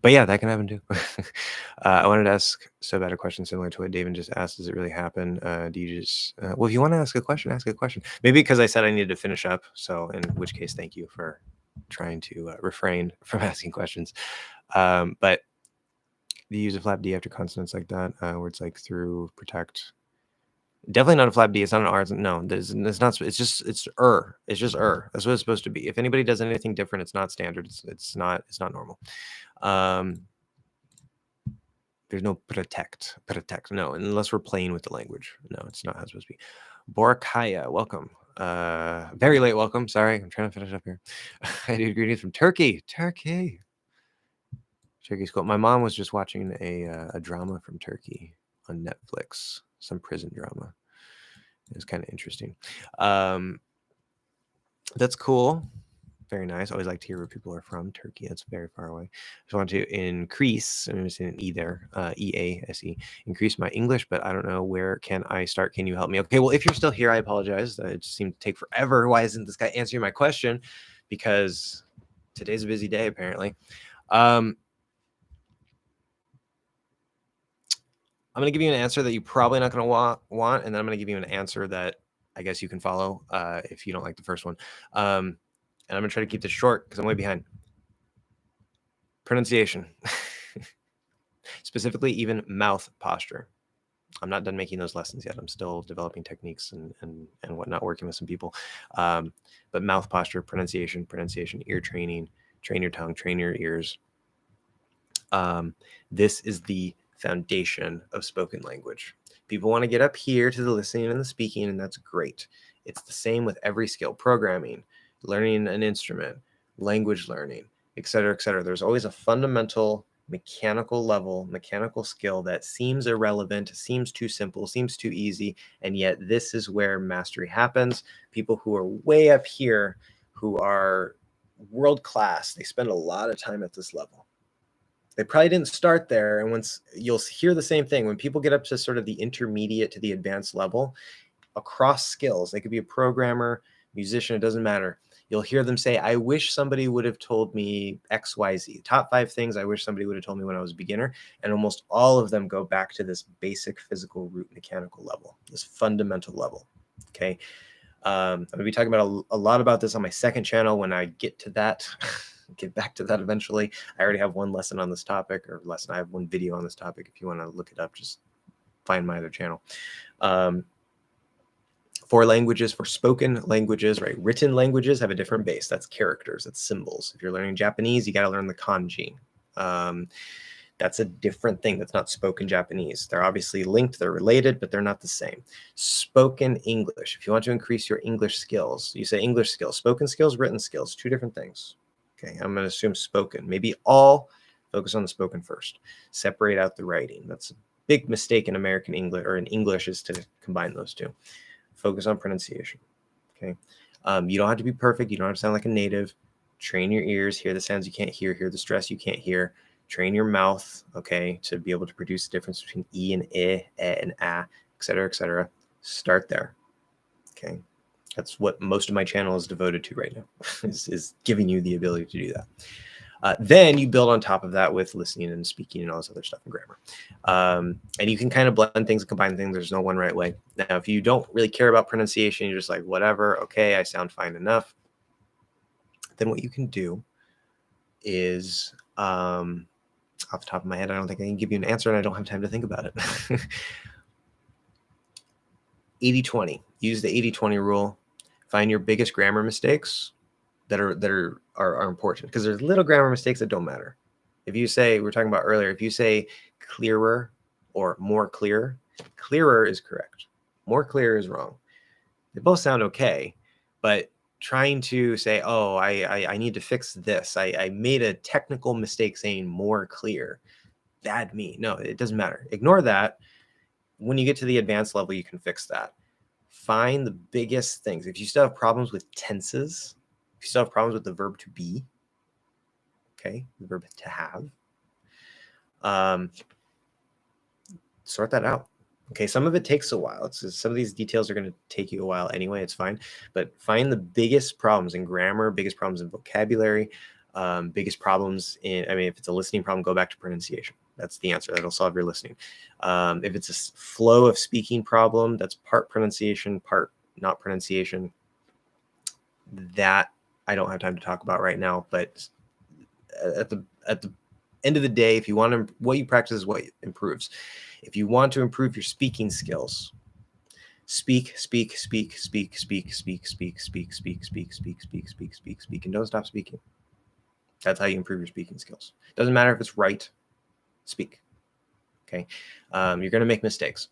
But yeah, that can happen too. I wanted to ask so bad a question similar to what David just asked. Does it really happen? Do you just well, if you want to ask a question, ask a question. Maybe because I said I needed to finish up. So in which case, thank you for trying to refrain from asking questions. But do you use a flap D after consonants like that, where it's like through protect? Definitely not a flap D. It's not an R. No, it's not. It's just It's just That's what it's supposed to be. If anybody does anything different, it's not standard. It's not normal. There's no protect. No, unless we're playing with the language. No, it's not how it's supposed to be. Borkaya, welcome. Very late welcome. Sorry, I'm trying to finish up here. I do greetings from Turkey. Turkey's cool. My mom was just watching a drama from Turkey on Netflix, some prison drama. It was kind of interesting. That's cool. Very nice. Always like to hear where people are from. Turkey, that's very far away. Just want to increase, I'm missing an E there, E-A-S-E, increase my English, but I don't know where can I start. Can you help me? Okay, well, if you're still here, I apologize. It just seemed to take forever. Why isn't this guy answering my question? Because today's a busy day, apparently. I'm going to give you an answer that you're probably not going to want, and then I'm going to give you an answer that I guess you can follow if you don't like the first one. And I'm going to try to keep this short because I'm way behind. Pronunciation. Specifically, even mouth posture. I'm not done making those lessons yet. I'm still developing techniques and whatnot, working with some people. But mouth posture, pronunciation, ear training, train your tongue, train your ears. This is the foundation of spoken language. People want to get up here to the listening and the speaking, and that's great. It's the same with every skill: programming, learning an instrument, language learning, et cetera, et cetera. There's always a fundamental mechanical level, mechanical skill that seems irrelevant, seems too simple, seems too easy, and yet this is where mastery happens. People who are way up here, who are world class, they spend a lot of time at this level. They probably didn't start there. And once you'll hear the same thing, when people get up to sort of the intermediate to the advanced level, across skills, they could be a programmer, musician, it doesn't matter. You'll hear them say, I wish somebody would have told me X, Y, Z. Top 5 things I wish somebody would have told me when I was a beginner. And almost all of them go back to this basic physical root mechanical level, this fundamental level. Okay. I'm going to be talking about a lot about this on my second channel when I get to that. Get back to that eventually. I already have one lesson on this topic, or lesson. I have one video on this topic. If you want to look it up, just find my other channel. For languages, for spoken languages, right? Written languages have a different base. That's characters, that's symbols. If you're learning Japanese, you got to learn the kanji. That's a different thing. That's not spoken Japanese. They're obviously linked, they're related, but they're not the same. Spoken English. If you want to increase your English skills, you say English skills, spoken skills, written skills, 2 different things. Okay, I'm going to assume spoken. Maybe all focus on the spoken first. Separate out the writing. That's a big mistake in American English, or in English, is to combine those 2. Focus on pronunciation. Okay, you don't have to be perfect. You don't have to sound like a native. Train your ears. Hear the sounds you can't hear. Hear the stress you can't hear. Train your mouth, okay, to be able to produce the difference between e and I, and a, et cetera, et cetera. Start there. Okay. That's what most of my channel is devoted to right now, is giving you the ability to do that. Then you build on top of that with listening and speaking and all this other stuff in grammar. And you can kind of blend things and combine things. There's no one right way. Now, if you don't really care about pronunciation, you're just like, whatever, okay, I sound fine enough. Then what you can do is, off the top of my head, I don't think I can give you an answer, and I don't have time to think about it. 80-20. Use the 80-20 rule. Find your biggest grammar mistakes that are important, because there's little grammar mistakes that don't matter. If you say, we were talking about earlier, if you say clearer or more clear, clearer is correct. More clear is wrong. They both sound okay, but trying to say, oh, I need to fix this. I made a technical mistake saying more clear. Bad me. No, it doesn't matter. Ignore that. When you get to the advanced level, you can fix that. Find the biggest things. If you still have problems with tenses, if you still have problems with the verb to be, okay, the verb to have, sort that out. Okay, some of it takes a while. Some of these details are going to take you a while anyway. It's fine. But find the biggest problems in grammar, biggest problems in vocabulary, biggest problems in, I mean, if it's a listening problem, go back to pronunciation. That's the answer. That'll solve your listening. If it's a flow of speaking problem, that's part pronunciation, part not pronunciation. That I don't have time to talk about right now. But at the end of the day, if you want to, what you practice is what improves. If you want to improve your speaking skills, speak, speak, speak, speak, speak, speak, speak, speak, speak, speak, speak, speak, speak, speak, speak, and don't stop speaking. That's how you improve your speaking skills. Doesn't matter if it's right. Speak. Okay. You're going to make mistakes.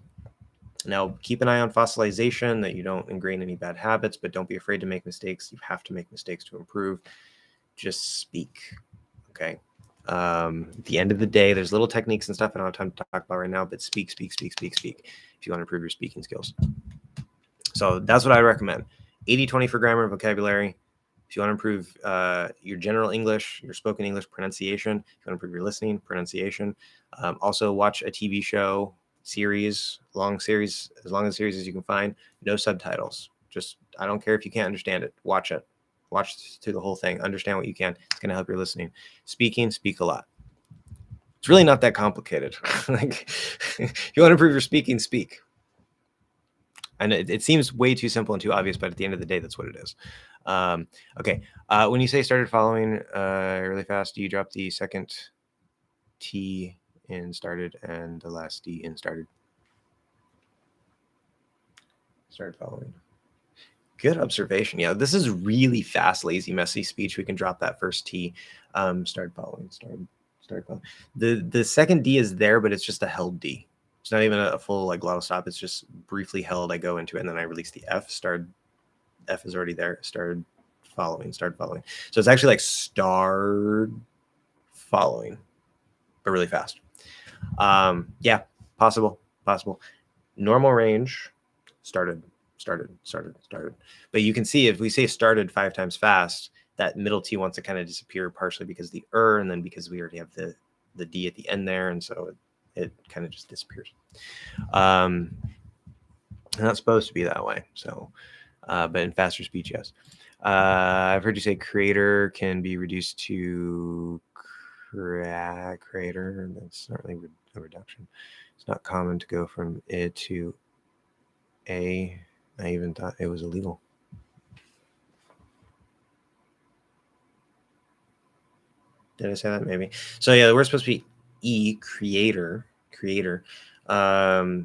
Now, keep an eye on fossilization, that you don't ingrain any bad habits, but don't be afraid to make mistakes. You have to make mistakes to improve. Just speak. Okay. At the end of the day, there's little techniques and stuff I don't have time to talk about right now, but speak, speak, speak, speak, speak if you want to improve your speaking skills. So that's what I recommend. 80-20 for grammar and vocabulary. If you want to improve your general English, your spoken English pronunciation, if you want to improve your listening, pronunciation. Also watch a TV show, series, long series, as long as series as you can find, no subtitles. Just, I don't care if you can't understand it, watch it. Watch through the whole thing, understand what you can. It's going to help your listening. Speaking, speak a lot. It's really not that complicated. Like, if you want to improve your speaking, speak. And it seems way too simple and too obvious, but at the end of the day, that's what it is. Okay. When you say started following really fast, do you drop the second T in started and the last D in started? Started following. Good observation. Yeah, this is really fast, lazy, messy speech. We can drop that first T. Started following. Started following. The second D is there, but it's just a held D. It's not even a full like glottal stop. It's just briefly held. I go into it, and then I release the F. Started. F is already there. Started following. Started following. So it's actually like start following, but really fast. Yeah, possible. Normal range, started. But you can see if we say started 5 times fast, that middle T wants to kind of disappear, partially because the and then because we already have the D at the end there, and so it kind of just disappears. Not supposed to be that way. So, but in faster speech, yes. I've heard you say creator can be reduced to creator. That's not really a reduction. It's not common to go from I to A. I even thought it was illegal. Did I say that? Maybe. So yeah, we're supposed to be E, creator. I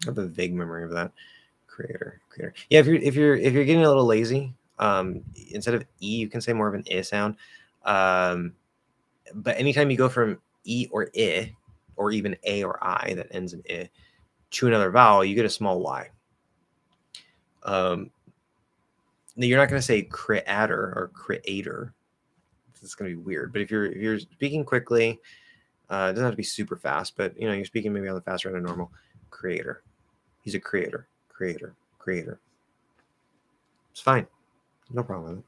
have a vague memory of that. Creator. Yeah, if you're getting a little lazy, instead of E, you can say more of an I sound. But anytime you go from E or I, or even A or I that ends in I, to another vowel, you get a small Y. You're not going to say creator or creator. It's going to be weird. But if you're speaking quickly, it doesn't have to be super fast, but you're speaking maybe on the faster end of normal. Creator. He's a creator. It's fine. No problem with it.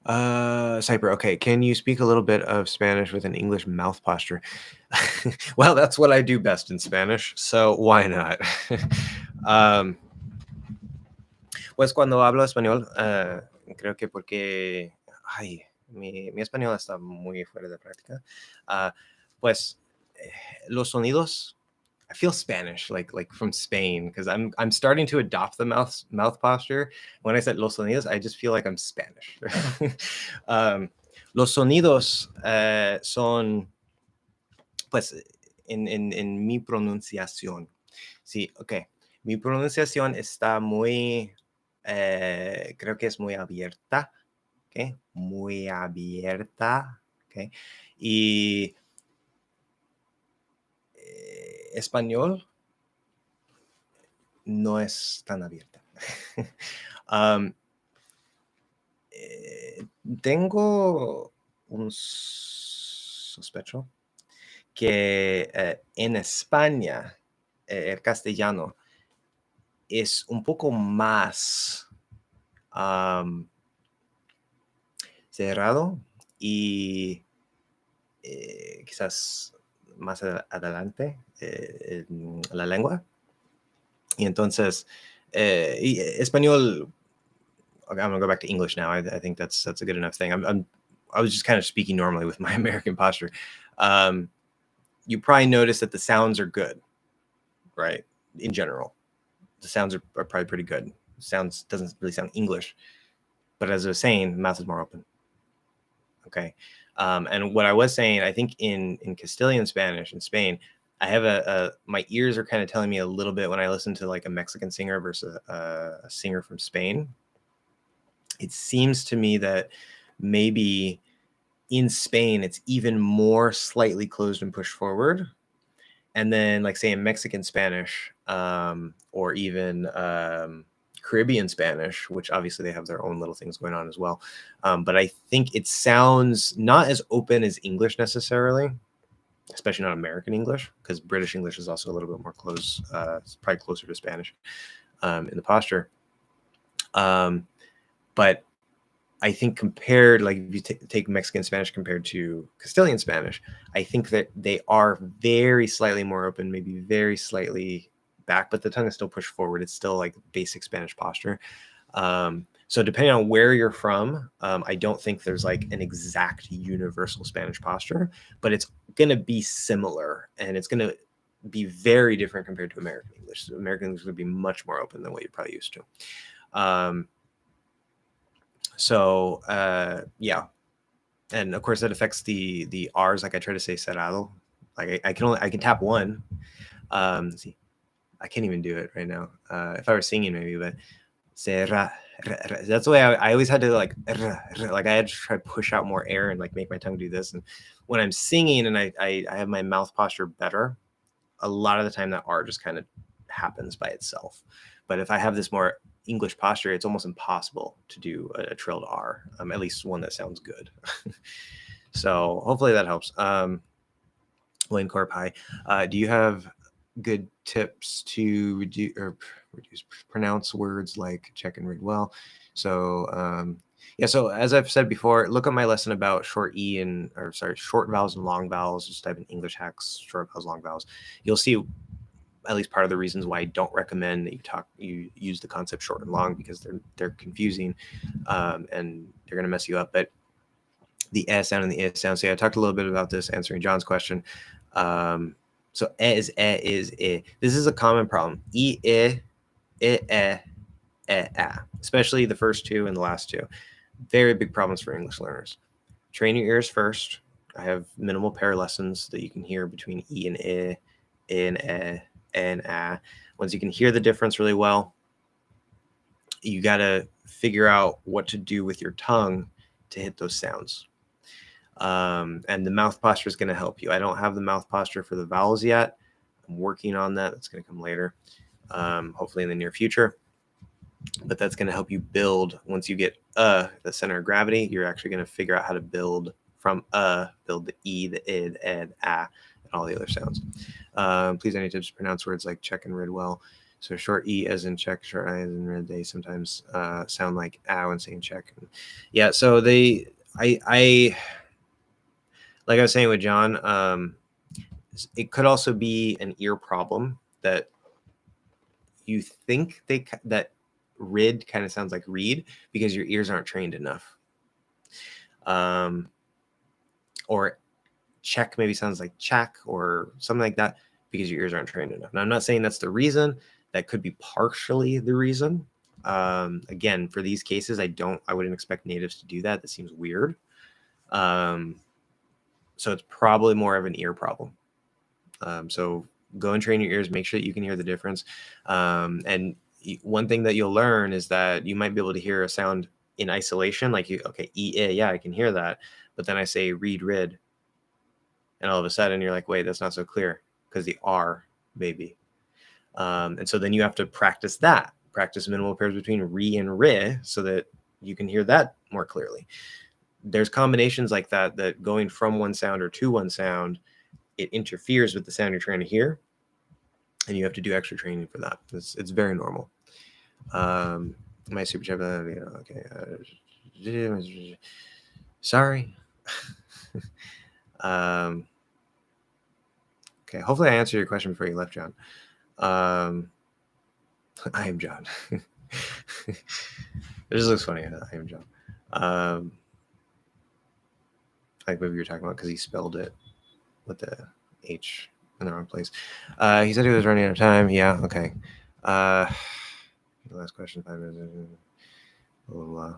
Cyper, okay. Can you speak a little bit of Spanish with an English mouth posture? Well, that's what I do best in Spanish, so why not? Pues cuando hablo español, creo que porque, ay, mi español está muy fuera de práctica. Pues los sonidos, I feel Spanish, like from Spain, because I'm starting to adopt the mouth posture. When I said los sonidos, I just feel like I'm Spanish. Los sonidos son, pues, en mi pronunciación. Sí, ok. Mi pronunciación está muy, creo que es muy abierta, ¿ok? Muy abierta, ¿ok? Y español no es tan abierta. Tengo un sospecho que en España el castellano es un poco más cerrado y quizás más adelante la lengua. Y entonces, y español, I'm going to go back to English now. I think that's a good enough thing. I was just kind of speaking normally with my American posture. You probably notice that the sounds are good, right? In general, the sounds are probably pretty good. Sounds doesn't really sound English, but as I was saying, the mouth is more open. Okay. And what I was saying, I think in Castilian Spanish in Spain, I have my ears are kind of telling me a little bit when I listen to like a Mexican singer versus a singer from Spain. It seems to me that maybe in Spain, it's even more slightly closed and pushed forward. And then, like, say in Mexican Spanish, or even Caribbean Spanish, which obviously they have their own little things going on as well. But I think it sounds not as open as English necessarily, especially not American English, because British English is also a little bit more close. It's probably closer to Spanish in the posture. But I think compared, like if you take Mexican Spanish compared to Castilian Spanish, I think that they are very slightly more open, maybe very slightly back, but the tongue is still pushed forward. It's still like basic Spanish posture. So depending on where you're from, I don't think there's like an exact universal Spanish posture, but it's going to be similar, and it's going to be very different compared to American English. So American English would be much more open than what you're probably used to. Yeah, and of course that affects the R's. Like I try to say cerrado, Like I can tap one. Let's see, I can't even do it right now. If I were singing, maybe, but say ra, ra, ra. That's the way I always had to like ra, ra. Like I had to try to push out more air and like make my tongue do this. And when I'm singing and I have my mouth posture better, a lot of the time that R just kind of happens by itself. But if I have this more English posture, it's almost impossible to do a trilled R, at least one that sounds good. So hopefully that helps. Wayne Corp, hi. Do you have good tips to pronounce words like check and read well? So yeah, so as I've said before, look at my lesson about short vowels and long vowels. Just type in English hacks, short vowels, long vowels. You'll see at least part of the reasons why I don't recommend that you use the concept short and long, because they're confusing and they're going to mess you up. But the S sound and the I sound. So yeah, I talked a little bit about this answering John's question. So is I. This is a common problem. Especially the first two and the last two. Very big problems for English learners. Train your ears first. I have minimal pair lessons that you can hear between E and I and A. Once you can hear the difference really well, you got to figure out what to do with your tongue to hit those sounds. And the mouth posture is going to help you. I don't have the mouth posture for the vowels yet. I'm working on that. That's going to come later, hopefully in the near future. But that's going to help you build. Once you get the center of gravity, you're actually going to figure out how to build from build the E, the I, the ed, and all the other sounds. Please, any tips to pronounce words like check and read well? So short E as in check, short I as in read, they sometimes sound like when saying check. Yeah, so I like I was saying with John, it could also be an ear problem that you think that rid kind of sounds like read because your ears aren't trained enough. Or check maybe sounds like check or something like that because your ears aren't trained enough. Now, I'm not saying that's the reason. That could be partially the reason. Again, for these cases, I wouldn't expect natives to do that. That seems weird. So it's probably more of an ear problem. So go and train your ears, make sure that you can hear the difference. And one thing that you'll learn is that you might be able to hear a sound in isolation, like yeah, I can hear that. But then I say read, rid. And all of a sudden you're like, wait, that's not so clear because the R, baby. And so then you have to practice minimal pairs between re and ri so that you can hear that more clearly. There's combinations like that going from one sound or to one sound, it interferes with the sound you're trying to hear. And you have to do extra training for that. It's very normal. My super chat, okay. Sorry. Okay, hopefully I answered your question before you left, John. I am John. It just looks funny. I am John. Like maybe you're talking about because he spelled it with the H in the wrong place. He said he was running out of time. Yeah, okay. The last question, 5 minutes. Blah, blah, blah.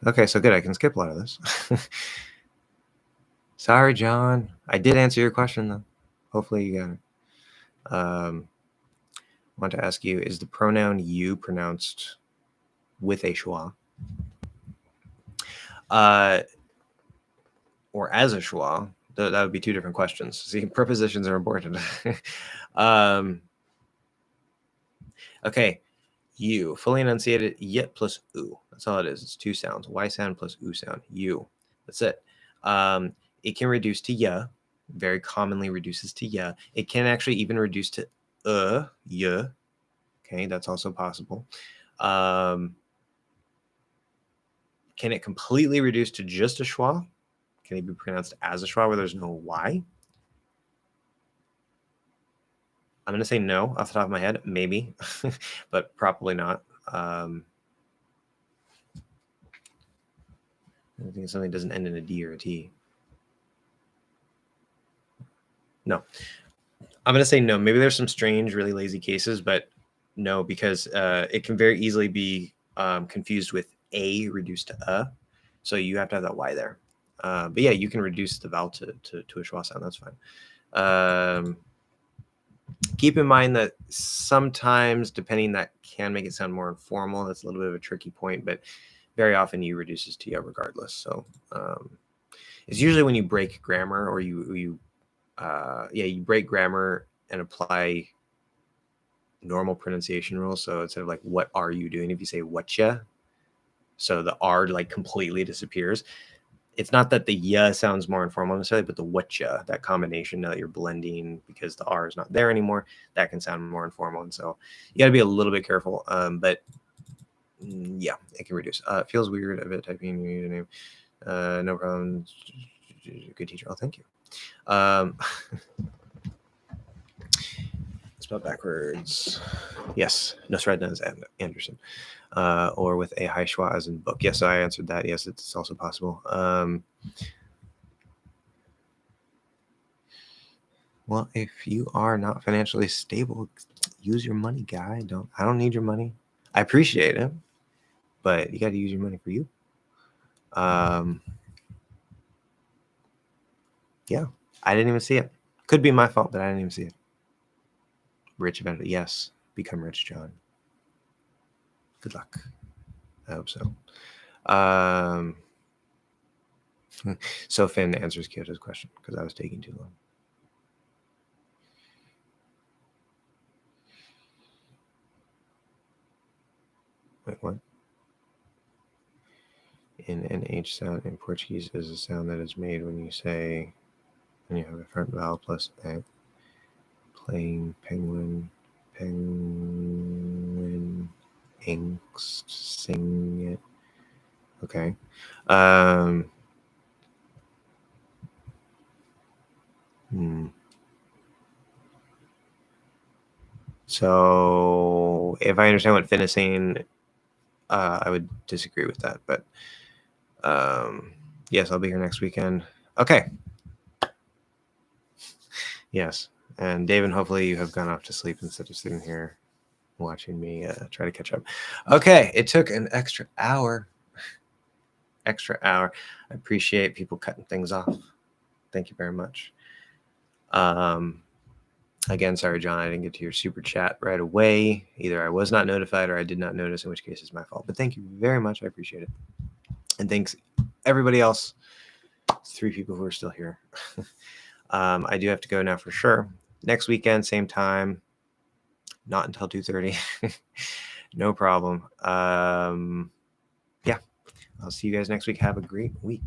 Okay, so good. I can skip a lot of this. Sorry, John. I did answer your question, though. Hopefully you got it. I want to ask you, is the pronoun you pronounced with a schwa? Or as a schwa? That would be two different questions. See, prepositions are important. Okay, you. Fully enunciated, yet plus u. That's all it is. It's two sounds. Y sound plus u sound. You. That's it. It can reduce to ya. Very commonly reduces to ya. It can actually even reduce to ya. Okay, that's also possible. Can it completely reduce to just a schwa? Can it be pronounced as a schwa where there's no Y? I'm going to say no off the top of my head, maybe, but probably not. I think something doesn't end in a D or a T. No. I'm going to say no. Maybe there's some strange, really lazy cases, but no, because it can very easily be confused with A reduced to a. So you have to have that Y there. But yeah, you can reduce the vowel to a schwa sound. That's fine. Keep in mind that sometimes, depending, that can make it sound more informal. That's a little bit of a tricky point, but very often you reduces to regardless. So it's usually when you break grammar, or you break grammar and apply normal pronunciation rules. So instead of like, what are you doing? If you say whatcha, so the R like completely disappears. It's not that the ya sounds more informal necessarily, but the whatcha, that combination, now that you're blending because the R is not there anymore, that can sound more informal. And so you got to be a little bit careful. But yeah, it can reduce. It feels weird a bit typing your username. No problem. Good teacher. Oh, thank you. Spelled backwards. Yes, Nosrad as Anderson. Or with a high schwa as in book. Yes, so I answered that. Yes, it's also possible. Well, if you are not financially stable, use your money, guy. I don't need your money. I appreciate it, but you got to use your money for you. Yeah, I didn't even see it. Could be my fault that I didn't even see it. Rich eventually. Yes, become rich, John. Good luck. I hope so. So Finn answers Kyoto's question because I was taking too long. Wait, what? An H sound in Portuguese is a sound that is made when you have a front vowel plus a. Playing penguin, angst, sing it. Okay. So if I understand what Finn is saying, I would disagree with that. But yes, I'll be here next weekend. Okay. Yes. And David, hopefully you have gone off to sleep instead of sitting here watching me try to catch up. Okay. It took an extra hour. I appreciate people cutting things off. Thank you very much. Again, sorry, John, I didn't get to your super chat right away. Either I was not notified or I did not notice, in which case it's my fault. But thank you very much. I appreciate it. And thanks everybody else. 3 people who are still here. I do have to go now for sure. Next weekend, same time. Not until 2:30. No problem. Yeah. I'll see you guys next week. Have a great week.